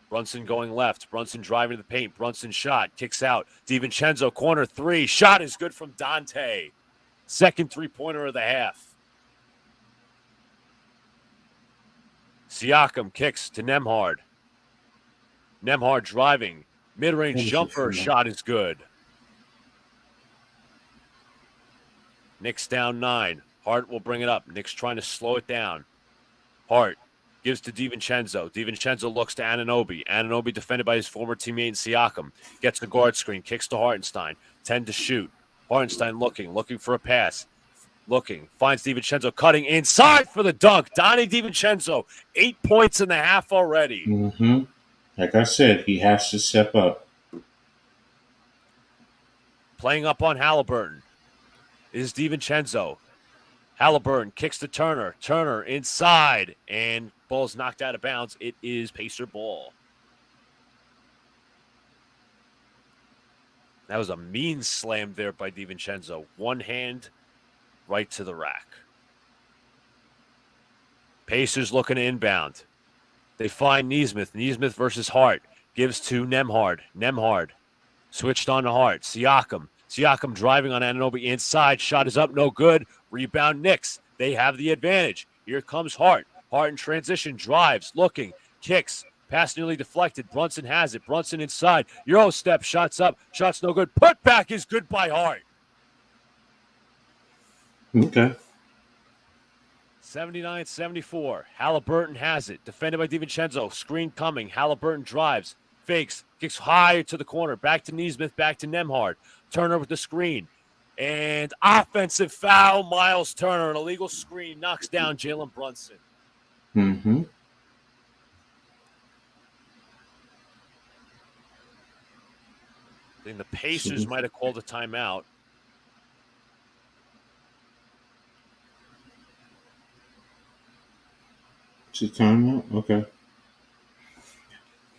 Brunson going left. Brunson driving to the paint. Brunson shot. Kicks out. DiVincenzo, corner three. Shot is good from Dante. Second three-pointer of the half. Siakam kicks to Nembhard. Nembhard driving. Mid-range jumper shot is good. Knicks down 9. Hart will bring it up. Knicks trying to slow it down. Hart gives to DiVincenzo. DiVincenzo looks to Anunoby. Anunoby defended by his former teammate in Siakam. Gets the guard screen. Kicks to Hartenstein. 10 to shoot. Hartenstein looking for a pass. Finds DiVincenzo cutting inside for the dunk. Donnie DiVincenzo, 8 points in the half already. Mm-hmm. Like I said, he has to step up. Playing up on Halliburton is DiVincenzo. Halliburton kicks to Turner. Turner inside, and ball's knocked out of bounds. It is Pacer ball. That was a mean slam there by DiVincenzo. One hand right to the rack. Pacers looking to inbound. They find Nesmith. Nesmith versus Hart. Gives to Nembhard. Nembhard switched on to Hart. Siakam. Siakam driving on Anunoby inside. Shot is up, no good. Rebound Knicks. They have the advantage. Here comes Hart. Hart in transition. Drives. Looking. Kicks. Pass nearly deflected. Brunson has it. Brunson inside. Euro step. Shots up. Shots no good. Put back is good by Hart. Okay. 79-74. Halliburton has it. Defended by DiVincenzo. Screen coming. Halliburton drives. Fakes. Kicks high to the corner. Back to Nesmith. Back to Nembhard. Turner with the screen. And offensive foul. Miles Turner. An illegal screen. Knocks down Jalen Brunson. Mm-hmm. I think the Pacers might have called a timeout. It's a timeout? Okay.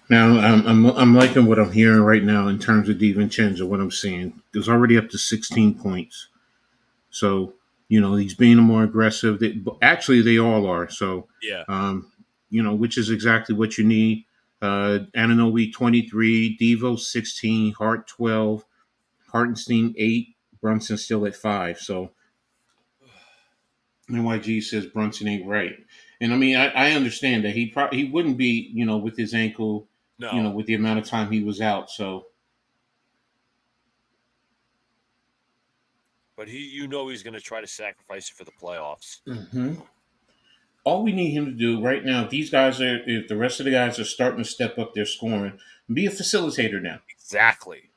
Now, I'm liking what I'm hearing right now in terms of DiVincenzo, what I'm seeing. It was already up to 16 points. So, he's being more aggressive. Actually, they all are. So, yeah. Which is exactly what you need. Anunoby 23, Devo 16, Hart 12, Hartenstein 8, Brunson still at 5. So NYG says Brunson ain't right. And I mean, I understand that he wouldn't be, with his ankle, No. with the amount of time he was out. So, but he's going to try to sacrifice it for the playoffs. Mm-hmm. All we need him to do right now, if the rest of the guys are starting to step up their scoring, be a facilitator now. Exactly.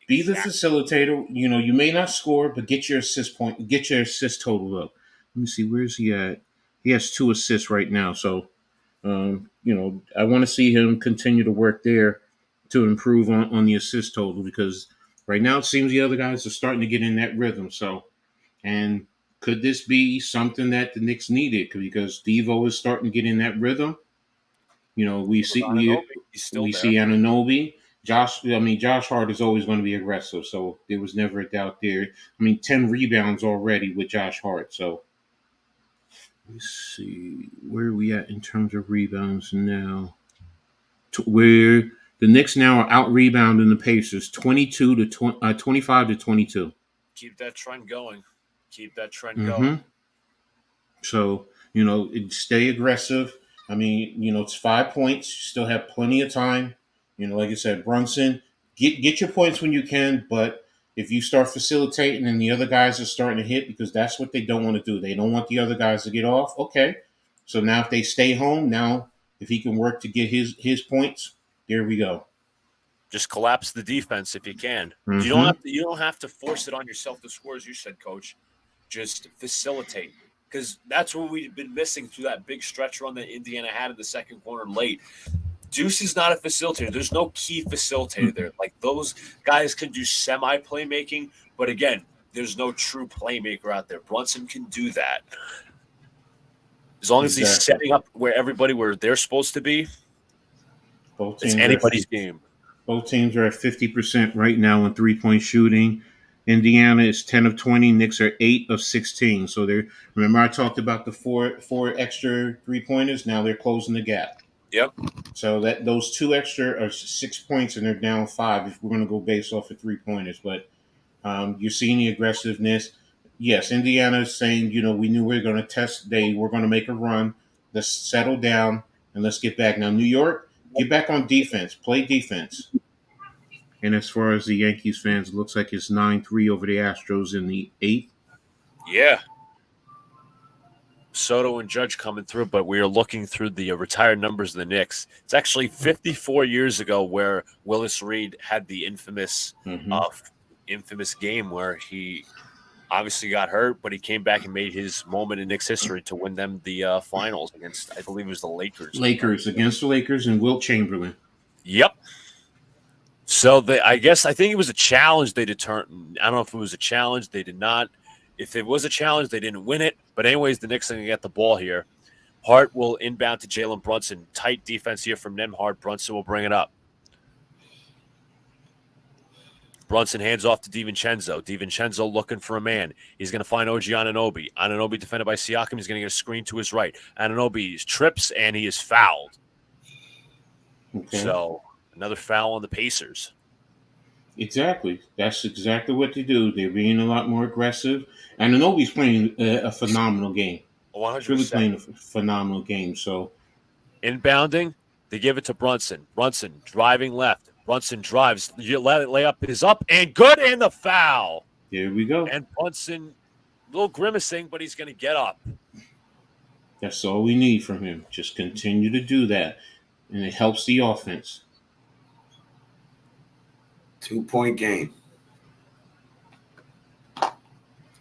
Be the facilitator. You may not score, but get your assist total up. Let me see, where's he at? He has 2 assists right now. So, I want to see him continue to work there to improve on the assist total, because right now it seems the other guys are starting to get in that rhythm. So, and could this be something that the Knicks needed? Because Devo is starting to get in that rhythm. We see Anunoby. Josh Hart is always going to be aggressive, so there was never a doubt there. 10 rebounds already with Josh Hart. So let's see, where are we at in terms of rebounds now? Where the Knicks now are out rebounding the Pacers 25 to 22. Keep that trend going. Going. So, stay aggressive. It's 5 points. You still have plenty of time. Like I said, Brunson, get your points when you can. But if you start facilitating and the other guys are starting to hit, because that's what they don't want to do. They don't want the other guys to get off. Okay. So now if they stay home, now if he can work to get his points, there we go. Just collapse the defense if you can. Mm-hmm. You don't have to force it on yourself to score, as you said, Coach. Just facilitate, because that's what we've been missing through that big stretch run that Indiana had in the second quarter late. Deuce is not a facilitator. There's no key facilitator there. Like, those guys can do semi-playmaking, but again, there's no true playmaker out there. Brunson can do that. As long as he's setting up where they're supposed to be, it's anybody's game. Both teams are at 50% right now in three-point shooting. Indiana is 10 of 20. Knicks are 8 of 16. So remember I talked about the four extra three-pointers? Now they're closing the gap. Yep. So that those 2 extra are 6 points, and they're down 5 if we're going to go based off of 3-pointers. But you're seeing the aggressiveness. Yes, Indiana is saying, we knew we were going to test. We're going to make a run. Let's settle down and let's get back. Now, New York, get back on defense. Play defense. And as far as the Yankees fans, it looks like it's 9-3 over the Astros in the 8th. Yeah. Soto and Judge coming through, but we are looking through the retired numbers of the Knicks. It's actually 54 years ago where Willis Reed had the infamous game where he obviously got hurt, but he came back and made his moment in Knicks history to win them the finals against, I believe it was the Lakers. Against the Lakers and Wilt Chamberlain. Yep. So I think it was a challenge they determined. I don't know if it was a challenge. They did not. If it was a challenge, they didn't win it. But anyways, the Knicks are going to get the ball here. Hart will inbound to Jalen Brunson. Tight defense here from Nembhard. Brunson will bring it up. Brunson hands off to DiVincenzo. DiVincenzo looking for a man. He's going to find OG Anunoby. Anunoby defended by Siakam. He's going to get a screen to his right. Anunoby trips, and he is fouled. Okay. So another foul on the Pacers. Exactly. That's exactly what they do. They're being a lot more aggressive. And Anunoby's playing a phenomenal game. 100%. Really playing a phenomenal game. So, inbounding, they give it to Brunson. Brunson driving left. Brunson drives. Layup is up and good, and the foul. Here we go. And Brunson, a little grimacing, but he's going to get up. That's all we need from him. Just continue to do that. And it helps the offense. 2-point game.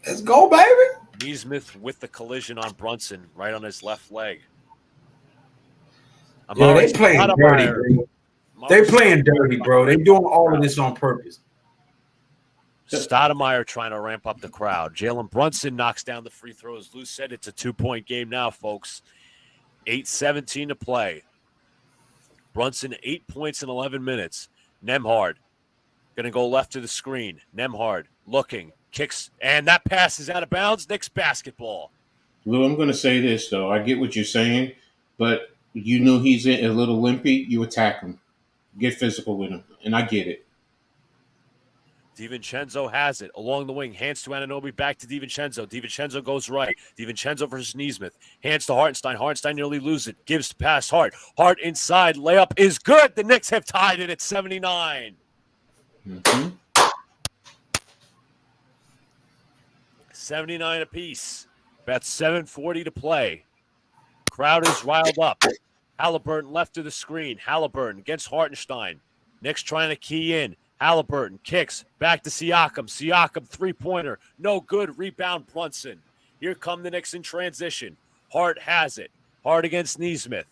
Let's go, baby. Neesmith with the collision on Brunson, right on his left leg. Yeah, they playing dirty, bro. They playing dirty, bro. They doing all of this on purpose. Stoudemire trying to ramp up the crowd. Jalen Brunson knocks down the free throws. Lou said it's a 2-point game now, folks. 8:17 to play. Brunson, 8 points in 11 minutes. Nembhard going to go left to the screen. Nembhard looking, kicks, and that pass is out of bounds. Knicks basketball. Lou, I'm going to say this, though. I get what you're saying, but you know he's a little limpy. You attack him. Get physical with him, and I get it. DiVincenzo has it along the wing. Hands to Anunoby, back to DiVincenzo. DiVincenzo goes right. DiVincenzo versus Neesmith. Hands to Hartenstein. Hartenstein nearly loses it. Gives the pass Hart. Hart inside. Layup is good. The Knicks have tied it at 79. Mm-hmm. 79 apiece. About 7:40 to play. Crowd is riled up. Halliburton left to the screen. Halliburton against Hartenstein. Knicks trying to key in. Halliburton kicks back to Siakam. Siakam three-pointer. No good. Rebound Brunson. Here come the Knicks in transition. Hart has it. Hart against Neesmith.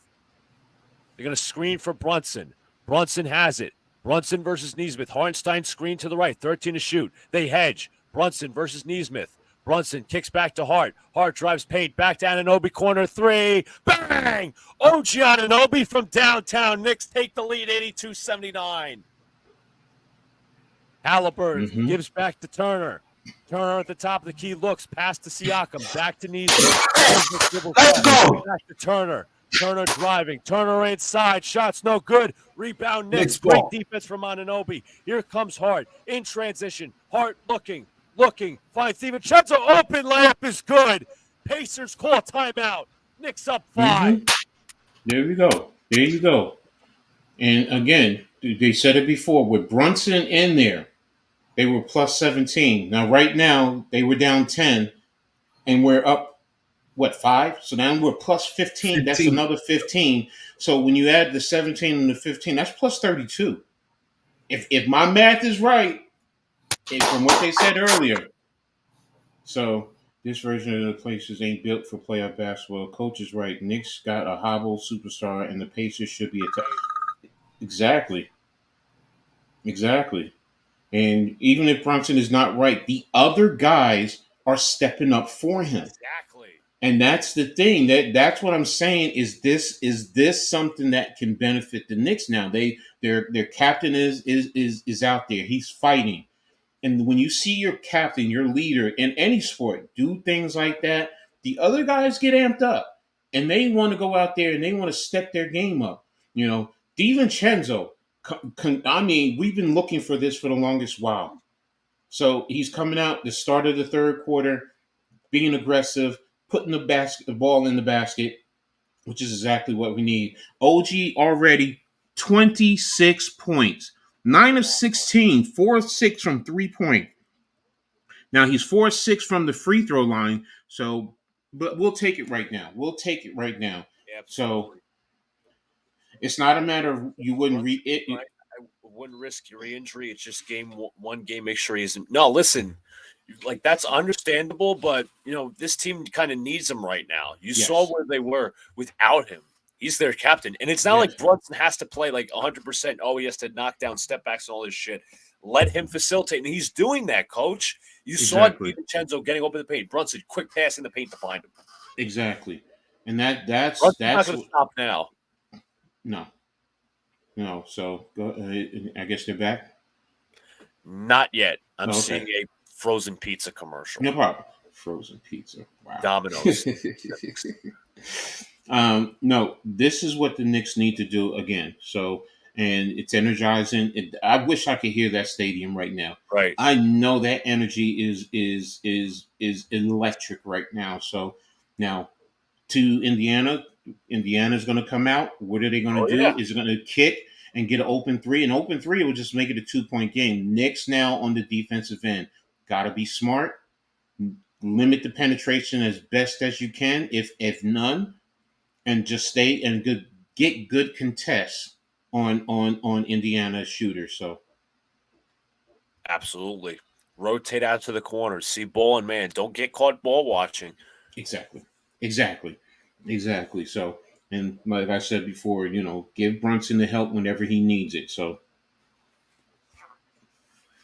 They're going to screen for Brunson. Brunson has it. Brunson versus Neesmith. Hartenstein screen to the right. 13 to shoot. They hedge. Brunson versus Neesmith. Brunson kicks back to Hart. Hart drives paint. Back to Anunoby. Corner three. Bang! OG Anunoby from downtown. Knicks take the lead 82-79. Halliburton gives back to Turner. Turner at the top of the key looks. Pass to Siakam. Back to Neesmith. Let's go. Back to Turner. Turner driving. Turner inside. Shots no good. Rebound Knicks. Knicks Great ball. defense from Anunoby. Here comes Hart. In transition. Hart looking. Finds DiVincenzo. Open layup is good. Pacers call a timeout. Knicks up 5. There we go. There you go. And again, they said it before. With Brunson in there, they were plus 17. Now, right now, they were down 10, and we're up, 5? So now we're plus 15. That's another 15. So when you add the 17 and the 15, that's plus 32. If my math is right, from what they said earlier. So this version of the Pacers ain't built for playoff basketball. Coach is right. Knicks got a hobble superstar, and the Pacers should be attacked. Exactly. And even if Brunson is not right, the other guys are stepping up for him. Exactly. And that's the thing. That's what I'm saying. Is this something that can benefit the Knicks now? Their captain is out there. He's fighting. And when you see your captain, your leader in any sport do things like that, the other guys get amped up. And they want to go out there and they want to step their game up. You know, DiVincenzo. I mean, we've been looking for this for the longest while. So he's coming out the start of the third quarter, being aggressive, putting the ball in the basket, which is exactly what we need. OG already 26 points, 9 of 16, 4 of 6 from 3-point. Now he's 4 of 6 from the free throw line. So, but we'll take it right now. So Absolutely. it's not a matter of you wouldn't read it. Right? I wouldn't risk your injury. It's just one game. Make sure he isn't. No, listen, like that's understandable, but this team kind of needs him right now. You saw Yes. where they were without him. He's their captain, and it's not Yes. like Brunson has to play like 100%. Oh, he has to knock down step backs and all this shit. Let him facilitate, and he's doing that, Coach. You Exactly. saw DiVincenzo getting open the paint. Brunson quick pass in the paint to find him. Exactly. And that's Brunson's not that's going to stop now. no. So go. I guess they're back. Not yet. I'm Okay. seeing a frozen pizza commercial. No problem. Frozen pizza. Wow. Domino's. No, this is what the Knicks need to do again. So, and it's energizing. I wish I could hear that stadium right now. Right. I know that energy is electric right now. So now to Indiana. Indiana's going to come out. What are they going to do? Yeah. Is it going to kick and get an open three? An open three will just make it a 2-point game. Knicks now on the defensive end. Got to be smart. Limit the penetration as best as you can, if none, and just stay and get good contests on Indiana shooters. So Absolutely. Rotate out to the corners. See ball and man. Don't get caught ball watching. Exactly. So, and like I said before, give Brunson the help whenever he needs it. So,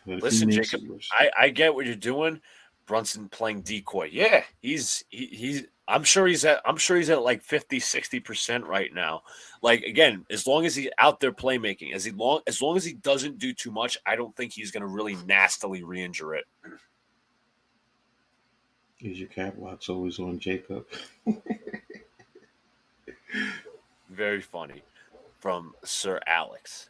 listen, Jacob, I get what you're doing. Brunson playing decoy. Yeah, he's I'm sure he's at like 50-60% right now. Like again, as long as he's out there playmaking, as long as he doesn't do too much, I don't think he's going to really nastily re-injure it. Is your cap locks always on, Jacob? Very funny from Sir Alex.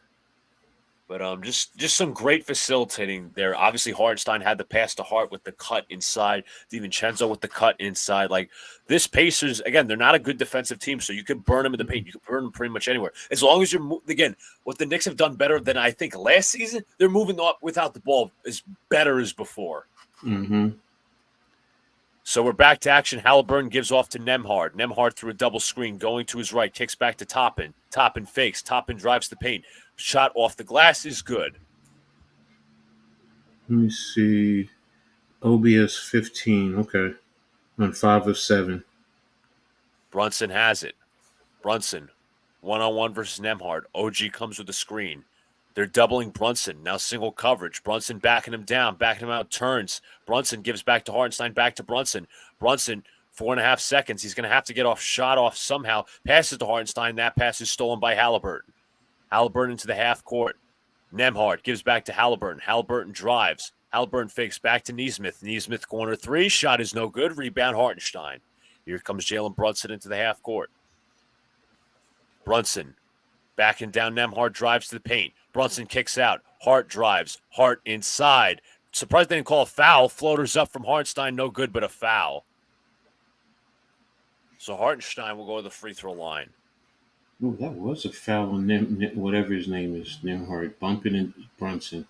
But just some great facilitating there. Obviously, Hartenstein had the pass to Hart with the cut inside. DiVincenzo with the cut inside. Like this Pacers, again, they're not a good defensive team, so you could burn them in the paint. You could burn them pretty much anywhere. As long as you're, again, what the Knicks have done better than I think last season, they're moving up without the ball as better as before. Mm-hmm. So we're back to action. Halliburton gives off to Nembhard. Nembhard through a double screen, going to his right, kicks back to Toppin. Toppin fakes. Toppin drives the paint. Shot off the glass is good. Let me see. OBS 15. Okay. On 5 of 7. Brunson has it. Brunson, one-on-one versus Nembhard. OG comes with a screen. They're doubling Brunson. Now single coverage. Brunson backing him down, backing him out, turns. Brunson gives back to Hartenstein, back to Brunson. Brunson, 4.5 seconds. He's going to have to get shot off somehow. Passes to Hartenstein. That pass is stolen by Halliburton. Halliburton into the half court. Nembhard gives back to Halliburton. Halliburton drives. Halliburton fakes back to Nesmith. Nesmith corner three. Shot is no good. Rebound Hartenstein. Here comes Jalen Brunson into the half court. Brunson backing down. Nembhard drives to the paint. Brunson kicks out. Hart drives. Hart inside. Surprised they didn't call a foul. Floaters up from Hartenstein. No good, but a foul. So Hartenstein will go to the free throw line. Oh, that was a foul on whatever his name is, Nembhard, bumping into Brunson.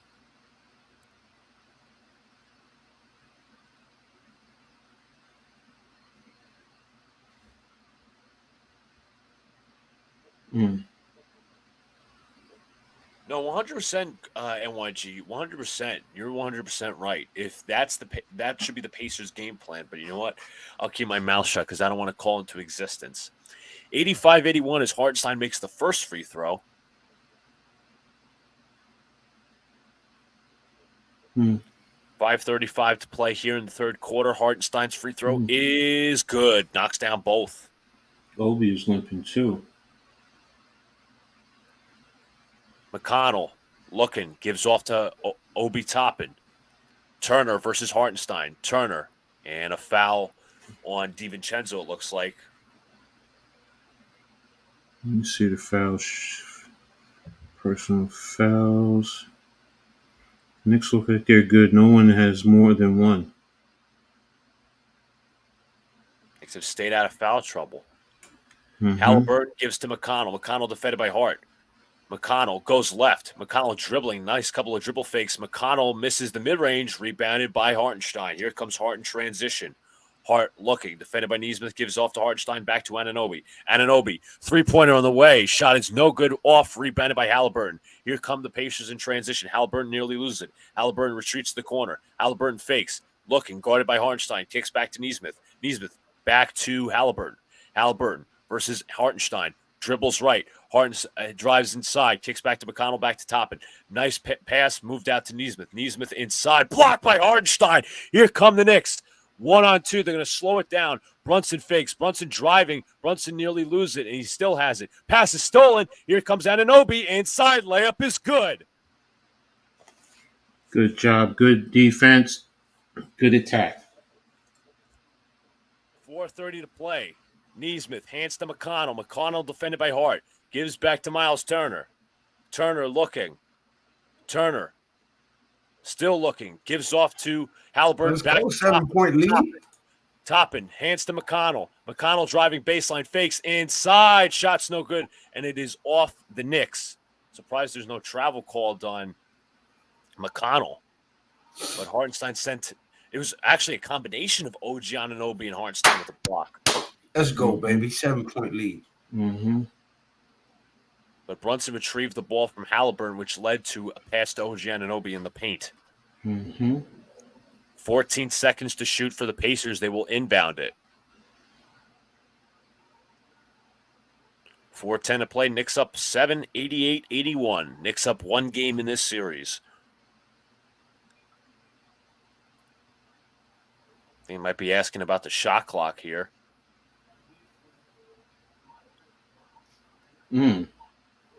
No, 100% NYG, 100%. You're 100% right. If that should be the Pacers' game plan. But you know what? I'll keep my mouth shut because I don't want to call into existence. 85-81 as Hartenstein makes the first free throw. 5:35 to play here in the third quarter. Hartenstein's free throw is good. Knocks down both. Obi is limping too. McConnell looking, gives off to Obi Toppin. Turner versus Hartenstein. Turner. And a foul on DiVincenzo, it looks like. Let me see the fouls. Personal fouls. Knicks look like they're good. No one has more than one. Knicks have stayed out of foul trouble. Mm-hmm. Halliburton gives to McConnell. McConnell defended by Hart. McConnell goes left. McConnell dribbling. Nice couple of dribble fakes. McConnell misses the mid-range. Rebounded by Hartenstein. Here comes Hart in transition. Hart looking. Defended by Nesmith. Gives off to Hartenstein. Back to Anunoby. Anunoby. Three-pointer on the way. Shot is no good. Off. Rebounded by Halliburton. Here come the Pacers in transition. Halliburton nearly loses it. Halliburton retreats to the corner. Halliburton fakes. Looking. Guarded by Hartenstein. Kicks back to Nesmith. Nesmith back to Halliburton. Halliburton versus Hartenstein. Dribbles right. Hartenstein drives inside. Kicks back to McConnell. Back to Toppin. Nice pass. Moved out to Nesmith. Nesmith inside. Blocked by Hartenstein. Here come the Knicks. 1-on-2. They're going to slow it down. Brunson fakes. Brunson driving. Brunson nearly loses it, and he still has it. Pass is stolen. Here comes Anunoby. Inside. Layup is good. Good job. Good defense. Good attack. 4:30 to play. Nesmith hands to McConnell. McConnell defended by Hart. Gives back to Miles Turner. Turner looking. Turner still looking. Gives off to Halliburton. Let's back go. to 7-point lead. Toppin hands to McConnell. McConnell driving baseline fakes inside. Shot's no good, and it is off the Knicks. Surprised there's no travel called on McConnell. But Hartenstein sent. It was actually a combination of OG Anunoby and Hartenstein with the block. Let's go, baby. 7-point lead. Mm-hmm. But Brunson retrieved the ball from Halliburton, which led to a pass to OG Anunoby in the paint. Mm-hmm. 14 seconds to shoot for the Pacers. They will inbound it. 4:10 to play. Knicks up 7, 88-81. Knicks up one game in this series. They might be asking about the shot clock here. That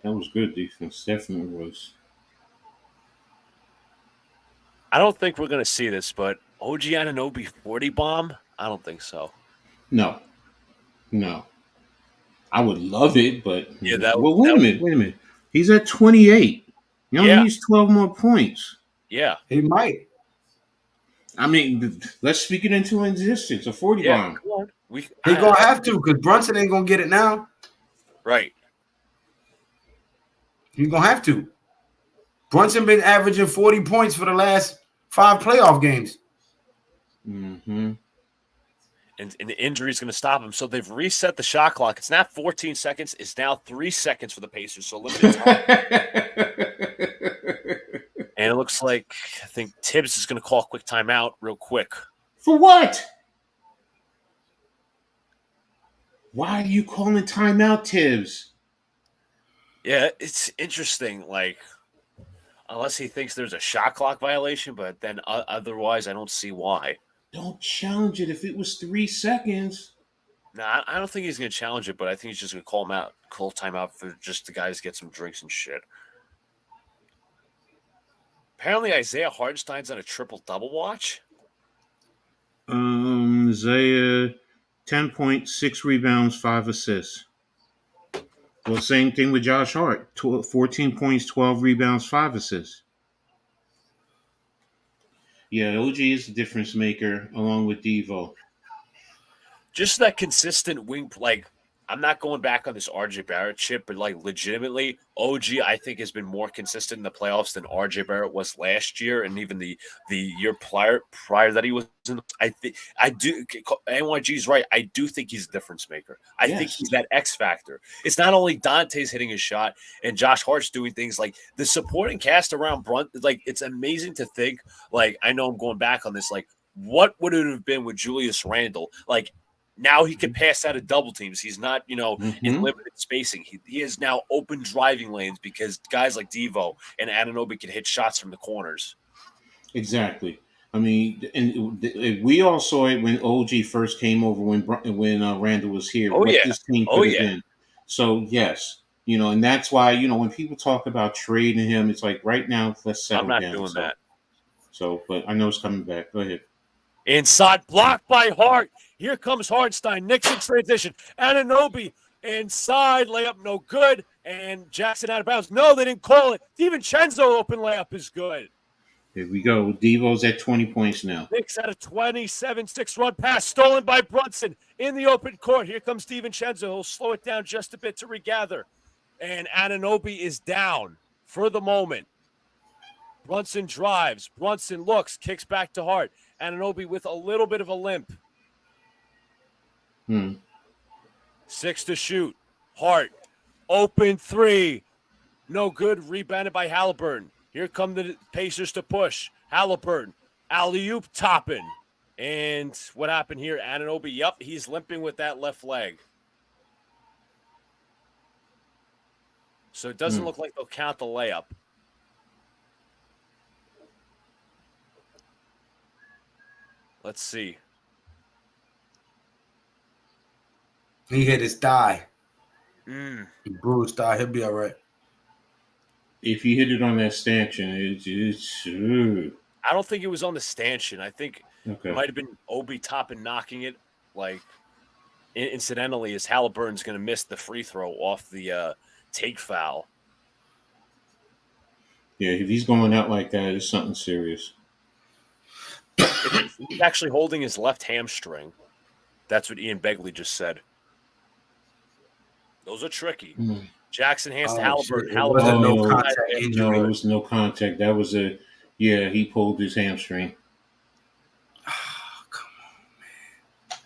was good defense. Definitely was. I don't think we're going to see this, but OG Anunoby 40 bomb? I don't think so. No. I would love it, but Yeah, wait a minute. He's at 28. He only needs 12 more points. Yeah. He might. I mean, let's speak it into existence. A 40 bomb. Come on. He going to have to because Brunson ain't going to get it now. Right. He's going to have to. Brunson been averaging 40 points for the last 5 playoff games. Mm-hmm. And the injury is going to stop him. So they've reset the shot clock. It's not 14 seconds. It's now 3 seconds for the Pacers. So limited time. And it looks like I think Tibbs is going to call a quick timeout real quick. For what? Why are you calling timeout, Tibbs? Yeah, it's interesting. Like, unless he thinks there's a shot clock violation, but then otherwise I don't see why. Don't challenge it if it was 3 seconds. Nah, I don't think he's going to challenge it, but I think he's just going to call timeout for just the guys to get some drinks and shit. Apparently Isaiah Hartenstein's on a triple-double watch. Isaiah, 10 points, 6 rebounds, 5 assists. Well, same thing with Josh Hart. 14 points, 12 rebounds, 5 assists. Yeah, OG is a difference maker along with Devo. Just that consistent wing, like, I'm not going back on this RJ Barrett shit, but like legitimately, OG I think has been more consistent in the playoffs than RJ Barrett was last year, and even the year prior that he was in. I do. NYG's right. I do think he's a difference maker. I think he's that X factor. It's not only Dante's hitting his shot and Josh Hart's doing things like the supporting cast around Brunt. Like it's amazing to think. Like I know I'm going back on this. Like what would it have been with Julius Randle? Like. Now he can pass out of double teams. He's not, in limited spacing. He has now open driving lanes because guys like Devo and Anunoby can hit shots from the corners. Exactly. I mean, and we all saw it when OG first came over when Randall was here. This team could have been. So yes, and that's why when people talk about trading him, it's like right now let's settle down. I'm not doing that. So, but I know it's coming back. Go ahead. Inside blocked by Hart. Here comes Hartenstein. Knicks in transition. Anunoby inside, layup no good, and Jackson out of bounds. No, they didn't call it. DiVincenzo open layup is good. Here we go. Devo's at 20 points now. Knicks at a 27-6 run pass stolen by Brunson in the open court. Here comes DiVincenzo. He'll slow it down just a bit to regather. And Anunoby is down for the moment. Brunson drives. Brunson looks, kicks back to Hart. Anunoby with a little bit of a limp. 6 to shoot. Hart, open three. No good. Rebounded by Halliburton. Here come the Pacers to push. Halliburton, alley-oop, Toppin. And what happened here? Anunoby, yep, he's limping with that left leg. So it doesn't look like they'll count the layup. Let's see. He hit his thigh. He bruised thigh. He'll be all right. If you hit it on that stanchion, it's I don't think it was on the stanchion. I think okay. it might have been Obi Toppin knocking it. Like, incidentally, as Halliburton's going to miss the free throw off the take foul. Yeah, if he's going out like that, it's something serious. He's actually holding his left hamstring. That's what Ian Begley just said. Those are tricky. Jackson hands to Halliburton. Halliburton, no contact injury. No, it was no contact. That was he pulled his hamstring. Oh, come on,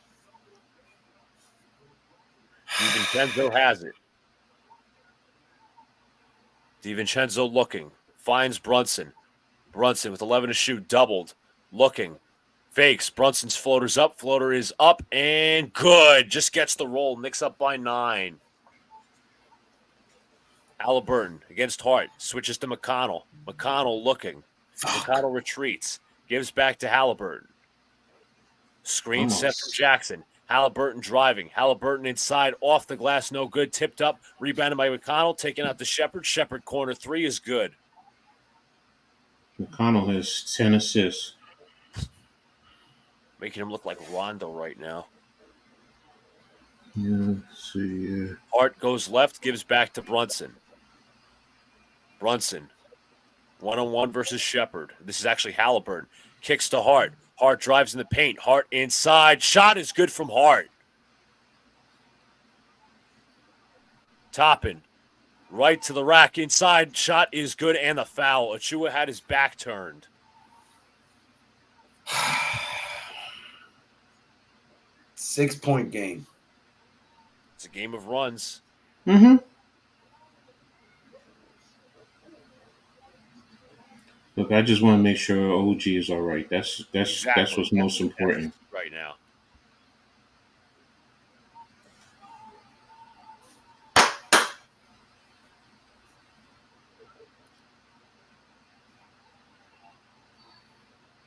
man. DiVincenzo has it. DiVincenzo looking. Finds Brunson. Brunson with 11 to shoot. Doubled. Looking. Fakes. Brunson's floater's up. Floater is up and good. Just gets the roll. Knicks up by 9. Halliburton against Hart. Switches to McConnell. McConnell looking. McConnell retreats. Gives back to Halliburton. Screen set from Jackson. Halliburton driving. Halliburton inside. Off the glass. No good. Tipped up. Rebounded by McConnell. Taken out to Shepard. Shepard corner 3 is good. McConnell has 10 assists. Making him look like Rondo right now. Yeah, see. Hart goes left. Gives back to Brunson. Brunson, 1-on-1 versus Shepard. This is actually Halliburton. Kicks to Hart. Hart drives in the paint. Hart inside. Shot is good from Hart. Toppin, right to the rack. Inside. Shot is good and the foul. Achua had his back turned. Six-point game. It's a game of runs. Look, I just want to make sure OG is all right. That's what's most important right now.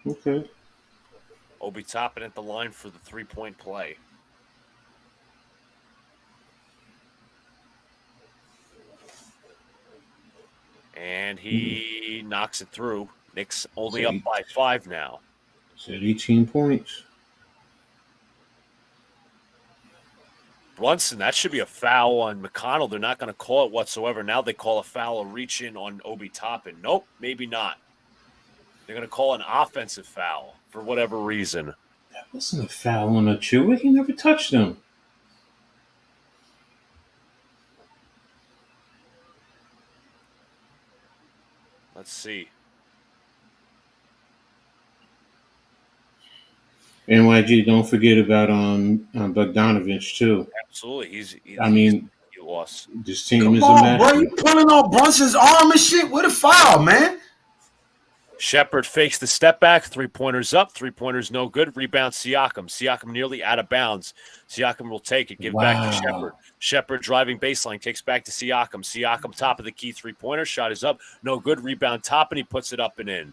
Okay. Obi Toppin at the line for the 3-point play. And he knocks it through. Knicks only up by 5 now. It's at 18 points. Brunson, that should be a foul on McConnell. They're not going to call it whatsoever. Now they call a foul, a reach in on Obi Toppin. Nope, maybe not. They're going to call an offensive foul for whatever reason. That wasn't a foul on Achua. He never touched him. Let's see. NYG, don't forget about Bogdanovich too. Absolutely, he's lost. This team is a mess. Bro, you pulling on Brunson's arm and shit? What a foul, man! Shepard fakes the step back. 3-pointers up. 3-pointers no good. Rebound Siakam. Siakam nearly out of bounds. Siakam will take it. Give back to Shepard. Shepard driving baseline. Takes back to Siakam. Siakam top of the key 3-pointer. Shot is up. No good. Rebound top, and he puts it up and in.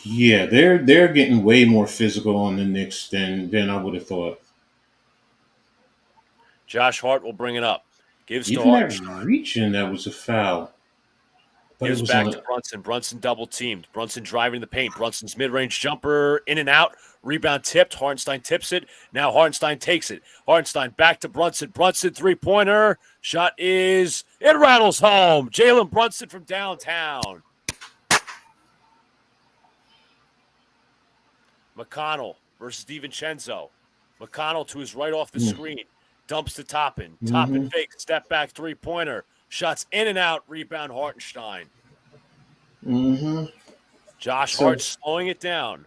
Yeah, they're getting way more physical on the Knicks than I would have thought. Josh Hart will bring it up. Gives Even to Hart. that reaching, that was a foul. But Gives back to Brunson. Brunson double teamed. Brunson driving the paint. Brunson's mid-range jumper in and out. Rebound tipped. Hartenstein tips it. Now Hartenstein takes it. Hartenstein back to Brunson. Brunson three-pointer. Shot is, it rattles home. Jalen Brunson from downtown. McConnell versus DiVincenzo. McConnell to his right off the screen. Dumps to Toppin. Toppin fakes. Step back three-pointer. Shots in and out. Rebound Hartenstein. Josh Hart slowing it down.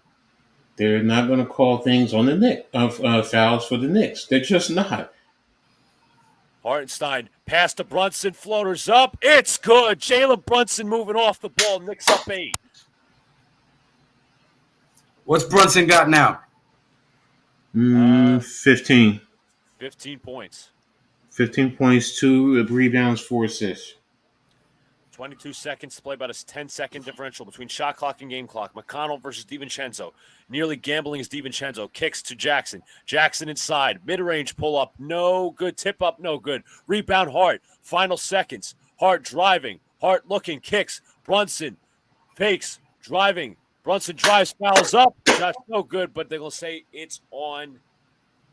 They're not going to call things on the Knicks, fouls for the Knicks. They're just not. Hartenstein pass to Brunson. Floaters up. It's good. Jalen Brunson moving off the ball. Knicks up 8. What's Brunson got now? 15. 15 points. 15 points, 2 rebounds, 4 assists. 22 seconds to play, about a 10-second differential between shot clock and game clock. McConnell versus DiVincenzo. Nearly gambling is DiVincenzo. Kicks to Jackson. Jackson inside. Mid-range pull-up. No good. Tip-up. No good. Rebound Hart. Final seconds. Hart driving. Hart looking. Kicks. Brunson fakes. Driving. Brunson drives. Fouls up. Shot's no good, but they're going to say it's on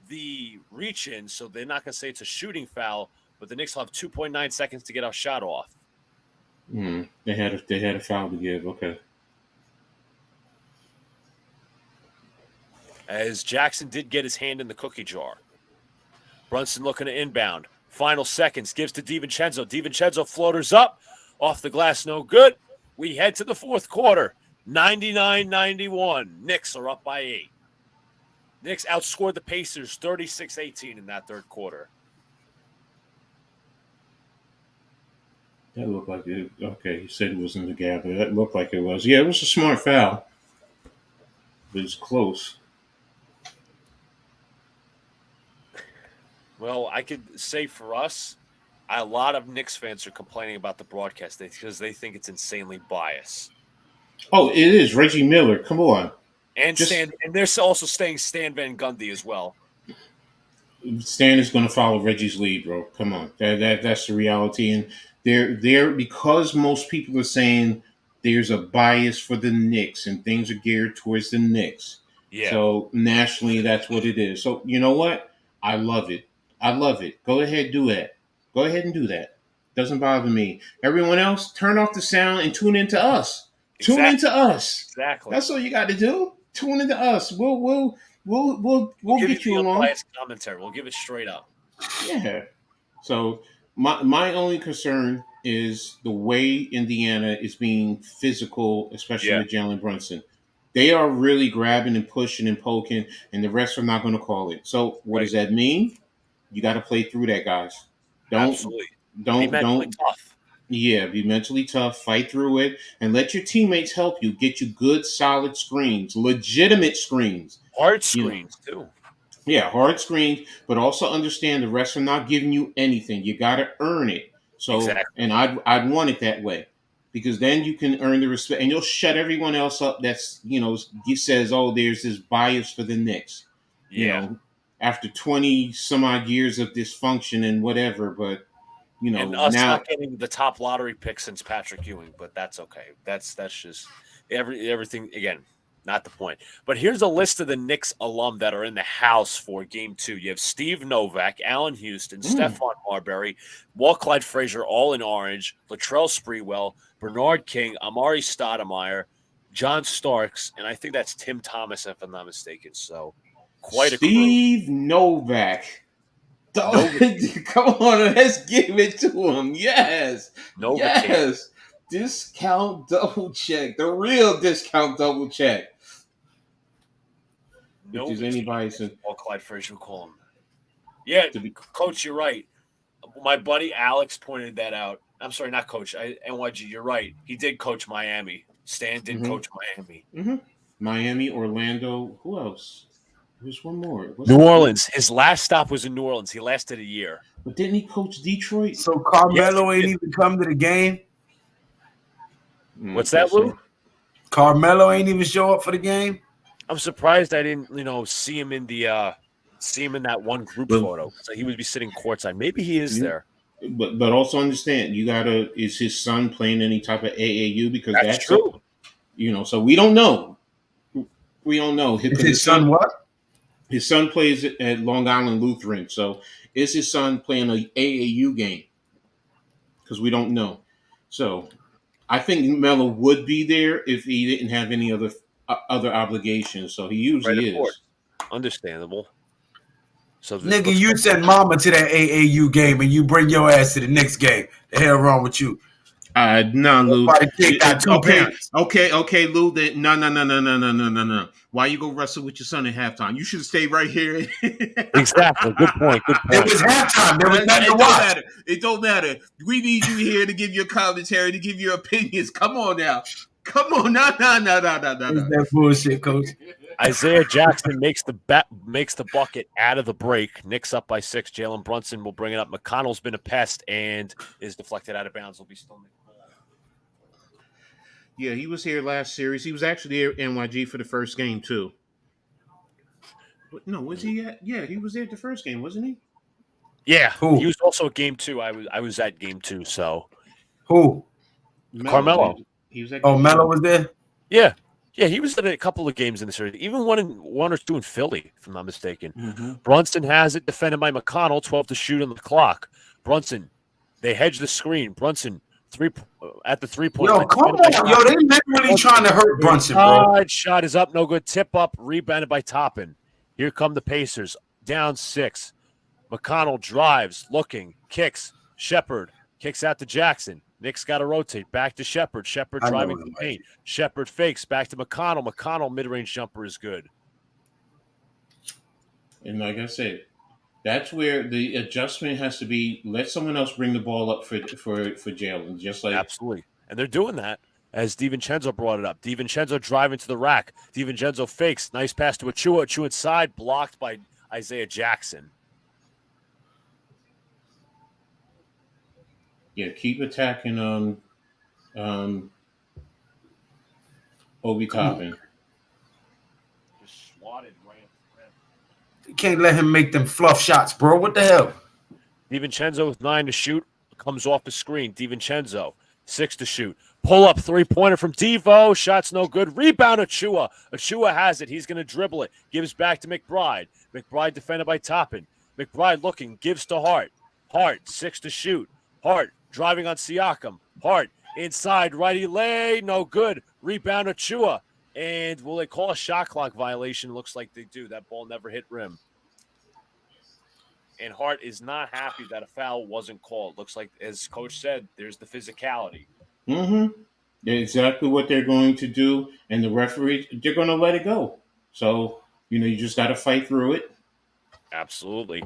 the reach-in, so they're not going to say it's a shooting foul, but the Knicks will have 2.9 seconds to get our shot off. They had a foul to give. Okay. As Jackson did get his hand in the cookie jar. Brunson looking to inbound. Final seconds. Gives to DiVincenzo. DiVincenzo floaters up. Off the glass. No good. We head to the fourth quarter. 99-91. Knicks are up by 8. Knicks outscored the Pacers 36-18 in that third quarter. That looked like it. Okay, he said it wasn't the gather. That looked like it was. Yeah, it was a smart foul. But it's close. Well, I could say for us, a lot of Knicks fans are complaining about the broadcast because they think it's insanely biased. Oh, it is. Reggie Miller. Come on. And they're also saying Stan Van Gundy as well. Stan is going to follow Reggie's lead, bro. Come on. That's the reality. And they're because most people are saying there's a bias for the Knicks and things are geared towards the Knicks. Yeah. So nationally, that's what it is. So you know what? I love it. Go ahead, do that. Go ahead and do that. Doesn't bother me. Everyone else, turn off the sound and tune into us. Exactly. Tune into us. Exactly. That's all you got to do. Tune into us. We'll get you along. Commentary. We'll give it straight up. Yeah. So my only concern is the way Indiana is being physical, especially with Jalen Brunson. They are really grabbing and pushing and poking, and the refs are not going to call it. So what does that mean? You got to play through that, guys. Absolutely. Don't tough. Yeah, be mentally tough, fight through it, and let your teammates help you. Get you good, solid screens, legitimate screens. Hard screens, too. Yeah, hard screens, but also understand the refs are not giving you anything. You got to earn it. So, and I'd want it that way, because then you can earn the respect, and you'll shut everyone else up that's, says, oh, there's this bias for the Knicks. Yeah. After 20 some odd years of dysfunction and whatever, but and us not getting the top lottery pick since Patrick Ewing, but that's okay. That's just everything. Again, not the point. But here's a list of the Knicks alum that are in the house for Game 2. You have Steve Novak, Allen Houston, Stephon Marbury, Walt Clyde Frazier, all in orange, Latrell Sprewell, Bernard King, Amari Stoudemire, John Starks, and I think that's Tim Thomas, if I'm not mistaken. So quite Steve Novak. Come on, let's give it to him. Yes. Yes. Discount double check. The real discount double check. If there's anybody said Clyde Frazier will call him. Yeah, Coach, you're right. My buddy Alex pointed that out. I'm sorry, not Coach. NYG, you're right. He did coach Miami. Stan did coach Miami. Miami, Orlando. Who else? There's one more. New Orleans. His last stop was in New Orleans. He lasted a year. But didn't he coach Detroit? So Carmelo ain't even come to the game? What's that, Lou? Carmelo ain't even show up for the game? I'm surprised I didn't, see him in that one group photo. So he would be sitting courtside. Maybe he is there. but also understand you gotta. Is his son playing any type of AAU? Because That's that's true. so we don't know. We don't know Is because his son what? his son plays at Long Island Lutheran. So is his son playing a AAU game? Because we don't know. So I think Melo would be there if he didn't have any other obligations. So he Right, usually of course. is. Understandable. So it Nigga, looks you like send mama to that AAU game and you bring your ass to the Knicks game. The hell wrong with you? No, Lou. Nobody kicked out two parents. Okay, Lou. No. Why you go wrestle with your son at halftime? You should stay right here. exactly. Good point. Good It point. was halftime. There was nothing to It don't watch. matter. It don't matter. We need you here to give your commentary, to give your opinions. Come on now. Come on. No. Is that bullshit, coach? Isaiah Jackson makes the bucket out of the break. Knicks up by 6. Jalen Brunson will bring it up. McConnell's been a pest and is deflected out of bounds. Will be still in the ball. Yeah, he was here last series. He was actually there at NYG for the first game too. But no, was he at? Yeah, he was there at the first game, wasn't he? Yeah, Who? he was also at game 2. I was at game 2. So Who? Carmelo. He was at. Oh, Melo was there? Yeah, he was at a couple of games in the series, even one or two in Philly, if I'm not mistaken. Mm-hmm. Brunson has it defended by McConnell. 12 to shoot on the clock. Brunson, they hedge the screen. Brunson at the 3-point Yo, line. come on. Yo, they literally trying to hurt Brunson, bro. Shot is up, no good. Tip up, rebounded by Toppin. Here come the Pacers, down 6. McConnell drives, looking, kicks. Shepherd kicks out to Jackson. Knicks got to rotate. Back to Shepherd. Shepherd driving to the paint. Shepherd fakes. Back to McConnell. McConnell mid-range jumper is good. And like I said, that's where the adjustment has to be. Let someone else bring the ball up for Jalen. Just like Absolutely. And they're doing that. As DiVincenzo brought it up. DiVincenzo driving to the rack. DiVincenzo fakes. Nice pass to Achua. Achua inside, blocked by Isaiah Jackson. Yeah, keep attacking Obi Toppin. Just swatted right at the rim. You can't let him make them fluff shots, bro. What the hell? DiVincenzo with 9 to shoot. Comes off the screen. DiVincenzo, 6 to shoot. Pull up 3-pointer from Devo. Shot's no good. Rebound Achua. Achua has it. He's going to dribble it. Gives back to McBride. McBride defended by Toppin. McBride looking. Gives to Hart. Hart, 6 to shoot. Hart driving on Siakam. Hart inside. Righty lay. No good. Rebound Achua. And will they call a shot clock violation? Looks like they do. That ball never hit rim. And Hart is not happy that a foul wasn't called. Looks like, as Coach said, there's the physicality. Mm-hmm. Exactly what they're going to do. And the referees, they're going to let it go. So, you just got to fight through it. Absolutely.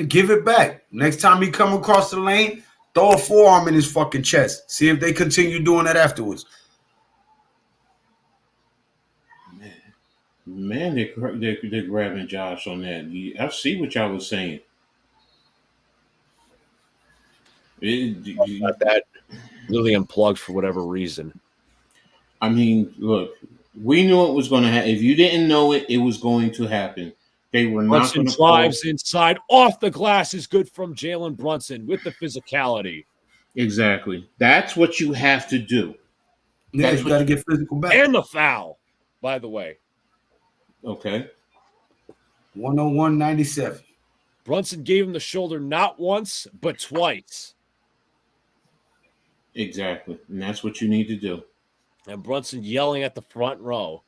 Give it back. Next time he come across the lane, throw a forearm in his fucking chest. See if they continue doing that afterwards. Man, they're grabbing Josh on that. I see what y'all was saying. That really unplugged for whatever reason. I mean, look, we knew it was going to happen. If you didn't know it, it was going to happen. They were not going to drives inside off the glass is good from Jalen Brunson with the physicality. Exactly. That's what you have to do. Yeah, you got to get physical back. And the foul, by the way. Okay. 101-97. Brunson gave him the shoulder not once, but twice. Exactly. And that's what you need to do. And Brunson yelling at the front row.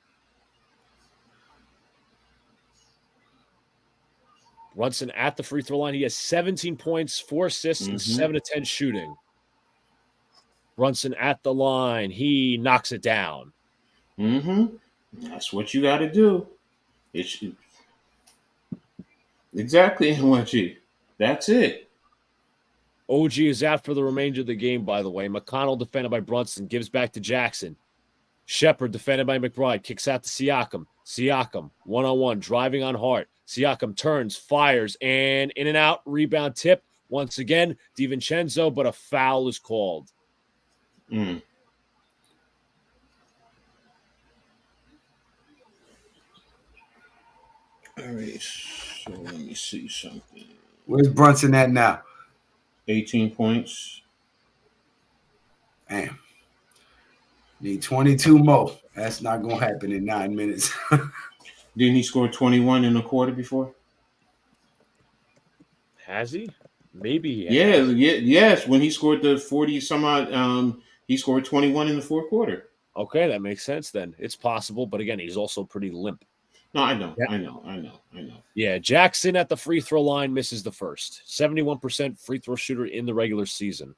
Brunson at the free throw line. He has 17 points, 4 assists, and 7 of 10 shooting. Brunson at the line. He knocks it down. That's what you got to do. Exactly, NYG. That's it. OG is out for the remainder of the game, by the way. McConnell defended by Brunson. Gives back to Jackson. Shepherd defended by McBride. Kicks out to Siakam. Siakam, 1-on-1, driving on Hart. Siakam turns, fires, and in and out. Rebound tip. Once again, DiVincenzo, but a foul is called. All right. So let me see something. Where's Brunson at now? 18 points. Damn. Need 22 more. That's not going to happen in 9 minutes. Didn't he score 21 in a quarter before? Has he? Maybe he Yeah, has. yes. When he scored the 40 some odd, he scored 21 in the fourth quarter. Okay, that makes sense then. It's possible, but again, he's also pretty limp. No, I know. Yeah, Jackson at the free throw line misses the first. 71% free throw shooter in the regular season.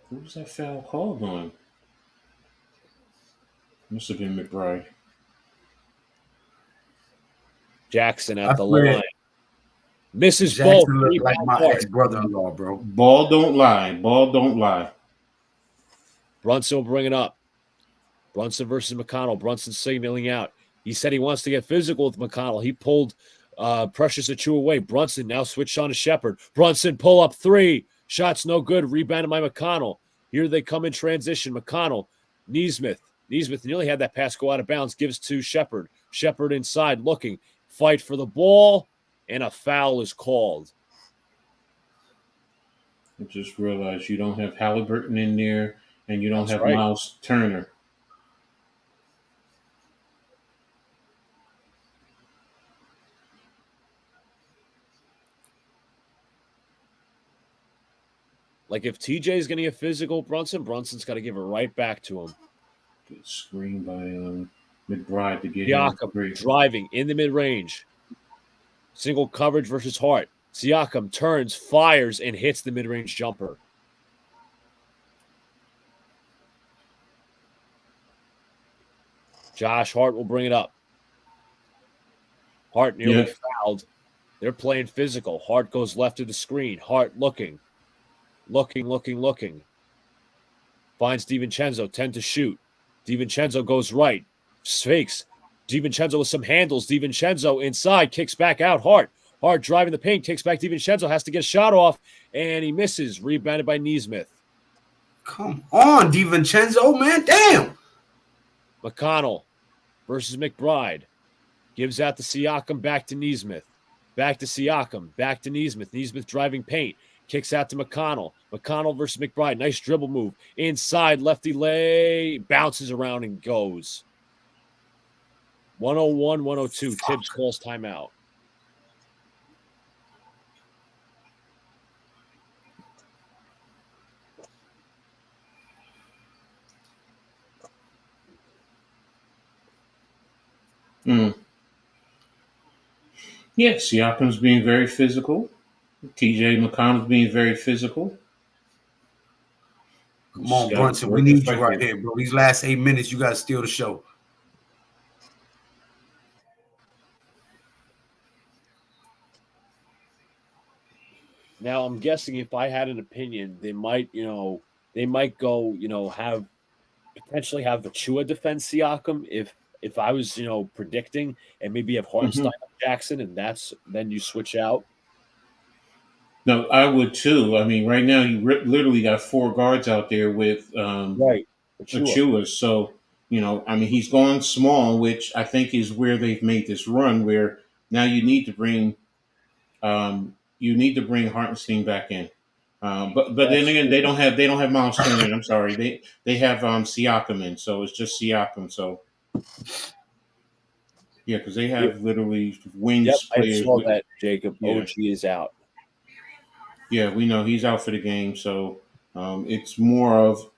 Who was that foul called on? Must have been McBride. Jackson I at the swear, line. Misses both. Jackson look like my Rebound ex-brother-in-law, bro. Ball don't lie. Ball don't lie. Brunson will bring it up. Brunson versus McConnell. Brunson signaling out. He said he wants to get physical with McConnell. He pulled Precious Achiuwa away. Brunson now switched on to Shepard. Brunson pull up three. Shots no good. Rebounded by McConnell. Here they come in transition. McConnell, Nesmith. Nesmith nearly had that pass go out of bounds. Gives to Shepard. Shepard inside looking. Fight for the ball. And a foul is called. I just realized you don't have Halliburton in there and you don't That's have right. Miles Turner. Like if TJ is going to get physical, Brunson's got to give it right back to him. Good screen by McBride to get Siakam him driving in the mid-range. Single coverage versus Hart. Siakam turns, fires, and hits the mid-range jumper. Josh Hart will bring it up. Hart nearly fouled. They're playing physical. Hart goes left of the screen. Hart looking. Finds DiVincenzo, 10 to shoot. DiVincenzo goes right. Fakes. DiVincenzo with some handles. DiVincenzo inside, kicks back out. Hart driving the paint, kicks back. DiVincenzo has to get a shot off, and he misses. Rebounded by Nesmith. Come on, DiVincenzo, man. Damn. McConnell versus McBride. Gives out to Siakam, back to Nesmith. Back to Siakam, back to Nesmith. Nesmith driving paint. Kicks out to McConnell. McConnell versus McBride. Nice dribble move. Inside, lefty lay. Bounces around and goes. 101-102. Tibbs calls timeout. Yeah, Siakam's being very physical. TJ McConnell's being very physical. Come on, Brunson. We need you right here, bro. These last 8 minutes, you got to steal the show. Now, I'm guessing if I had an opinion, they might go, have potentially have Achiuwa defend Siakam if I was, predicting, and maybe have Hartenstein Jackson, and then you switch out. No, I would too. I mean, right now you literally got four guards out there with Achiuwa. So, he's going small, which I think is where they've made this run. Where now you need to bring Hartenstein back in. But then again, they don't have Miles Turner. I'm sorry, they have Siakam in, so it's just Siakam. So yeah, because they have literally wings. Yep, players I saw that. Jacob OG is out. Yeah, we know he's out for the game, so it's more of,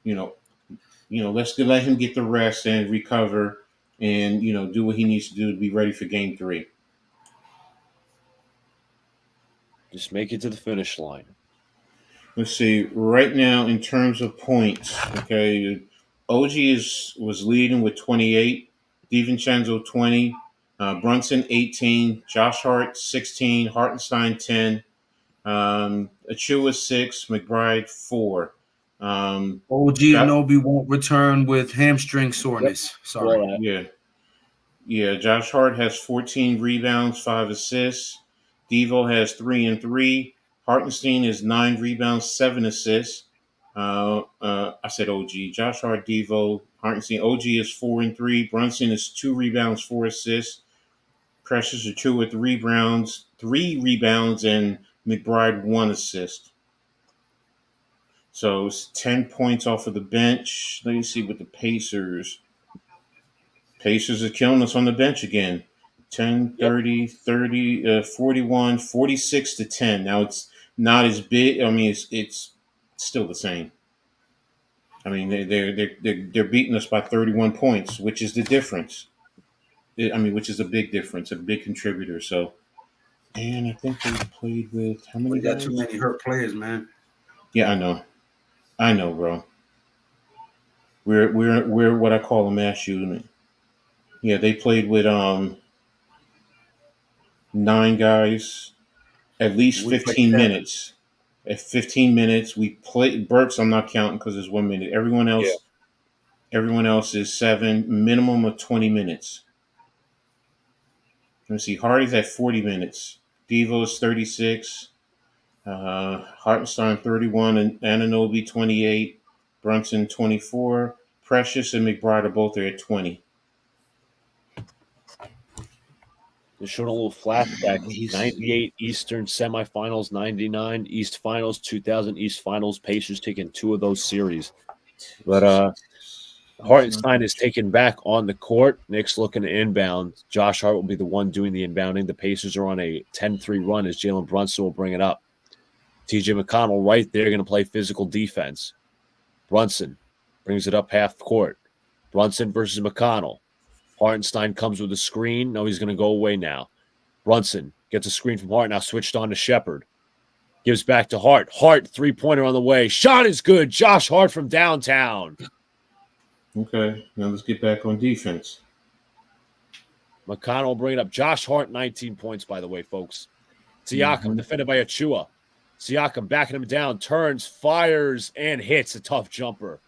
let's let him get the rest and recover, and do what he needs to do to be ready for Game 3. Just make it to the finish line. Let's see. Right now, in terms of points, okay, OG was leading with 28, DiVincenzo 20, Brunson 18, Josh Hart 16, Hartenstein 10. Achiuwa 6, McBride 4. OG Anunoby won't return with hamstring soreness. Sorry. Yeah. Josh Hart has 14 rebounds, 5 assists. Devo has 3 and 3. Hartenstein is 9 rebounds, 7 assists. I said OG. Josh Hart, Devo, Hartenstein. OG is 4 and 3. Brunson is 2 rebounds, 4 assists. Precious are 2 with 3 rebounds, and McBride 1 assist. So it's 10 points off of the bench. Let me see what the Pacers. Pacers are killing us on the bench again. 10, 30, 30, 41, 46 to 10. Now it's not as big. I mean, it's still the same. I mean, they're beating us by 31 points, which is the difference. Which is a big difference, a big contributor. So, and I think they played with how many We got guys? too many hurt players, man. Yeah, I know, bro. We're what I call a mass unit. Yeah, they played with 9 guys, at least We played 15 7. minutes. At 15 minutes, we played Burks. I'm not counting because it's 1 minute. Everyone else is 7, minimum of 20 minutes. Let's see. Hardy's at 40 minutes. Devo's 36. Hartenstein 31 and Anunoby 28. Brunson 24. Precious and McBride are both there at 20. They're showing a little flashback. 98 Eastern semifinals, 99 East Finals, 2000 East Finals. Pacers taking 2 of those series. But Hartenstein is taken back on the court. Knicks looking to inbound. Josh Hart will be the one doing the inbounding. The Pacers are on a 10-3 run as Jalen Brunson will bring it up. TJ McConnell right there going to play physical defense. Brunson brings it up half court. Brunson versus McConnell. Hartenstein comes with a screen. No, he's going to go away now. Brunson gets a screen from Hart. Now switched on to Shepard. Gives back to Hart. Hart, three-pointer on the way. Shot is good. Josh Hart from downtown. Okay, now let's get back on defense. McConnell bring it up. Josh Hart, 19 points, by the way, folks. Siakam, defended by Achua. Siakam backing him down, turns, fires, and hits a tough jumper.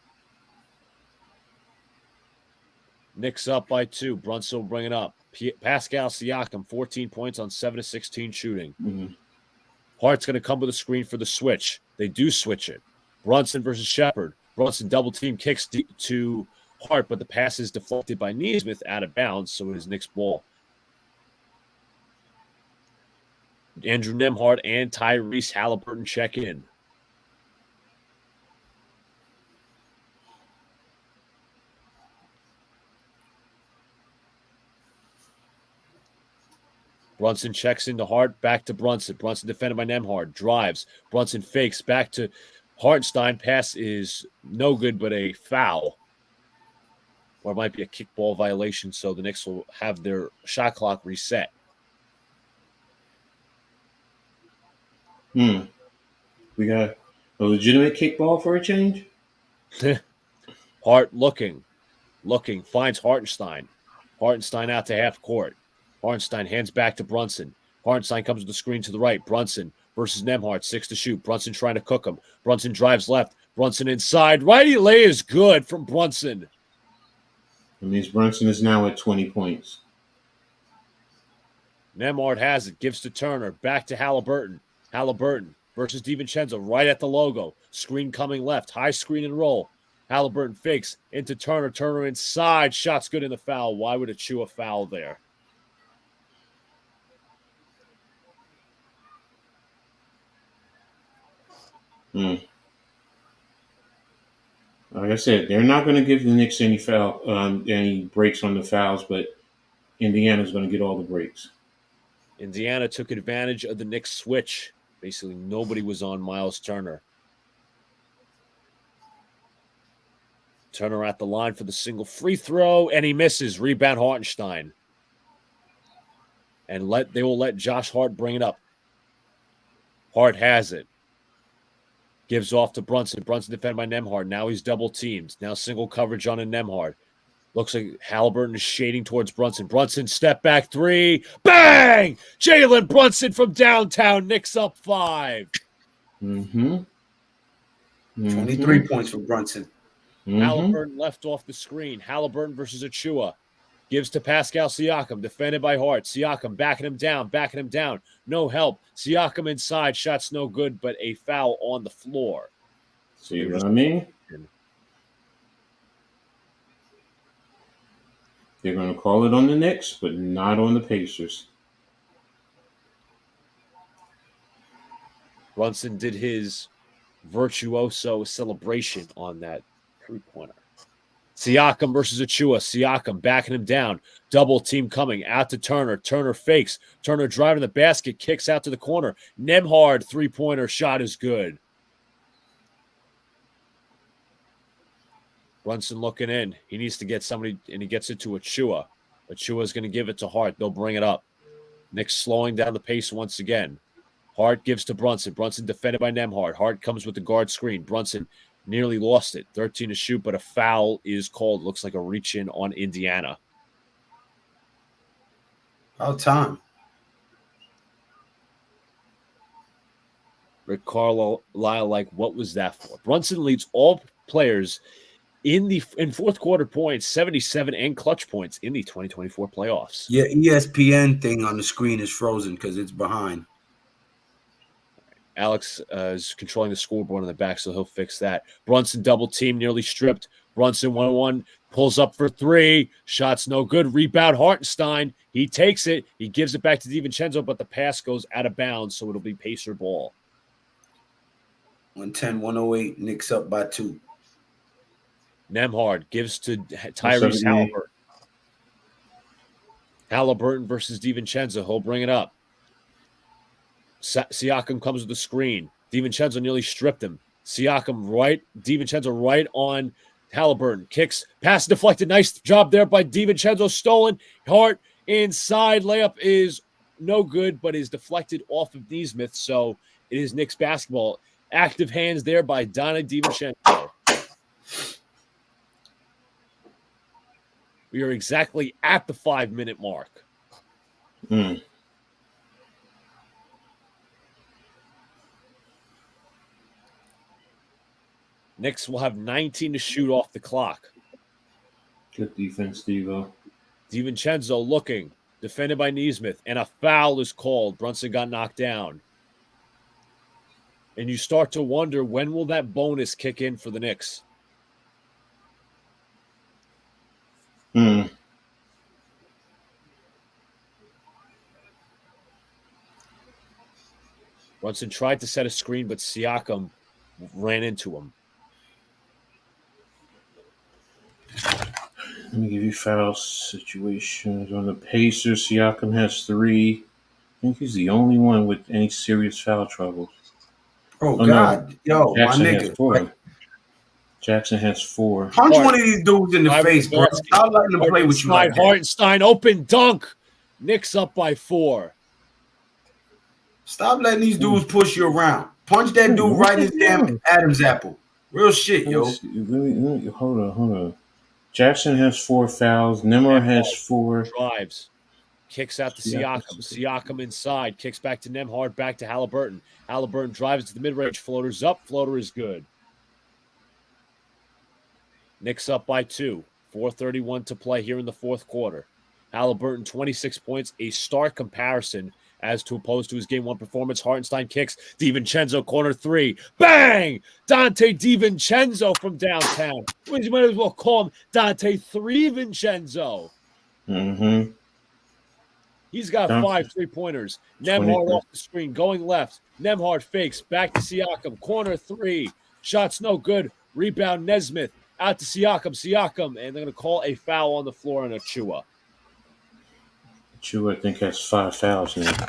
Knicks up by 2. Brunson will bring it up. Pascal Siakam, 14 points on 7 of 16 shooting. Mm-hmm. Hart's going to come with a screen for the switch. They do switch it. Brunson versus Shepard. Brunson double team kicks to Hart, but the pass is deflected by Nesmith out of bounds, so it is Knicks ball. Andrew Nembhard and Tyrese Halliburton check in. Brunson checks into Hart, back to Brunson. Brunson defended by Nembhard, drives. Brunson fakes, back to Hartenstein. Pass is no good, but a foul. Or it might be a kickball violation, so the Knicks will have their shot clock reset. We got a legitimate kickball for a change? Hart looking, finds Hartenstein. Hartenstein out to half court. Hartenstein hands back to Brunson. Hartenstein comes with the screen to the right. Brunson versus Nembhard, 6 to shoot. Brunson trying to cook him. Brunson drives left. Brunson inside. Righty lay is good from Brunson. That means Brunson is now at 20 points. Nembhard has it. Gives to Turner. Back to Halliburton. Halliburton versus DiVincenzo right at the logo. Screen coming left. High screen and roll. Halliburton fakes into Turner. Turner inside. Shot's good in the foul. Why would Achua foul there? Like I said, they're not going to give the Knicks any breaks on the fouls, but Indiana's going to get all the breaks. Indiana took advantage of the Knicks switch. Basically, nobody was on Miles Turner. Turner at the line for the single free throw, and he misses. Rebound Hartenstein. And they will let Josh Hart bring it up. Hart has it. Gives off to Brunson. Brunson defended by Nembhard. Now he's double teamed. Now single coverage on a Nembhard. Looks like Halliburton is shading towards Brunson. Brunson step back 3. Bang! Jalen Brunson from downtown. Knicks up 5. 23 points for Brunson. Halliburton left off the screen. Halliburton versus Achua. Gives to Pascal Siakam. Defended by Hart. Siakam backing him down. No help. Siakam inside. Shot's no good, but a foul on the floor. See what I mean? They're going to call it on the Knicks, but not on the Pacers. Brunson did his virtuoso celebration on that three-pointer. Siakam versus Achua. Siakam backing him down. Double team coming out to Turner. Turner fakes. Turner driving the basket. Kicks out to the corner. Nembhard three-pointer shot is good. Brunson looking in. He needs to get somebody, and he gets it to Achua. Achua's going to give it to Hart. They'll bring it up. Knicks slowing down the pace once again. Hart gives to Brunson. Brunson defended by Nembhard. Hart comes with the guard screen. Brunson nearly lost it. 13 to shoot, but a foul is called. Looks like a reach-in on Indiana. About time. Rick Carlisle, like, what was that for? Brunson leads all players in fourth quarter points, 77, and clutch points in the 2024 playoffs. Yeah, ESPN thing on the screen is frozen because it's behind. Alex is controlling the scoreboard on the back, so he'll fix that. Brunson double team, nearly stripped. Brunson 1-1, pulls up for three. Shots no good. Rebound Hartenstein. He takes it. He gives it back to DiVincenzo, but the pass goes out of bounds, so it'll be Pacer ball. 110-108, Knicks up by 2. Nembhard gives to Tyrese Halliburton. Halliburton versus DiVincenzo. He'll bring it up. Siakam comes with the screen. DiVincenzo nearly stripped him. Siakam right. DiVincenzo right on Halliburton. Kicks. Pass deflected. Nice job there by DiVincenzo. Stolen. Hart inside. Layup is no good, but is deflected off of Nesmith. So it is Knicks basketball. Active hands there by Donnie DiVincenzo. We are exactly at the 5-minute mark. Knicks will have 19 to shoot off the clock. Good defense, Devo. DiVincenzo looking, defended by Nesmith, and a foul is called. Brunson got knocked down. And you start to wonder, when will that bonus kick in for the Knicks? Brunson tried to set a screen, but Siakam ran into him. Let me give you foul situations on the Pacers. Siakam has 3. I think he's the only one with any serious foul trouble. Oh God. No. Yo, Jackson my has nigga. 4. Jackson has 4. Punch one of these dudes in the face, bro. Stop letting them play with you like that. Hartenstein, open dunk. Knicks up by 4. Stop letting these dudes push you around. Punch that dude right in his damn Adam's apple. Real shit, yo. Hold on. Jackson has 4 fouls. Nembhard has 4. Drives. Kicks out to Siakam. Siakam inside. Kicks back to Nembhard. Back to Halliburton. Halliburton drives to the mid-range. Floater's up. Floater is good. Knicks up by 2. 4:31 to play here in the fourth quarter. Halliburton, 26 points. A stark comparison as to opposed to his game 1 performance. Hartenstein kicks. DiVincenzo, corner 3. Bang! Dante DiVincenzo from downtown. You might as well call him Dante 3Vincenzo. He's got 5 3-pointers. Nembhard off the screen, going left. Nembhard fakes, back to Siakam. Corner 3. Shots no good. Rebound Nesmith. Out to Siakam. And they're going to call a foul on the floor on Achua. Achua, I think, has 5 fouls now.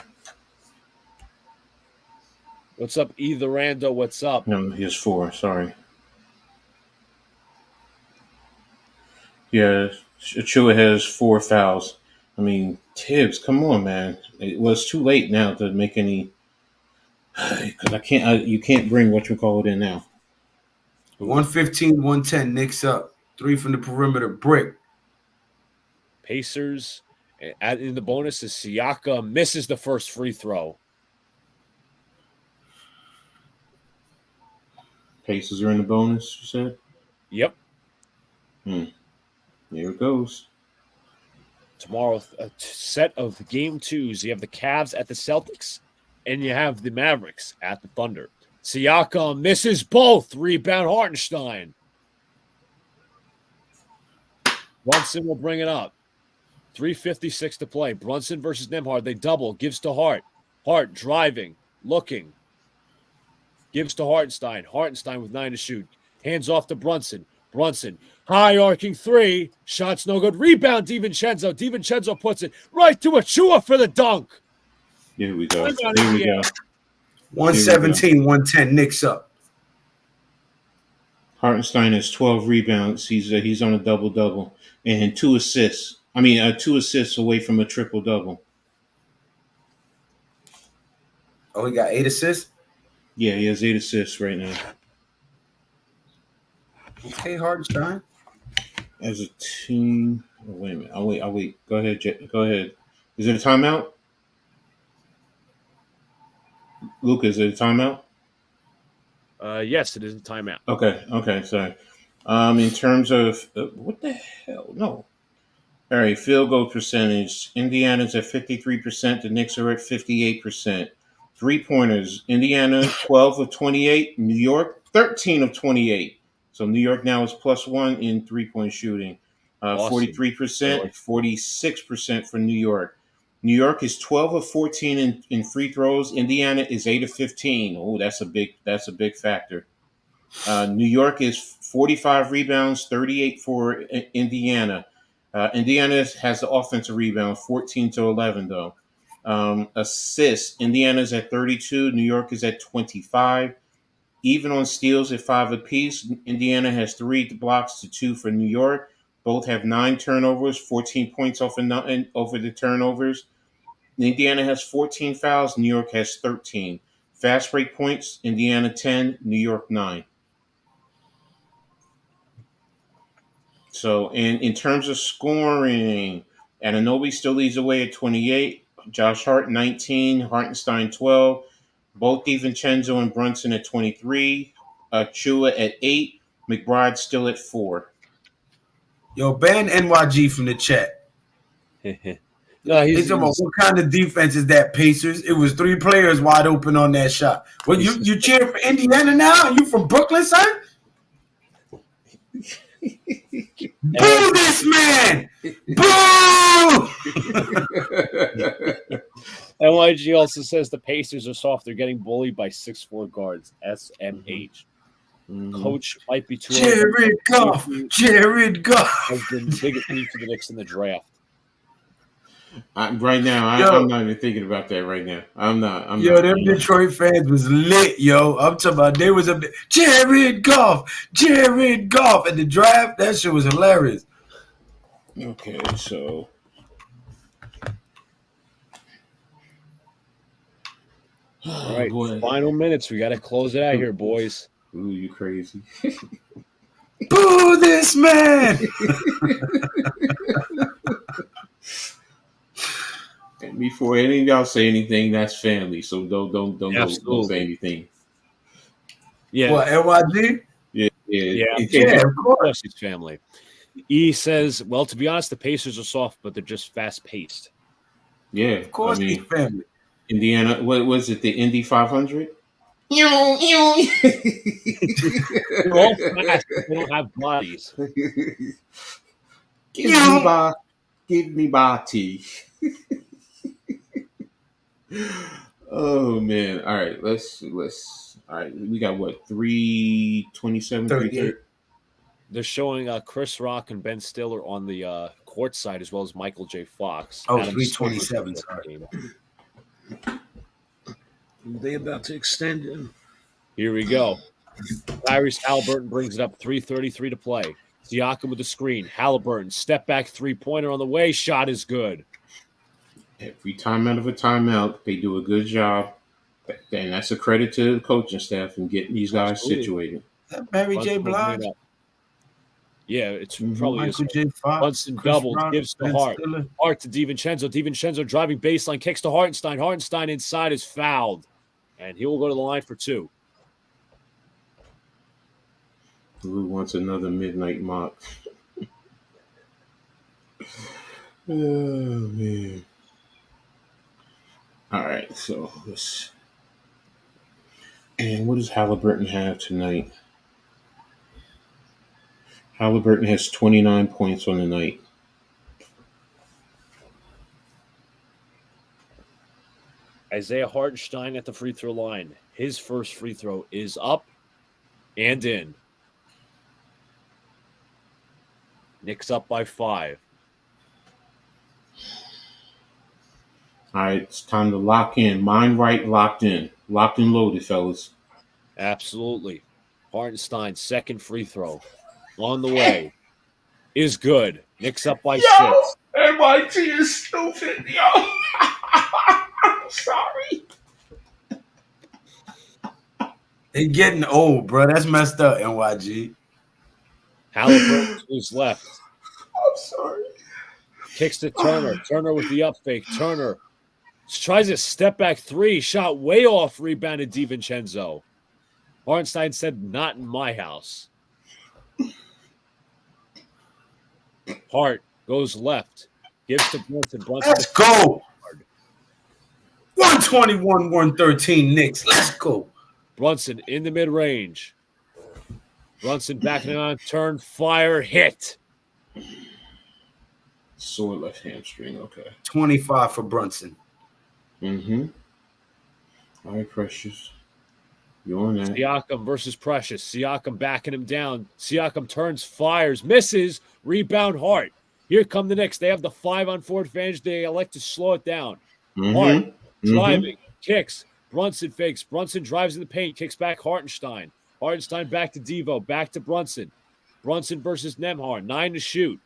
What's up, Rando? What's up? No, he has 4. Sorry. Yeah, Achua has 4 fouls. I mean, Tibbs, come on, man. It's too late now to make any. Because you can't bring what you call it in now. 115-110, Knicks up. 3 from the perimeter, brick. Pacers, in the bonus is Siakam misses the first free throw. Pacers are in the bonus, you said? Yep. Here it goes. Tomorrow, a set of game 2s. You have the Cavs at the Celtics, and you have the Mavericks at the Thunder. Siakam misses both. Rebound Hartenstein. Brunson will bring it up. 3:56 to play. Brunson versus Nembhard. They double. Gives to Hart. Hart driving. Looking. Gives to Hartenstein. Hartenstein with 9 to shoot. Hands off to Brunson. Brunson. High arcing 3. Shots no good. Rebound DiVincenzo. DiVincenzo puts it right to Achua for the dunk. Here we go. Here we go. 117, 110. Knicks up. Hartenstein has 12 rebounds. He's on a double-double and 2 assists. I mean, 2 assists away from a triple-double. Oh, he got 8 assists? Yeah, he has 8 assists right now. Okay, Hartenstein. As a team, wait a minute. I'll wait. Go ahead, go ahead. Is it a timeout? Luca, is it a timeout? Yes, it is a timeout. Okay, sorry. In terms of what the hell? No. All right, field goal percentage. Indiana's at 53%. The Knicks are at 58%. 3-pointers. Indiana 12 of 28. New York 13 of 28. So New York now is +1 in 3-point shooting. Awesome. 43%, 46% for New York. New York is 12 of 14 in free throws. Indiana is 8 of 15. Oh, that's a big factor. New York is 45 rebounds, 38 for Indiana. Indiana has the offensive rebound, 14 to 11 though. Assists, Indiana's at 32. New York is at 25. Even on steals at 5 apiece. Indiana has 3 blocks to 2 for New York. Both have 9 turnovers, 14 points over the turnovers. Indiana has 14 fouls. New York has 13. Fast break points, Indiana 10, New York 9. So, in terms of scoring, Anunoby still leads away at 28. Josh Hart 19, Hartenstein 12. Both DiVincenzo and Brunson at 23. Chua at 8. McBride still at 4. Yo, ban NYG from the chat. No, He's talking about what kind of defense is that, Pacers? It was 3 players wide open on that shot. Well, you cheering for Indiana now? You from Brooklyn, son? Boo this man! Boo! NYG also says the Pacers are soft. They're getting bullied by 6'4" guards. SMH. Coach might be too Jared Goff. Jared Goff has been the biggest need for the Knicks in the draft. Right now, I'm not even thinking about that right now. I'm not. Them Detroit fans was lit, yo. I'm talking about they was up there. Jared Goff at the draft. That shit was hilarious. Okay, so all right, final minutes. We got to close it out here, boys. Ooh, you crazy. Boo this man! And before any of y'all say anything, that's family. So don't say anything. Yeah. What, NYG? Yeah, of course. It's family. E says, well, to be honest, the Pacers are soft, but they're just fast paced. Yeah, Of course, it's family. Indiana, what was it? The Indy 500? They're all fast. They don't have bodies. Give me body. Oh man! All right, let's. All right, we got what 327, 330. They're showing Chris Rock and Ben Stiller on the court side as well as Michael J. Fox. Oh, 327. Sorry. They about to extend him. Here we go. Tyrese Halliburton brings it up. 3:33 to play. Siakam with the screen. Halliburton step back 3-pointer on the way. Shot is good. Every time out of a timeout, they do a good job. And that's a credit to the coaching staff and getting these guys situated. That Mary J. Blige? Yeah, it's probably Michael J. Fox. Brunson doubles, gives to Hart. Hart to DiVincenzo. DiVincenzo driving baseline, kicks to Hartenstein. Hartenstein inside is fouled. And he will go to the line for 2. Who wants another midnight mock? Oh, man. All right, so let's. And what does Halliburton have tonight? Halliburton has 29 points on the night. Isaiah Hartenstein at the free throw line. His first free throw is up and in. Knicks up by 5. All right, it's time to lock in. Mind right, locked in. Locked and loaded, fellas. Absolutely. Hartenstein's second free throw on the way is good. Knicks up by 6. NYT is stupid, yo. I'm sorry. They getting old, bro. That's messed up, NYG. Halliburton to his left. I'm sorry. Kicks to Turner. Turner with the up fake. Turner tries a step back 3. Shot way off. Rebounded DiVincenzo. Hartenstein said, not in my house. Hart goes left. Gives to Brunson. Let's go. 121-113 Knicks. Let's go. Brunson in the mid-range. Brunson backing on. Turn. Fire. Hit. Sore left hamstring. Okay. 25 for Brunson. Mm-hmm. All right, Precious. You're on that. Siakam versus Precious. Siakam backing him down. Siakam turns, fires, misses. Rebound Hart. Here come the Knicks. They have the 5-on-4 advantage. They elect to slow it down. Hart driving, kicks. Brunson fakes. Brunson drives in the paint, kicks back Hartenstein. Hartenstein back to Devo, back to Brunson. Brunson versus Nembhard. 9 to shoot.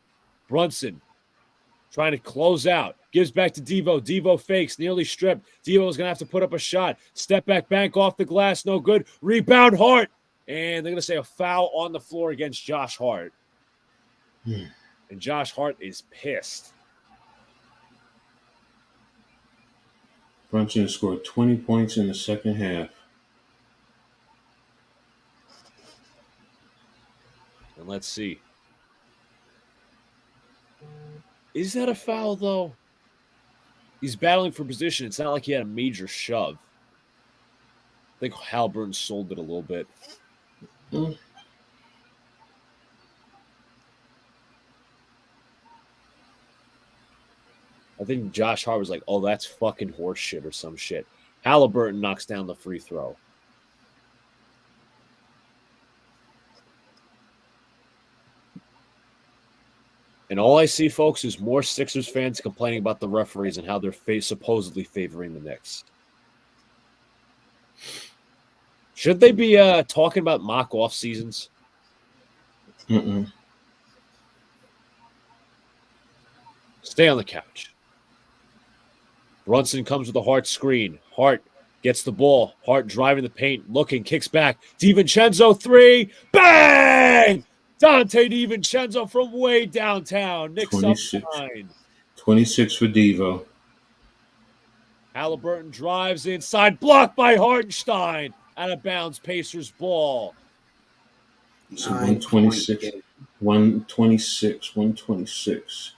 Brunson trying to close out. Gives back to Devo. Devo fakes, nearly stripped. Devo's going to have to put up a shot. Step back, bank off the glass, no good. Rebound Hart. And they're going to say a foul on the floor against Josh Hart. And Josh Hart is pissed. Brunson scored 20 points in the second half. And let's see. Is that a foul, though? He's battling for position. It's not like he had a major shove. I think Halliburton sold it a little bit. I think Josh Hart was like, oh, that's fucking horse shit or some shit. Halliburton knocks down the free throw. And all I see, folks, is more Sixers fans complaining about the referees and how they're supposedly favoring the Knicks. Should they be talking about mock-off seasons? Stay on the couch. Brunson comes with a Hart screen. Hart gets the ball. Hart driving the paint, looking, kicks back. DiVincenzo 3. Bang! Dante DiVincenzo from way downtown. Knicks 26. up 9. 26 for Devo. Halliburton drives inside. Blocked by Hartenstein. Out of bounds, Pacers ball. So 126. 126.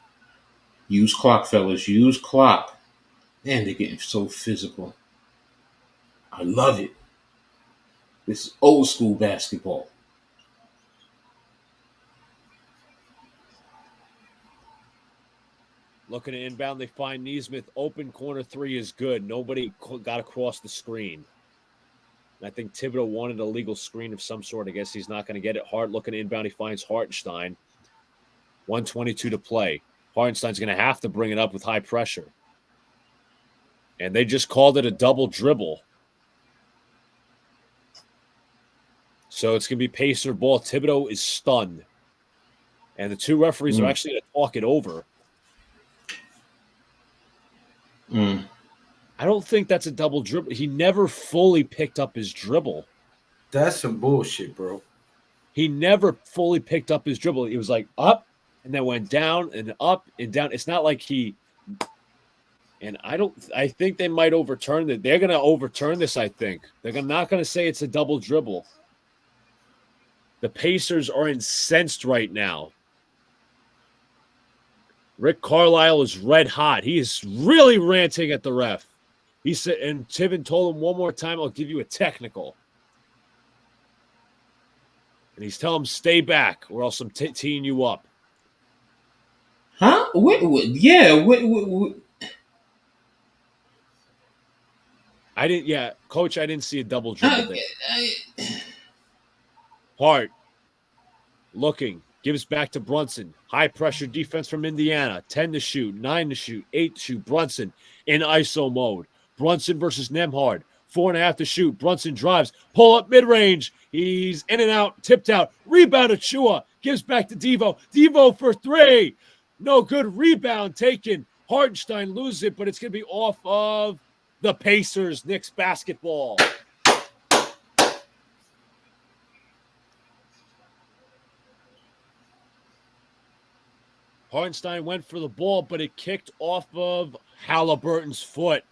Use clock, fellas. Use clock. Man, they're getting so physical. I love it. This is old school basketball. Looking to inbound, they find Nesmith. Open corner 3 is good. Nobody got across the screen. And I think Thibodeau wanted a legal screen of some sort. I guess he's not going to get it. Hart looking to inbound. He finds Hartenstein. 1:22 to play. Hartenstein's going to have to bring it up with high pressure. And they just called it a double dribble. So it's going to be Pacer ball. Thibodeau is stunned. And the two referees are actually going to talk it over. I don't think that's a double dribble. He never fully picked up his dribble. That's some bullshit, bro. He never fully picked up his dribble. He was like up and then went down and up and down. It's not like he – and I think they might overturn it. They're going to overturn this, I think. They're not going to say it's a double dribble. The Pacers are incensed right now. Rick Carlisle is red hot. He is really ranting at the ref. He said, and Tibbin told him one more time, I'll give you a technical. And he's telling him, stay back, or else I'm teeing you up. Huh? Yeah. Coach, I didn't see a double dribble there. Hart looking, gives back to Brunson. High pressure defense from Indiana. 10 to shoot, 9 to shoot, 8 to shoot. Brunson in ISO mode. Brunson versus Nembhard. 4.5 to shoot. Brunson drives. Pull up mid-range. He's in and out. Tipped out. Rebound Achua. Gives back to Devo. Devo for 3. No good. Rebound taken. Hartenstein loses it, but it's going to be off of the Pacers. Knicks basketball. Hartenstein went for the ball, but it kicked off of Halliburton's foot.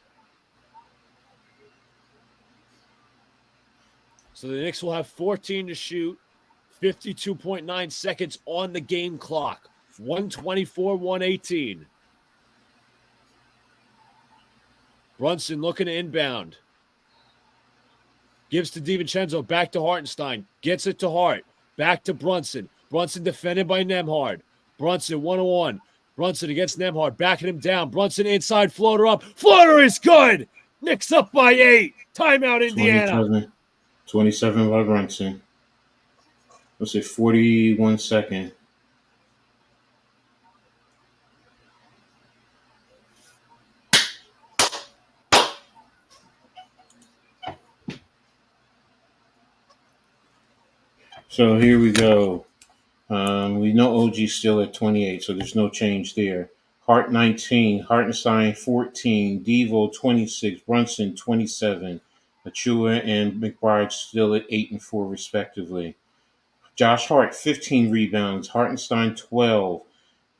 So the Knicks will have 14 to shoot, 52.9 seconds on the game clock, 124-118. Brunson looking to inbound. Gives to DiVincenzo, back to Hartenstein. Gets it to Hart. Back to Brunson. Brunson defended by Nembhard. Brunson 1-on-1. Brunson against Nembhard, backing him down. Brunson inside, floater up. Floater is good. Knicks up by 8. Timeout, Indiana. 27 by Brunson. Let's say 41 seconds. So here we go. We know OG's still at 28, so there's no change there. Hart 19, Hartenstein 14, Devo 26, Brunson 27, Achua and McBride still at 8 and 4 respectively. Josh Hart 15 rebounds, Hartenstein 12,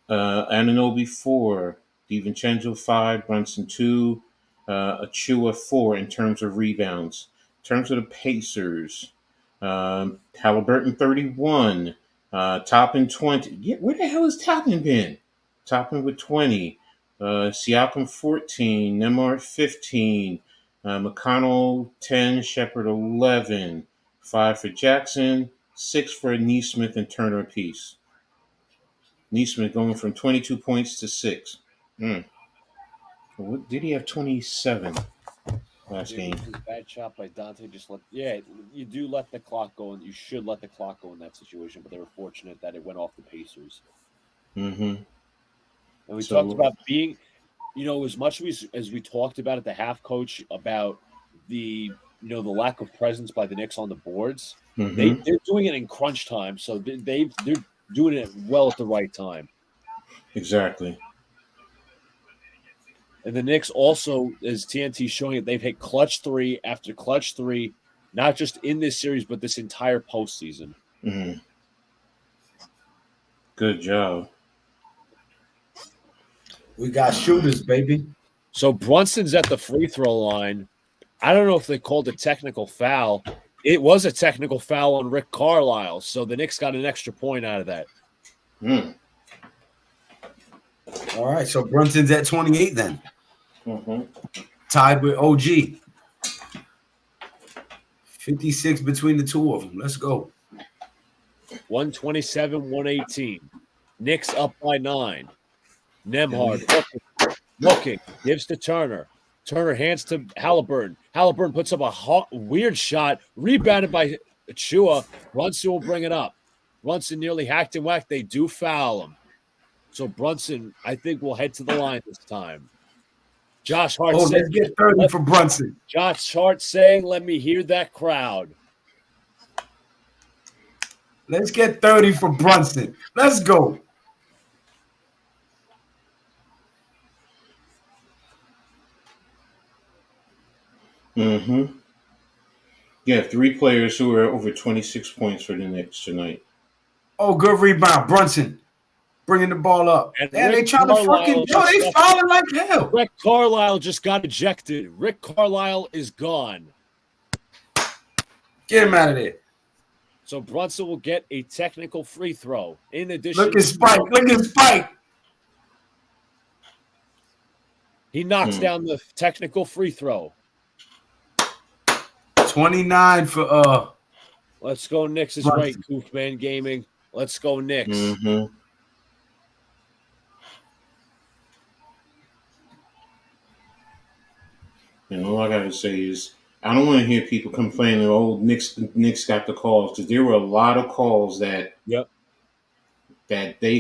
Anunoby 4, DiVincenzo 5, Brunson 2, Achua 4 in terms of rebounds. In terms of the Pacers, Halliburton 31, Toppin 20. Yeah, where the hell has Toppin been? Toppin with 20. Siakam 14. Nembhard 15. McConnell 10. Shepard 11. 5 for Jackson. 6 for Neesmith and Turner apiece. Neesmith going from 22 points to 6. What, did he have 27 last game? Bad shot by Dante. You do let the clock go, and you should let the clock go in that situation. But they were fortunate that it went off the Pacers. Mm-hmm. And we talked about being, as much as we talked about at the half, Coach, about the lack of presence by the Knicks on the boards. Mm-hmm. They're doing it in crunch time, so they're doing it well at the right time. Exactly. And the Knicks also, as TNT showing it, they've hit clutch 3 after clutch 3, not just in this series, but this entire postseason. Mm-hmm. Good job. We got shooters, baby. So Brunson's at the free throw line. I don't know if they called a technical foul. It was a technical foul on Rick Carlisle, so the Knicks got an extra point out of that. All right, so Brunson's at 28 then. Mm-hmm. Tied with OG. 56 between the two of them. Let's go. 127-118. Knicks up by 9. Nembhard looking, gives to Turner. Turner hands to Halliburton. Halliburton puts up a weird shot, rebounded by Achua. Brunson will bring it up. Brunson nearly hacked and whacked. They do foul him. So Brunson, I think, will head to the line this time. Josh Hart saying, let's get 30 for Brunson. Josh Hart saying, let me hear that crowd. Let's get 30 for Brunson. Let's go. Mm-hmm. Yeah, 3 players who are over 26 points for the Knicks tonight. Oh, good rebound. Brunson bringing the ball up. And they trying to fucking they fouling like hell. Rick Carlisle just got ejected. Rick Carlisle is gone. Get him out of there. So Brunson will get a technical free throw. In addition, look at Spike. Look at Spike. He knocks down the technical free throw. 29 for Let's go Knicks is right, Koofman Gaming. Let's go Knicks. Mm-hmm. And all I gotta say is, I don't want to hear people complaining, "Oh, Knicks got the calls," because there were a lot of calls that they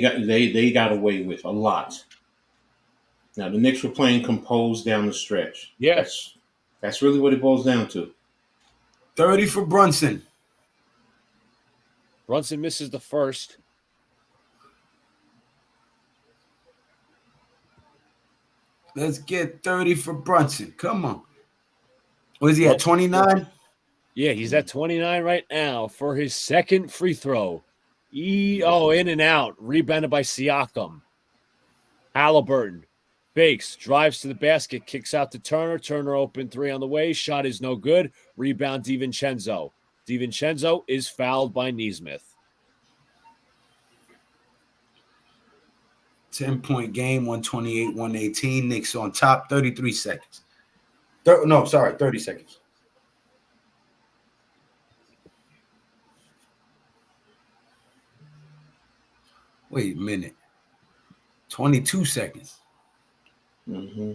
got away with a lot. Now the Knicks were playing composed down the stretch. Yeah, that's really what it boils down to. 30 for Brunson. Brunson misses the first. Let's get 30 for Brunson. Come on. Was he at 29? Yeah, he's at 29 right now for his second free throw. In and out. Rebounded by Siakam. Halliburton fakes, drives to the basket, kicks out to Turner. Turner open three on the way. Shot is no good. Rebound DiVincenzo. DiVincenzo is fouled by Nesmith. 10-point game, 128-118. Knicks on top, 33 seconds. 30 seconds. Wait a minute. 22 seconds. Mm-hmm.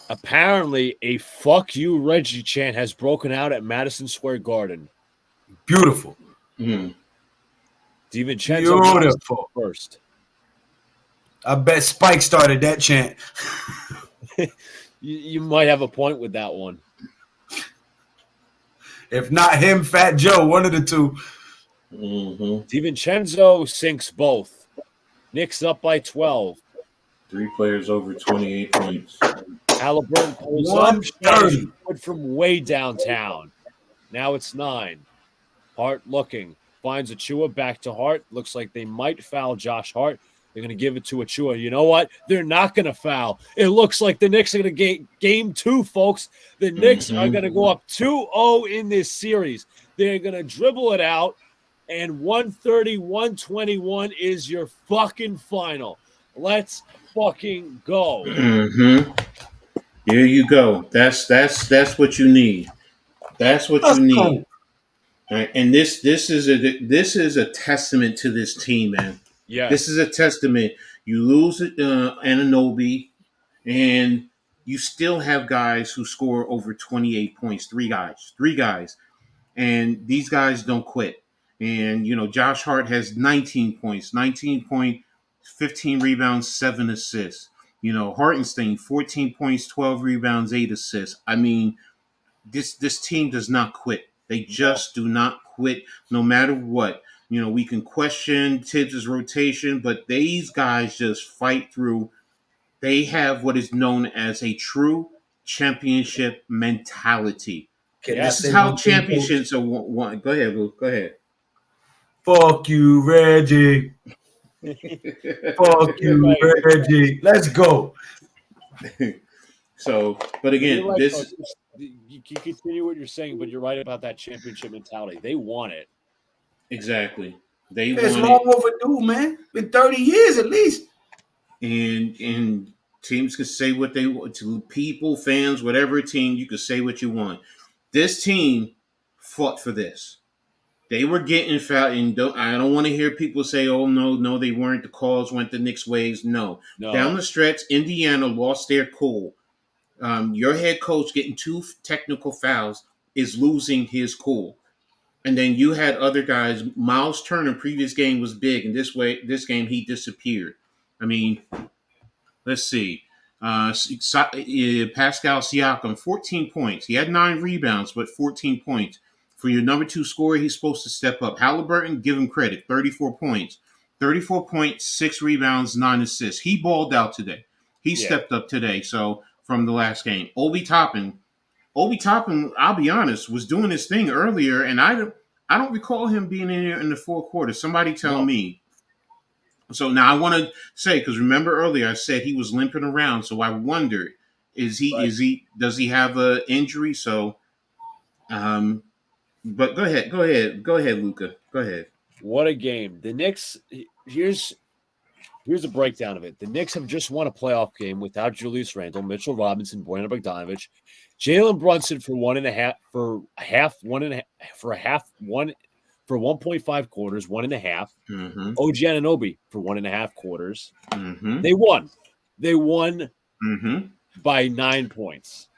Apparently, a fuck you Reggie chant has broken out at Madison Square Garden. Beautiful. Mm. DiVincenzo beautiful. First. I bet Spike started that chant. You might have a point with that one. If not him, Fat Joe, one of the two. Mm-hmm. DiVincenzo sinks both. Knicks up by 12. 3 players over 28 points. Halliburton pulls up. From way downtown. Now it's 9. Hart looking. Finds Achua back to Hart. Looks like they might foul Josh Hart. They're going to give it to Achua. You know what? They're not going to foul. It looks like the Knicks are going to get game 2, folks. The Knicks are going to go up 2-0 in this series. They're going to dribble it out, and 130-121 is your fucking final. Let's fucking go. Mm-hmm. There you go. That's what you need. That's what you need. Cool. Right? And this is a testament to this team, man. Yeah, this is a testament. You lose Anunoby, and you still have guys who score over 28 points. 3 guys, and these guys don't quit. And Josh Hart has 19 points, 19 point, 15 rebounds, 7 assists. Hartenstein 14 points, 12 rebounds, 8 assists. I mean, this team does not quit. They just do not quit, no matter what. We can question Tibbs' rotation, but these guys just fight through. They have what is known as a true championship mentality. This is how championships are won. Go ahead, Luke. Go ahead. Fuck you, Reggie. Fuck you, Reggie. Let's go. So, but again, right, you continue what you're saying, but you're right about that championship mentality. They want it. Exactly. It's long overdue, man. Been 30 years at least. And teams can say what they want to people, fans, whatever team, you can say what you want. This team fought for this. They were getting fouled, and I don't want to hear people say, "Oh no, they weren't. The calls went the Knicks' ways." No. Down the stretch, Indiana lost their cool. Your head coach getting 2 technical fouls is losing his cool. And then you had other guys. Miles Turner, previous game was big, and this game he disappeared. I mean, let's see. Pascal Siakam, 14 points. He had 9 rebounds, but 14 points. For your number 2 scorer, he's supposed to step up. Halliburton, give him credit, 34 points. 34 points, 6 rebounds, 9 assists. He balled out today. He stepped up today, so from the last game. Obi Toppin, I'll be honest, was doing his thing earlier, and I don't recall him being in here in the 4th quarter. Somebody tell me. So now I want to say, because remember earlier I said he was limping around, so I wondered, does he have an injury? So, but go ahead, Luca, go ahead. What a game! The Knicks. Here's a breakdown of it. The Knicks have just won a playoff game without Julius Randle, Mitchell Robinson, Bojan Bogdanovic, Jalen Brunson for for 1.5 quarters, 1.5. Mm-hmm. OG Anunoby for 1.5 quarters. Mm-hmm. They won. They won Mm-hmm. by 9 points.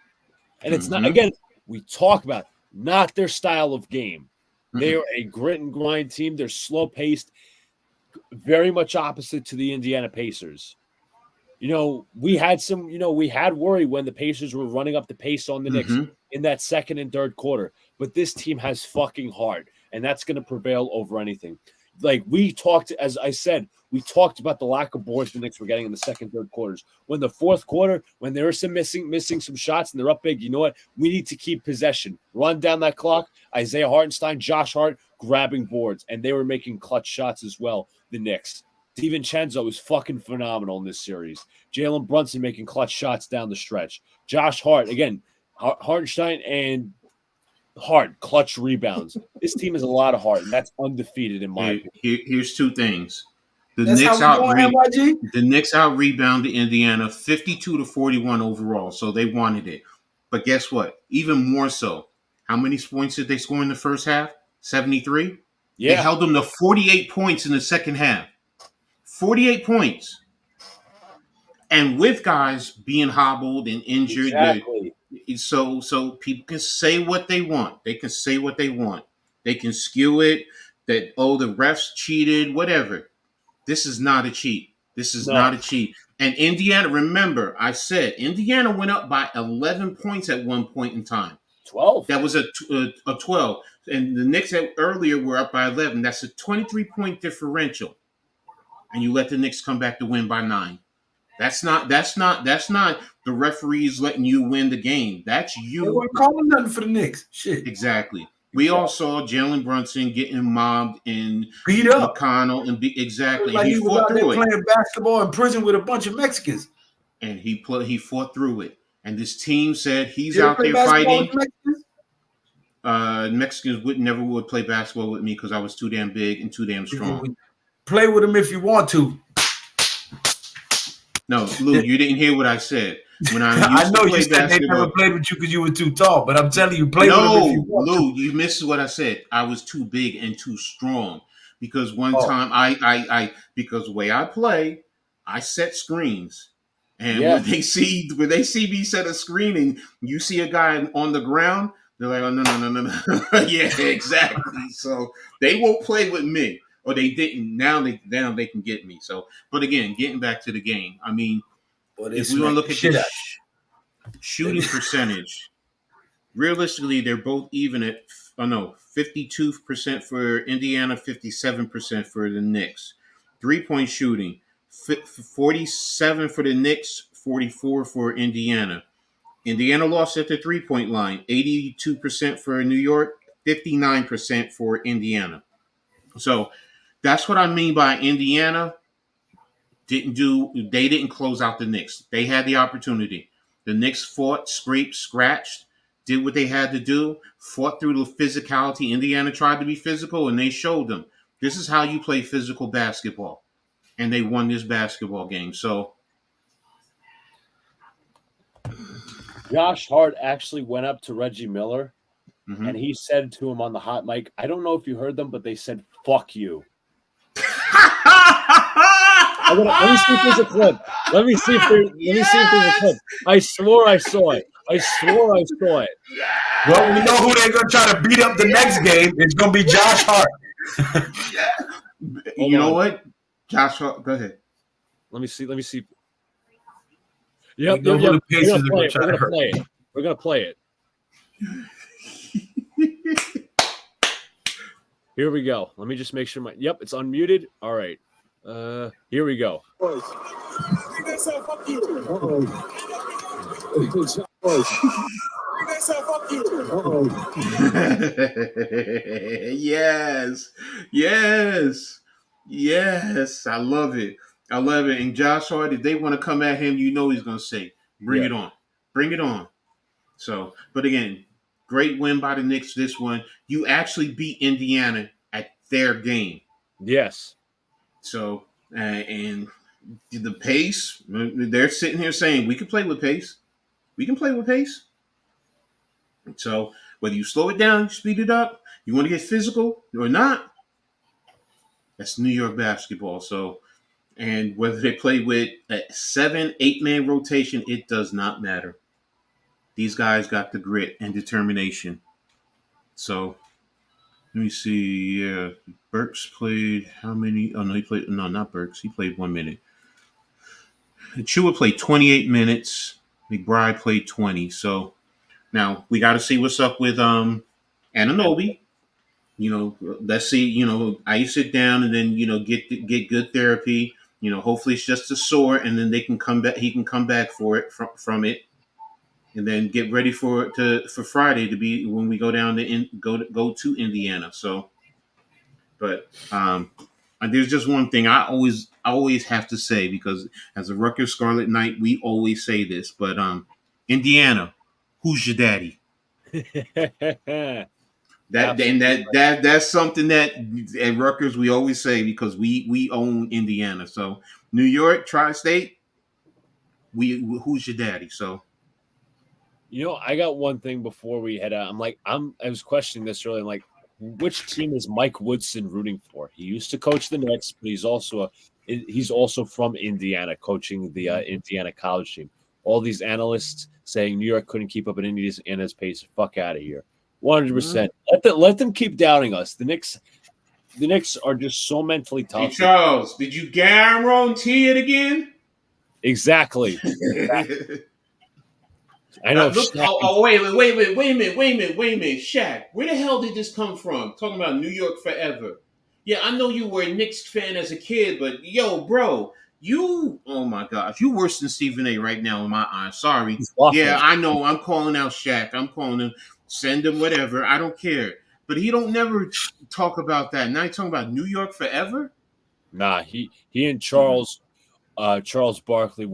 And it's not, Mm-hmm. again, we talk about not their style of game. They Mm-mm. are a grit and grind team. They're slow paced, very much opposite to the Indiana Pacers. We had worry when the Pacers were running up the pace on the Knicks Mm-hmm. in that second and third quarter. But this team has fucking heart, and that's going to prevail over anything. Like as I said, we talked about the lack of boards the Knicks were getting in the second, third quarters. When the fourth quarter, when there are some missing some shots and they're up big, you know what? We need to keep possession, run down that clock. Isaiah Hartenstein, Josh Hart grabbing boards, and they were making clutch shots as well. The Knicks. DiVincenzo is fucking phenomenal in this series. Jalen Brunson making clutch shots down the stretch. Josh Hart, again, Hartenstein and Hart, clutch rebounds. This team has a lot of heart, and that's undefeated in my opinion. Here's two things. That's how we doing, NYG? The Knicks out rebounded Indiana 52-41 overall, so they wanted it. But guess what? Even more so, how many points did they score in the first half? 73? Yeah. They held them to 48 points in the second half. 48 points. And with guys being hobbled and injured, Exactly. so people can say what they want. They can say what they want. They can skew it that, the refs cheated, whatever. This is not a cheat. This is not a cheat. And Indiana, remember, I said Indiana went up by 11 points at one point in time. 12. That was a 12. And the Knicks earlier were up by 11. That's a 23-point differential. And you let the Knicks come back to win by 9. That's not the referees letting you win the game. That's you. They weren't calling nothing for the Knicks. Shit. Exactly. We all saw Jalen Brunson getting mobbed and beat up. McConnell and exactly. Like he was fought out there through it. playing basketball in prison with a bunch of Mexicans. And he fought through it. And this team said he's out there fighting. Mexicans would play basketball with me because I was too damn big and too damn strong. Play with them if you want to. No, Lou, you didn't hear what I said. When I know you said they never played with you because you were too tall, but I'm telling you, play with them if you want. Lou, you missed what I said. I was too big and too strong because one time because the way I play, I set screens. And when they see me set a screen and you see a guy on the ground, they're like, oh, no. Yeah, exactly. So they won't play with me. Or they didn't. Now they can get me. So, but again, getting back to the game. I mean, if we want to look at the shooting percentage, realistically, they're both even at 52% for Indiana, 57% for the Knicks. 3-point shooting, 47 for the Knicks, 44 for Indiana. Indiana lost at the 3-point line, 82% for New York, 59% for Indiana. So that's what I mean by Indiana didn't close out the Knicks. They had the opportunity. The Knicks fought, scraped, scratched, did what they had to do, fought through the physicality. Indiana tried to be physical, and they showed them this is how you play physical basketball. And they won this basketball game. So Josh Hart actually went up to Reggie Miller, and he said to him on the hot mic, I don't know if you heard them, but they said, fuck you. Let me see if there's a clip. Let me see if there's a clip. I swore I saw it. Well, we know who they're going to try to beat up the next game. It's going to be Josh Hart. You know what? Josh Hart, go ahead. Let me see. Yep. We're going to play it. Here we go. Let me just make sure it's unmuted. All right. Here we go. Yes. I love it. And Josh Hart, if they want to come at him, he's going to say, bring it on. So, but again, great win by the Knicks this one. You actually beat Indiana at their game. Yes. So, and the pace, they're sitting here saying, we can play with pace. So, whether you slow it down, speed it up, You want to get physical or not? That's New York basketball. So, and whether they play with a 7-8 man rotation, it does not matter. These guys got the grit and determination. So let me see. Yeah, Burks played how many? Oh no, he played. No, not Burks. He played 1 minute. Chua played 28 minutes. McBride played 20. So now we got to see what's up with Anunoby. Let's see. Ice it down and then get good therapy. Hopefully it's just a sore, and then they can come back. He can come back for it from it, and then get ready for Friday to be when we go down to go to Indiana. So, but there's just one thing I always have to say, because as a Rutgers Scarlet Knight, we always say this, but Indiana, who's your daddy? That's something that at Rutgers we always say, because we own Indiana. So New York, Tri-State, who's your daddy? So I got one thing before we head out. I was questioning this earlier. I'm like, which team is Mike Woodson rooting for? He used to coach the Knicks, but he's also from Indiana, coaching the Indiana college team. All these analysts saying New York couldn't keep up at Indiana's pace. Fuck out of here. 100%. Let them keep doubting us. The Knicks are just so mentally tough. Hey, Charles, did you guarantee it again? Exactly. I know. Wait a minute. Shaq, where the hell did this come from? Talking about New York forever. Yeah, I know you were a Knicks fan as a kid, but yo, bro, oh my gosh, you worse than Stephen A. right now in my eyes. Sorry. Yeah, I know. I'm calling out Shaq. I'm calling him. Send him whatever. I don't care. But he don't never talk about that. Now he's talking about New York forever? Nah, he and Charles Barkley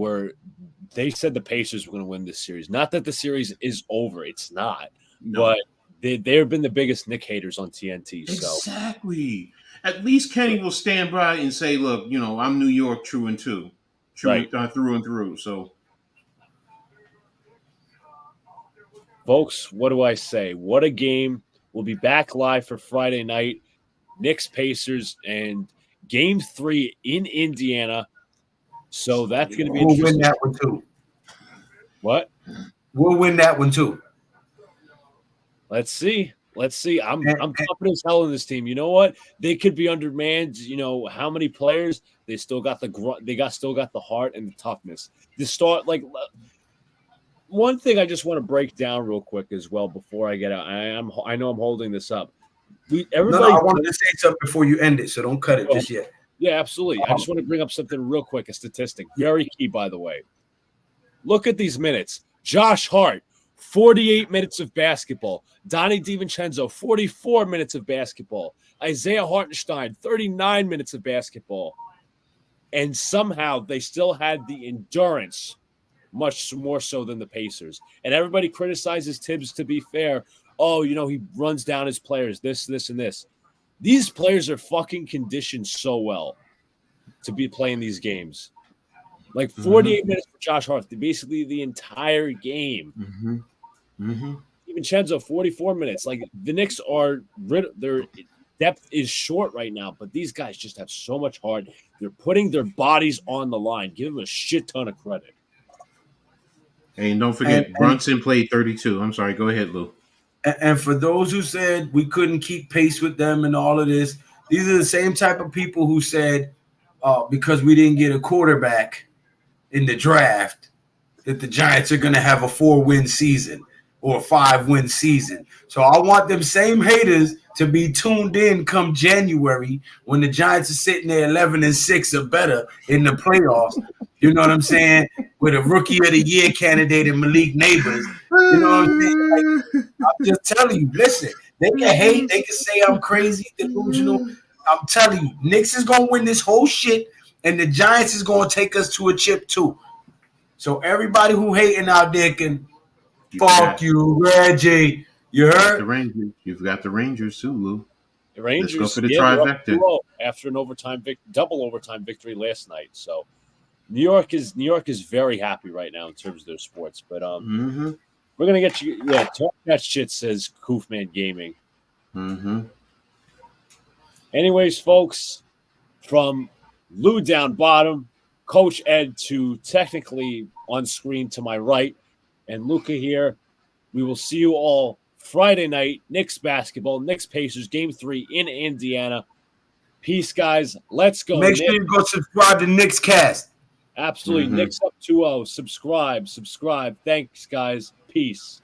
they said the Pacers were going to win this series. Not that the series is over. It's not. No. But they've been the biggest Knick haters on TNT. Exactly. So. At least Kenny will stand by and say, look, I'm New York through and through. Through and through. So, folks, what do I say? What a game. We'll be back live for Friday night. Knicks Pacers and Game 3 in Indiana. So that's going to be interesting. We'll win that one too. What? We'll win that one too. Let's see. I'm confident as hell in this team. You know what? They could be undermanned. How many players? They still got the heart and the toughness. One thing I just want to break down real quick as well before I get out. I know I'm holding this up. I wanted to say something before you end it, so don't cut it just yet. Yeah, absolutely. I just want to bring up something real quick, a statistic. Very key, by the way. Look at these minutes. Josh Hart, 48 minutes of basketball. Donnie DiVincenzo, 44 minutes of basketball. Isaiah Hartenstein, 39 minutes of basketball. And somehow they still had the endurance, much more so than the Pacers. And everybody criticizes Tibbs, to be fair. Oh, he runs down his players, this, and this. These players are fucking conditioned so well to be playing these games. Like 48 minutes for Josh Hart, basically the entire game. DiVincenzo, 44 minutes. Like, the Knicks their depth is short right now, but these guys just have so much heart. They're putting their bodies on the line. Give them a shit ton of credit. Hey, and don't forget, Brunson played 32. I'm sorry. Go ahead, Lou. And for those who said we couldn't keep pace with them and all of this, these are the same type of people who said because we didn't get a quarterback in the draft that the Giants are going to have a 4-win season or a 5-win season. So I want them same haters to be tuned in come January when the Giants are sitting there 11-6 or better in the playoffs. You know what I'm saying? With a Rookie of the Year candidate in Malik Neighbors. You know what I'm saying? I'm just telling you, listen, they can hate, they can say I'm crazy, delusional. I'm telling you, Knicks is going to win this whole shit, and the Giants is going to take us to a chip too. So everybody who hating out there can fuck you, Reggie. You heard? The Rangers. You've got the Rangers too, Lou. The Rangers. Let's go for the trifecta. After an double overtime victory last night. So New York is very happy right now in terms of their sports. But we're gonna get you. Yeah, talk that shit, says Koofman Gaming. Mm-hmm. Anyways, folks, from Lou down bottom, Coach Ed to technically on screen to my right, and Luca here. We will see you all Friday night. Knicks basketball, Knicks Pacers, Game 3 in Indiana. Peace, guys. Let's go. Make sure you go subscribe to Knicks Cast. Absolutely. Mm-hmm. Knicks up 2-0. Subscribe. Thanks, guys. Peace.